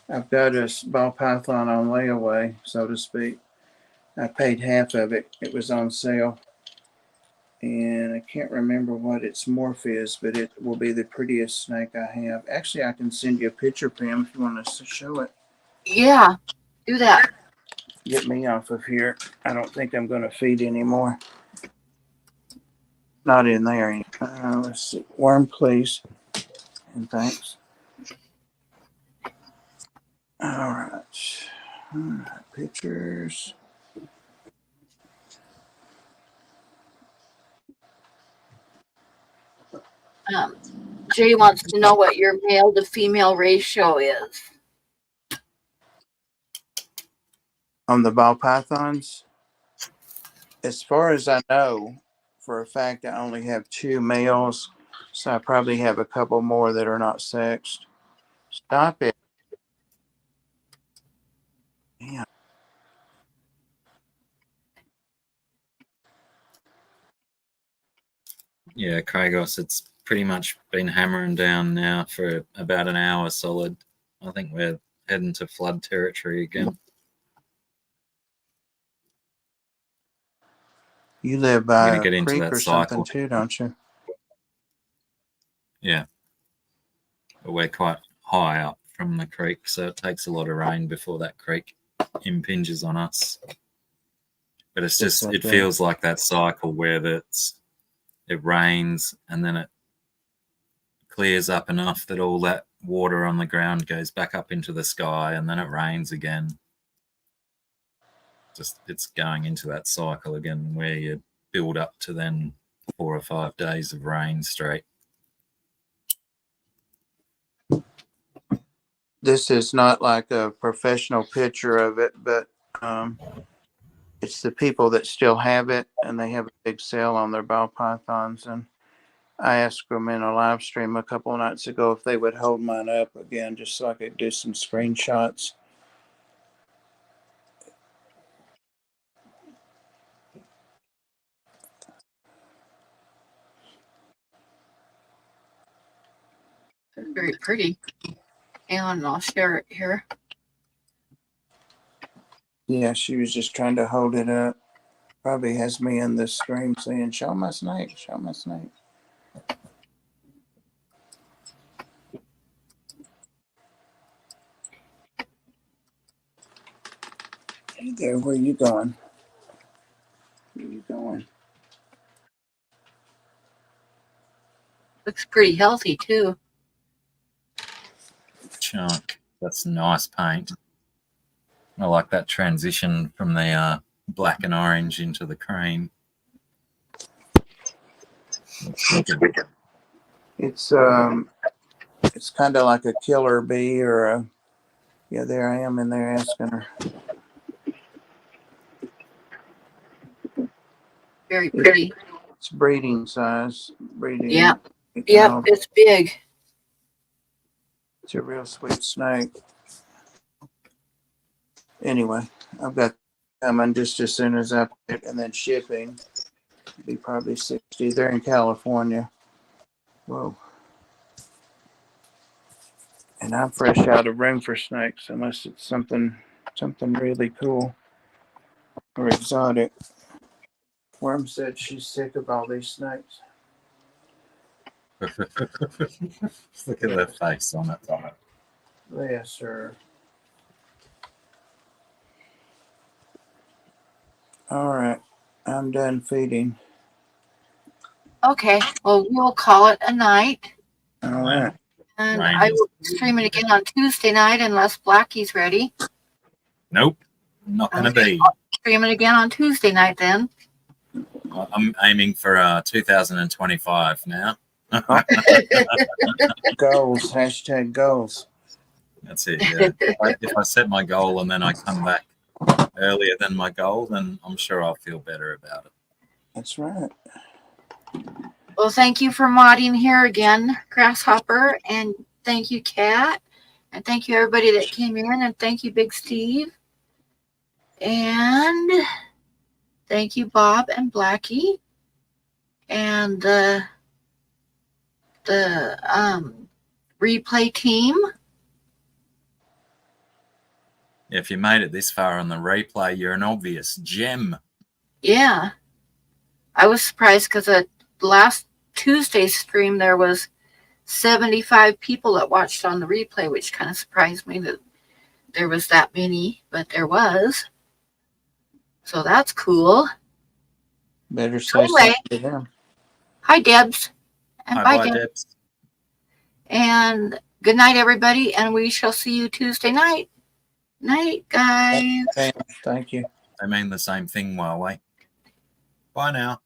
I've got a ball python on layaway, so to speak. I paid half of it. It was on sale. And I can't remember what its morph is, but it will be the prettiest snake I have. Actually, I can send you a picture, Pam, if you want us to show it. Yeah, do that. Get me off of here. I don't think I'm going to feed anymore. Not in there. Let's see. Worm, please. And thanks. All right. Pictures. Jay wants to know what your male to female ratio is. On the ball pythons, as far as I know, for a fact, I only have 2 males. So I probably have a couple more that are not sexed. Stop it. Yeah. Yeah, Kragos, it's pretty much been hammering down now for about an hour solid. I think we're heading to flood territory again. You live I'm by going to a get into creek that or something cycle. too, don't you? Yeah. But we're quite high up from the creek, so it takes a lot of rain before that creek impinges on us. But it's Just just, like it that. feels like that cycle where it rains and then it clears up enough that all that water on the ground goes back up into the sky, and then it rains again. Just it's going into that cycle again where you build up to then 4 or 5 days of rain straight. This is not like a professional picture of it, but it's the people that still have it, and they have a big sale on their ball pythons. And I asked them in a live stream a couple of nights ago if they would hold mine up again, just so I could do some screenshots. They're very pretty. And I'll share it here. Yeah, she was just trying to hold it up. Probably has me in the stream saying, "Show my snake, show my snake." Hey there, where you going? Where you going? Looks pretty healthy too. chunk. That's nice paint. I like that transition from the black and orange into the cream. It's kind of like a killer bee or a, yeah, there I am in there asking her. Very pretty. It's breeding size. Breeding. Yep. Yep, it's big. It's a real sweet snake. Anyway, I've got coming just as soon as I put it, and then shipping. Be probably 60. They're in California. Whoa. And I'm fresh out of room for snakes, unless it's something really cool or exotic. Worm said she's sick of all these snakes. Look at their face on it. Yes, sir. All right, I'm done feeding. Okay, well, we'll call it a night. All right. And Right. I will stream it again on Tuesday night unless Blackie's ready. Nope, not going to be. Stream it again on Tuesday night then. I'm aiming for 2025 now. Goals. Hashtag goals. That's it. Yeah. If I set my goal and then I come back earlier than my goal, then I'm sure I'll feel better about it. That's right. Well, thank you for modding here again, Grasshopper, and thank you, Kat, and thank you everybody that came in, and thank you, Big Steve, and thank you, Bob and Blackie, and the replay team. If you made it this far on the replay, you're an obvious gem. Yeah, I was surprised because last Tuesday's stream there was 75 people that watched on the replay, which kind of surprised me that there was that many, but there was. So that's cool. Better say Anyway. something to them. Hi, Debs. And Bye, bye, Debs. Debs. And good night, everybody. And we shall see you Tuesday night. Night, guys. Thank you. They mean the same thing, Huawei. Bye now.